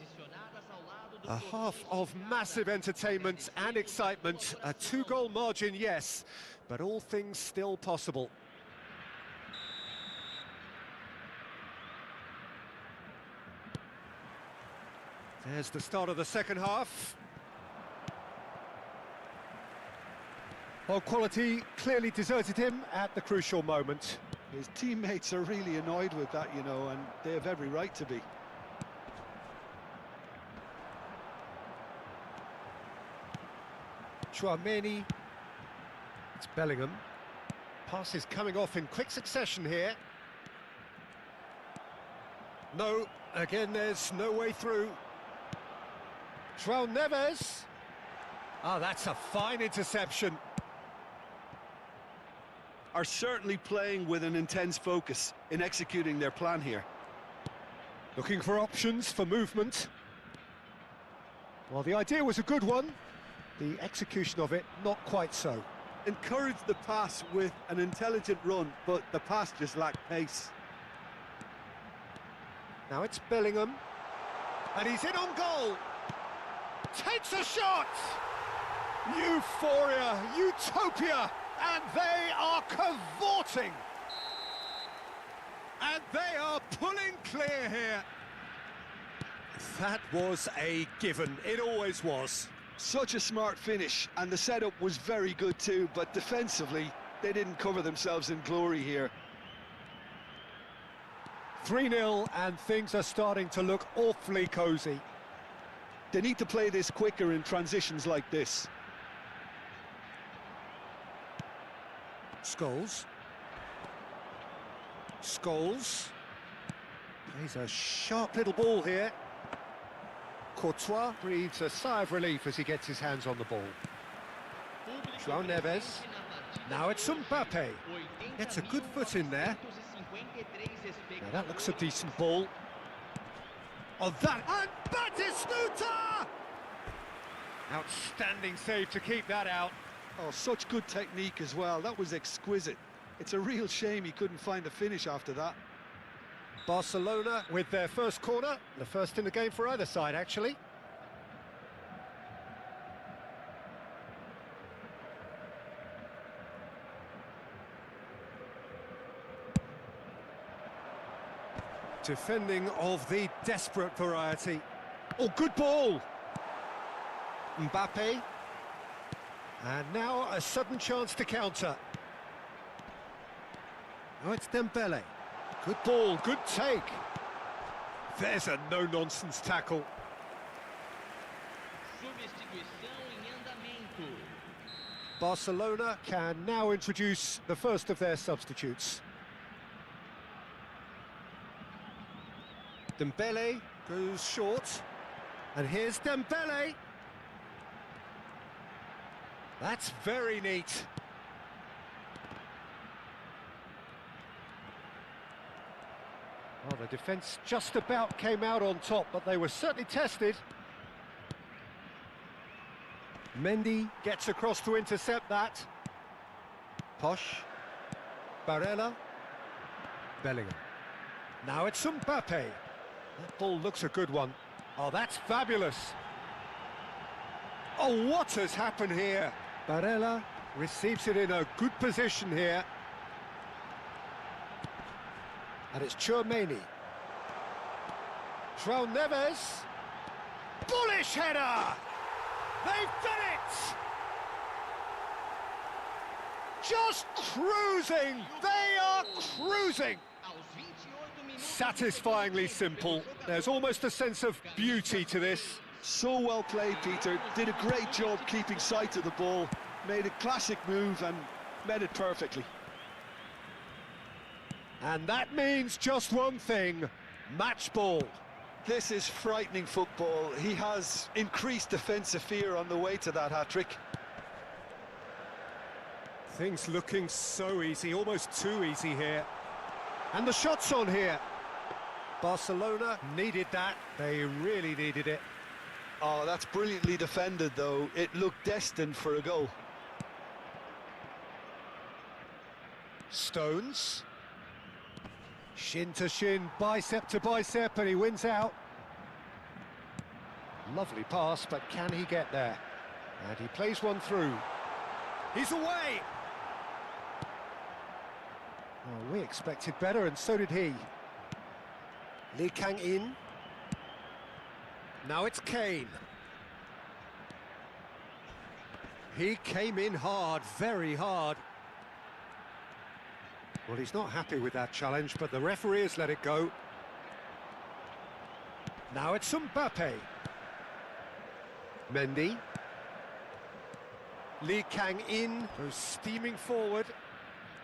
A half of massive entertainment and excitement. A 2-goal margin, yes, but all things still possible. There's the start of the second half. Well, quality clearly deserted him at the crucial moment. His teammates are really annoyed with that, you know, and they have every right to be. Chouameni. It's Bellingham. Pass is coming off in quick succession here. No, again there's no way through. João Neves. Ah, that's a fine interception. Are certainly playing with an intense focus in executing their plan here. Looking for options for movement. Well, the idea was a good one. The execution of it, not quite so. Encouraged the pass with an intelligent run, but the pass just lacked pace. Now it's Bellingham. And he's in on goal. Takes a shot! Euphoria, utopia, and they are cavorting. And they are pulling clear here. That was a given, it always was. Such a smart finish, and the setup was very good too, but defensively, they didn't cover themselves in glory here. 3-0, and things are starting to look awfully cosy. They need to play this quicker in transitions like this. Scholes. Scholes. Plays a sharp little ball here. Courtois breathes a sigh of relief as he gets his hands on the ball. João Neves. Now it's Mbappe. Gets a good foot in there. Now that looks a decent ball. Oh, that... And Batistuta! Outstanding save to keep that out. Oh, such good technique as well. That was exquisite. It's a real shame he couldn't find the finish after that. Barcelona with their first corner. The first in the game for either side, actually. Defending of the desperate variety. Oh, good ball! Mbappe. And now a sudden chance to counter. Oh, it's Dembele. Good ball, good take. There's a no-nonsense tackle. Substituição em andamento. Barcelona can now introduce the first of their substitutes. Dembele goes short. And here's Dembele. That's very neat. Well, the defence just about came out on top, but they were certainly tested. Mendy gets across to intercept that. Posh. Barella. Bellingham. Now it's Mbappe. That ball looks a good one. Oh, that's fabulous. Oh, what has happened here? Barella receives it in a good position here. And it's Chouameni. João Neves. Bullish header! They've done it! Just cruising! They are cruising! Aos 28 minutos. Satisfyingly simple. There's almost a sense of beauty to this. So well played, Peter. Did a great job keeping sight of the ball. Made a classic move and met it perfectly. And that means just one thing, match ball. This is frightening football. He has increased defensive fear on the way to that hat-trick. Things looking so easy, almost too easy here. And the shot's on here. Barcelona needed that, they really needed it. Oh, that's brilliantly defended, though. It looked destined for a goal. Stones. Shin to shin, bicep to bicep, and he wins out. Lovely pass, but can he get there? And he plays one through. He's away! Oh, we expected better, and so did he. Lee Kang-in. Now it's Kane. He came in hard, very hard. Well, he's not happy with that challenge, but the referee has let it go. Now it's Mbappe. Mendy. Lee Kang-in goes steaming forward.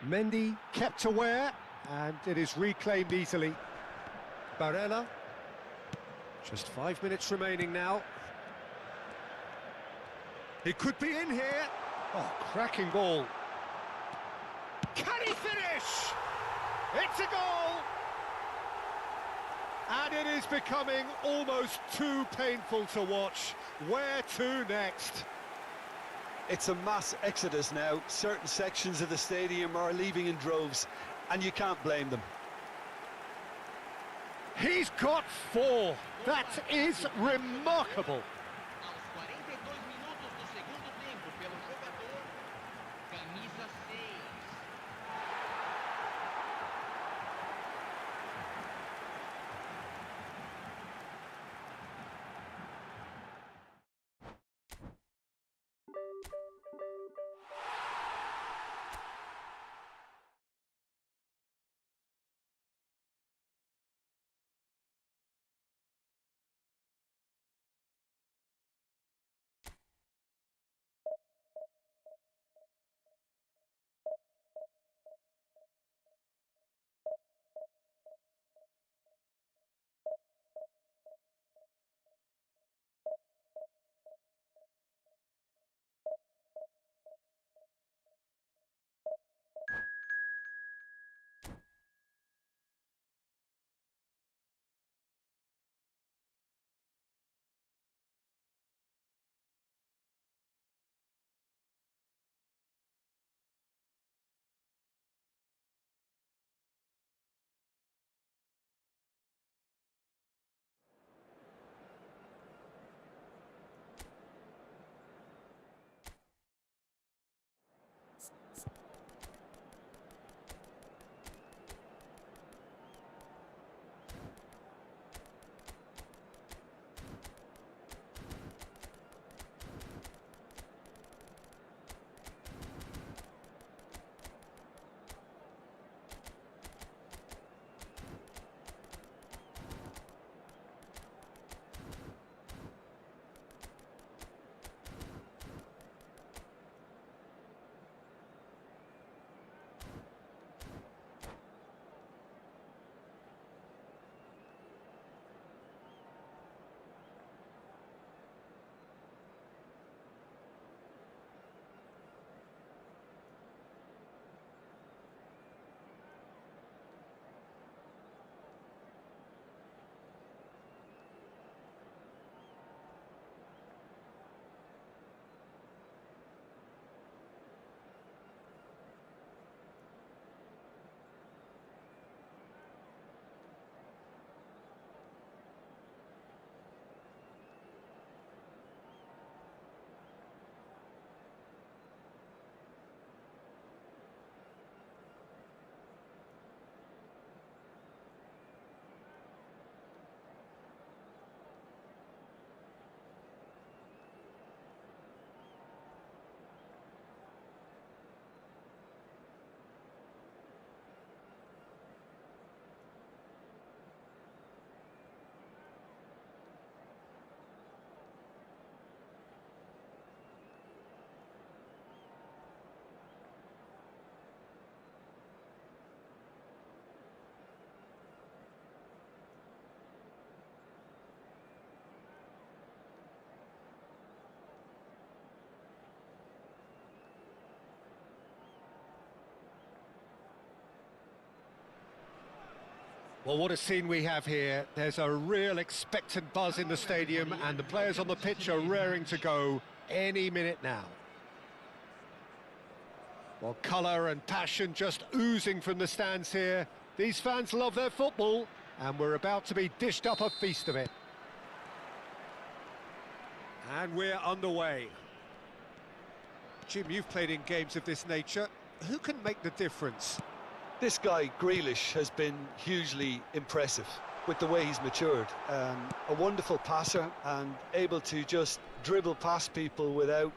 Mendy kept aware, and it is reclaimed easily. Barella. Just 5 minutes remaining now. He could be in here. Oh, cracking ball. Can he finish? It's a goal! And it is becoming almost too painful to watch. Where to next? It's a mass exodus now. Certain sections of the stadium are leaving in droves, and you can't blame them. He's got 4. That is remarkable. Well, what a scene we have here. There's a real expectant buzz in the stadium, and the players on the pitch are raring to go any minute now. Well, colour and passion just oozing from the stands here. These fans love their football, and we're about to be dished up a feast of it. And we're underway. Jim, you've played in games of this nature. Who can make the difference? This guy, Grealish, has been hugely impressive with the way he's matured. A wonderful passer and able to just dribble past people without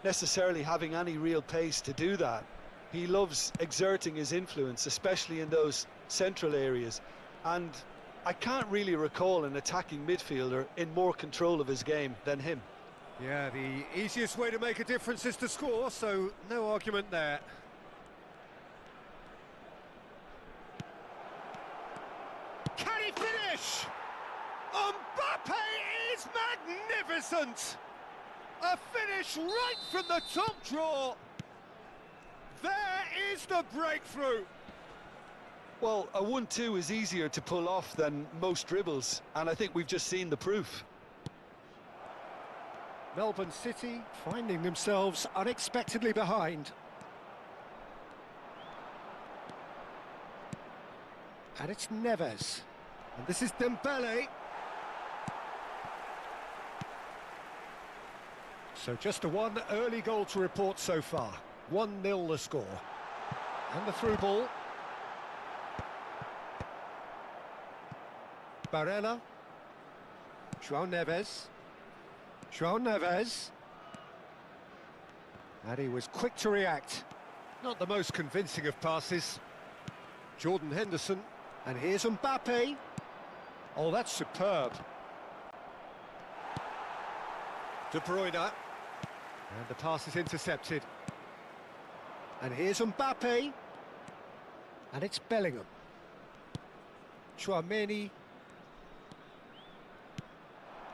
necessarily having any real pace to do that. He loves exerting his influence, especially in those central areas. And I can't really recall an attacking midfielder in more control of his game than him. Yeah, the easiest way to make a difference is to score, so no argument there. Can he finish? Mbappe is magnificent! A finish right from the top draw. There is the breakthrough. Well, a 1-2 is easier to pull off than most dribbles, and I think we've just seen the proof. Melbourne City finding themselves unexpectedly behind. And it's Neves. And this is Dembele. So just a one early goal to report so far. 1-0 the score. And the through ball. Barella. João Neves. João Neves. And he was quick to react. Not the most convincing of passes. Jordan Henderson. And here's Mbappe. Oh, that's superb. De Bruyne. And the pass is intercepted. And here's Mbappe. And it's Bellingham. Tchouaméni.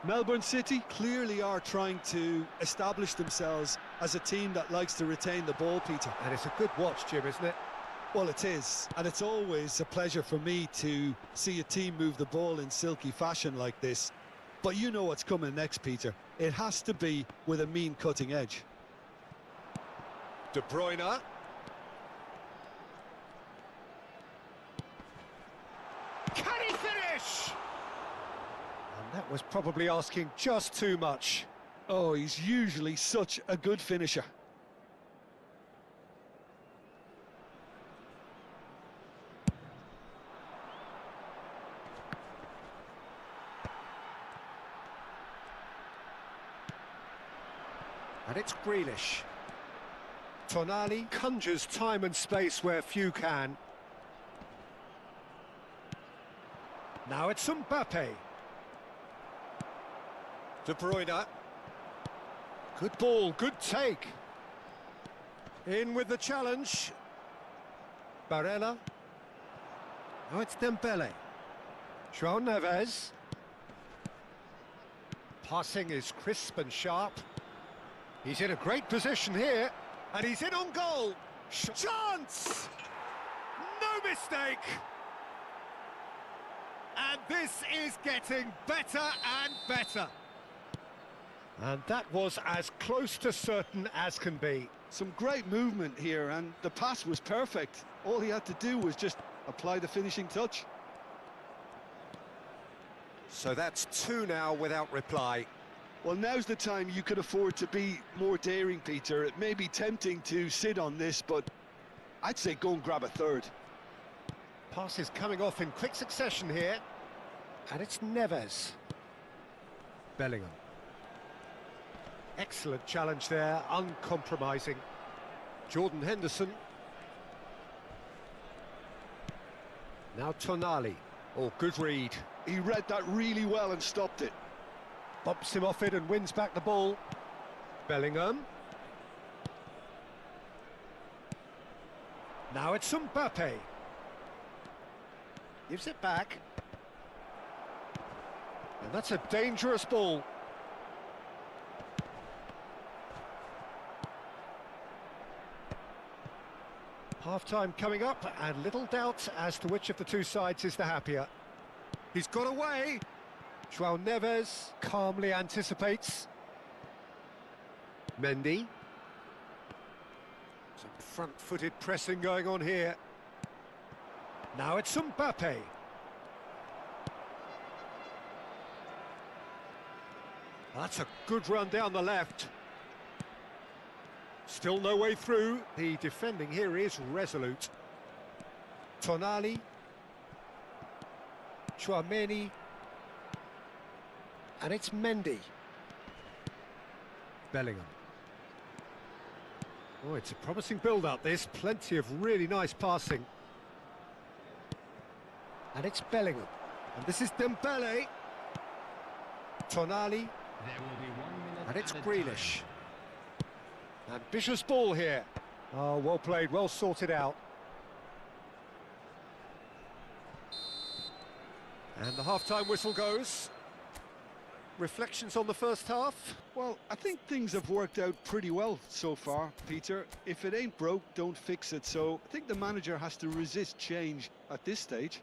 Melbourne City clearly are trying to establish themselves as a team that likes to retain the ball, Peter. And it's a good watch, Jim, isn't it? Well, it is, and it's always a pleasure for me to see a team move the ball in silky fashion like this. But you know what's coming next, Peter. It has to be with a mean cutting edge. De Bruyne. Can he finish? And that was probably asking just too much. Oh, he's usually such a good finisher. And it's Grealish. Tonali conjures time and space where few can. Now it's Mbappe. De Bruyne. Good ball, good take. In with the challenge. Barella. Now it's Dembele. João Neves. Passing is crisp and sharp. He's in a great position here, and he's in on goal. Chance! No mistake! And this is getting better and better. And that was as close to certain as can be. Some great movement here, and the pass was perfect. All he had to do was just apply the finishing touch. So that's two now without reply. Well, now's the time you can afford to be more daring, Peter. It may be tempting to sit on this, but I'd say go and grab a third. Passes coming off in quick succession here. And it's Neves. Bellingham. Excellent challenge there, uncompromising. Jordan Henderson. Now Tonali. Oh, good read. He read that really well and stopped it. Bumps him off it and wins back the ball. Bellingham. Now it's Mbappe. Gives it back. And that's a dangerous ball. Half-time coming up, and little doubt as to which of the two sides is the happier. He's got away. João Neves calmly anticipates. Mendy. Some front-footed pressing going on here. Now it's Mbappe. That's a good run down the left. Still no way through. The defending here is resolute. Tonali. Chouameni. And it's Mendy. Bellingham. Oh, it's a promising build-up, this. Plenty of really nice passing. And it's Bellingham. And this is Dembele. Tonali. There will be 1 minute And it's added Grealish. time. Ambitious ball here. Oh, well played, well sorted out. And the half-time whistle goes. Reflections on the first half? Well, I think things have worked out pretty well so far, Peter. If it ain't broke, don't fix it. So I think the manager has to resist change at this stage.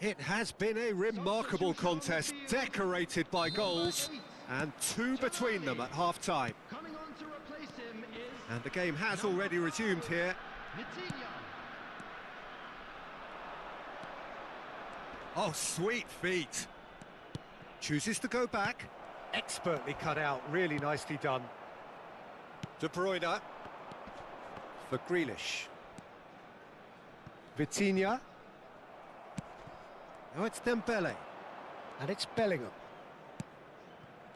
It has been a remarkable contest, decorated by goals, and two between them at half-time. Coming on to replace him is And the game has already resumed here. Vitinha. Oh, sweet feet. Chooses to go back. Expertly cut out, really nicely done. De Bruyne. For Grealish. Vitinha. Now it's Dembele. And it's Bellingham.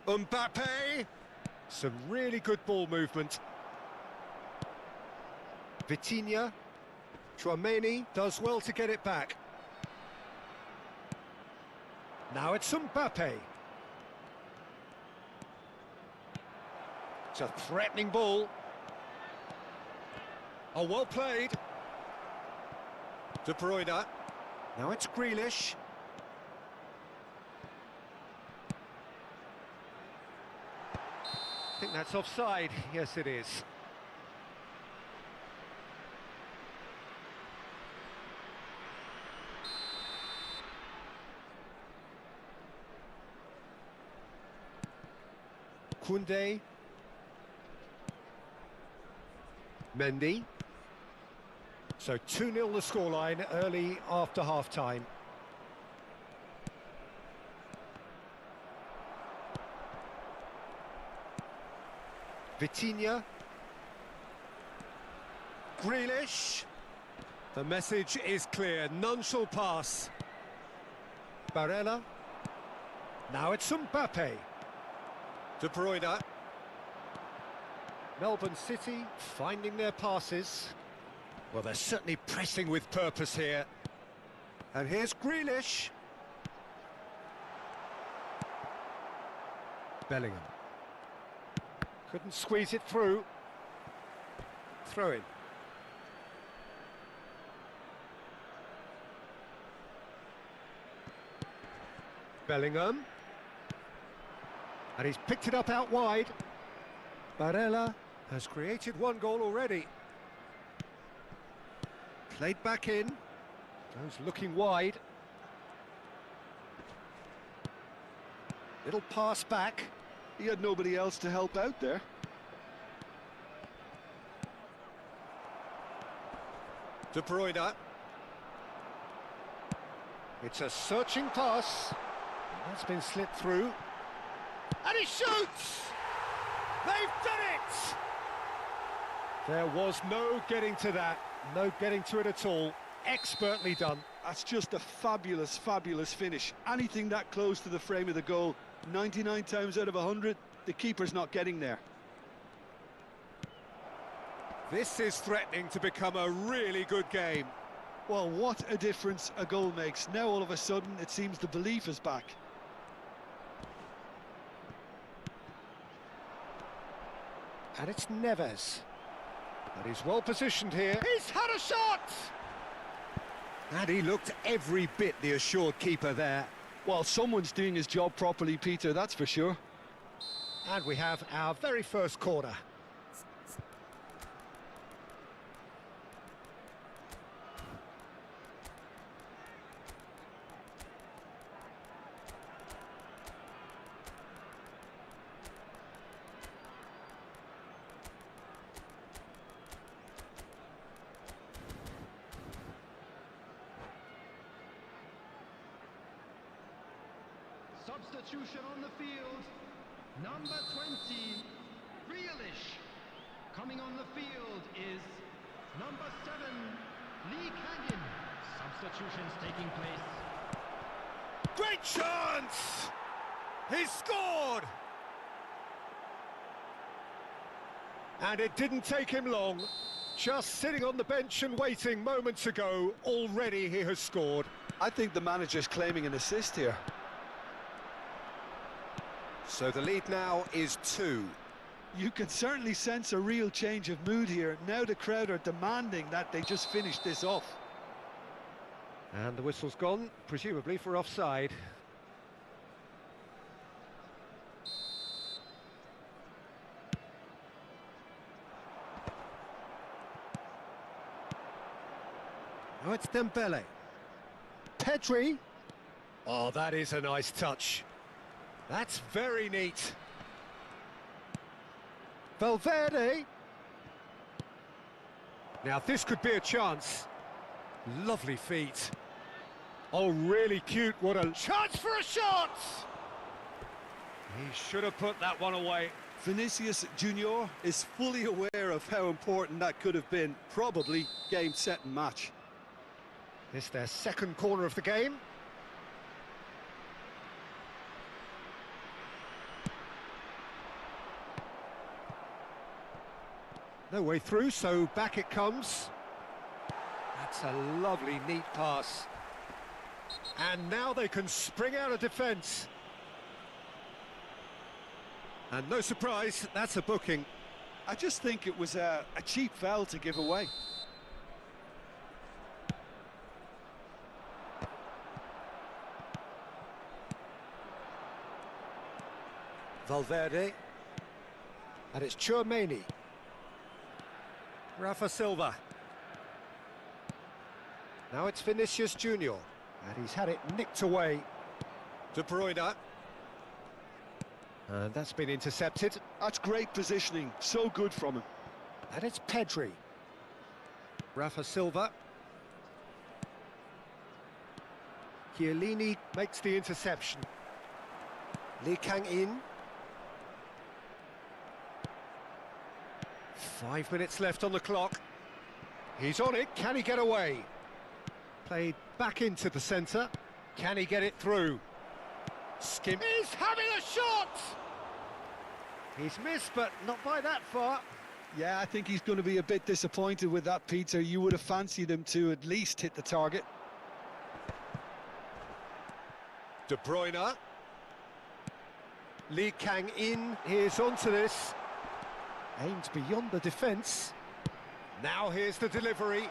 Mbappe. Some really good ball movement. Vitinha. Chouameni does well to get it back. Now it's Mbappe. It's a threatening ball. Oh, well played. De Bruyne. Now it's Grealish. I think that's offside. Yes, it is. Koundé. Mendy. So 2-0 the scoreline early after half-time. Vitinha. Grealish. The message is clear, none shall pass. Barella. Now it's Mbappe. De Bruyne. Melbourne City finding their passes. Well, they're certainly pressing with purpose here. And here's Grealish. Bellingham. Couldn't squeeze it through. Throw in. Bellingham. And he's picked it up out wide. Barella has created one goal already. Played back in. Goes looking wide. Little pass back. He had nobody else to help out there. De Bruyne. It's a searching pass. That's been slipped through. And he shoots! They've done it! There was no getting to that. No getting to it at all. Expertly done. That's just a fabulous, fabulous finish. Anything that close to the frame of the goal, 99 times out of 100, the keeper's not getting there. This is threatening to become a really good game. Well, what a difference a goal makes. Now all of a sudden it seems the belief is back. And it's Neves. But he's well positioned here. He's had a shot! And he looked every bit the assured keeper there. Well, someone's doing his job properly, Peter, that's for sure. And we have our very first corner. Substitution on the field. Number 20, Grealish. Coming on the field is number 7, Lee Canyon. Substitutions taking place. Great chance! He scored! And it didn't take him long. Just sitting on the bench and waiting moments ago, already he has scored. I think the manager's claiming an assist here. So the lead now is 2. You can certainly sense a real change of mood here. Now the crowd are demanding that they just finish this off. And the whistle's gone, presumably for offside. Oh, it's Dembele. Pedri. Oh, that is a nice touch. That's very neat. Valverde. Now this could be a chance. Lovely feet. Oh, really cute. What a chance for a shot! He should have put that one away. Vinicius Junior is fully aware of how important that could have been. Probably game, set and match. It's their second corner of the game. No way through, so back it comes. That's a lovely, neat pass. And now they can spring out of defence. And no surprise, that's a booking. I just think it was a cheap foul to give away. Valverde. And it's Tchouaméni. Rafa Silva. Now it's Vinicius Junior. And he's had it nicked away. De Bruyne. And that's been intercepted. That's great positioning, so good from him. And it's Pedri. Rafa Silva. Chiellini makes the interception. Lee Kang-in. 5 minutes left on the clock. He's on it, can he get away? Played back into the centre. Can he get it through? Skim. He's having a shot! He's missed, but not by that far. Yeah, I think he's going to be a bit disappointed with that, Peter. You would have fancied him to at least hit the target. De Bruyne. Lee Kang-in is onto this. Aimed beyond the defence. Now here's the delivery.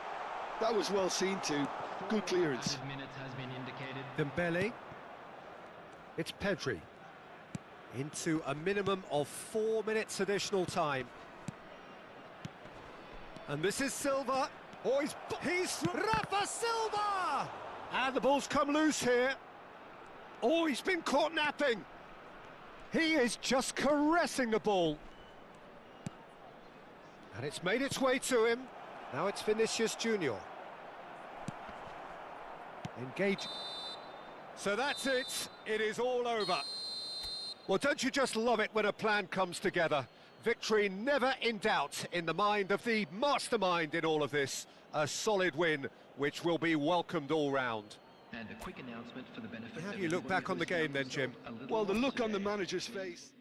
That was well seen too. Good clearance. Added minutes has been indicated. Dembele. It's Pedri. Into a minimum of 4 minutes additional time. And this is Silva. Oh, he's Rafa Silva! And the ball's come loose here. Oh, he's been caught napping. He is just caressing the ball. And it's made its way to him. Now it's Vinicius Junior. Engage. So that's it. It is all over. Well, don't you just love it when a plan comes together? Victory never in doubt in the mind of the mastermind in all of this. A solid win, which will be welcomed all round. And a quick announcement for the benefit. How do you look back on the game then, Jim? Well, the look on the manager's face.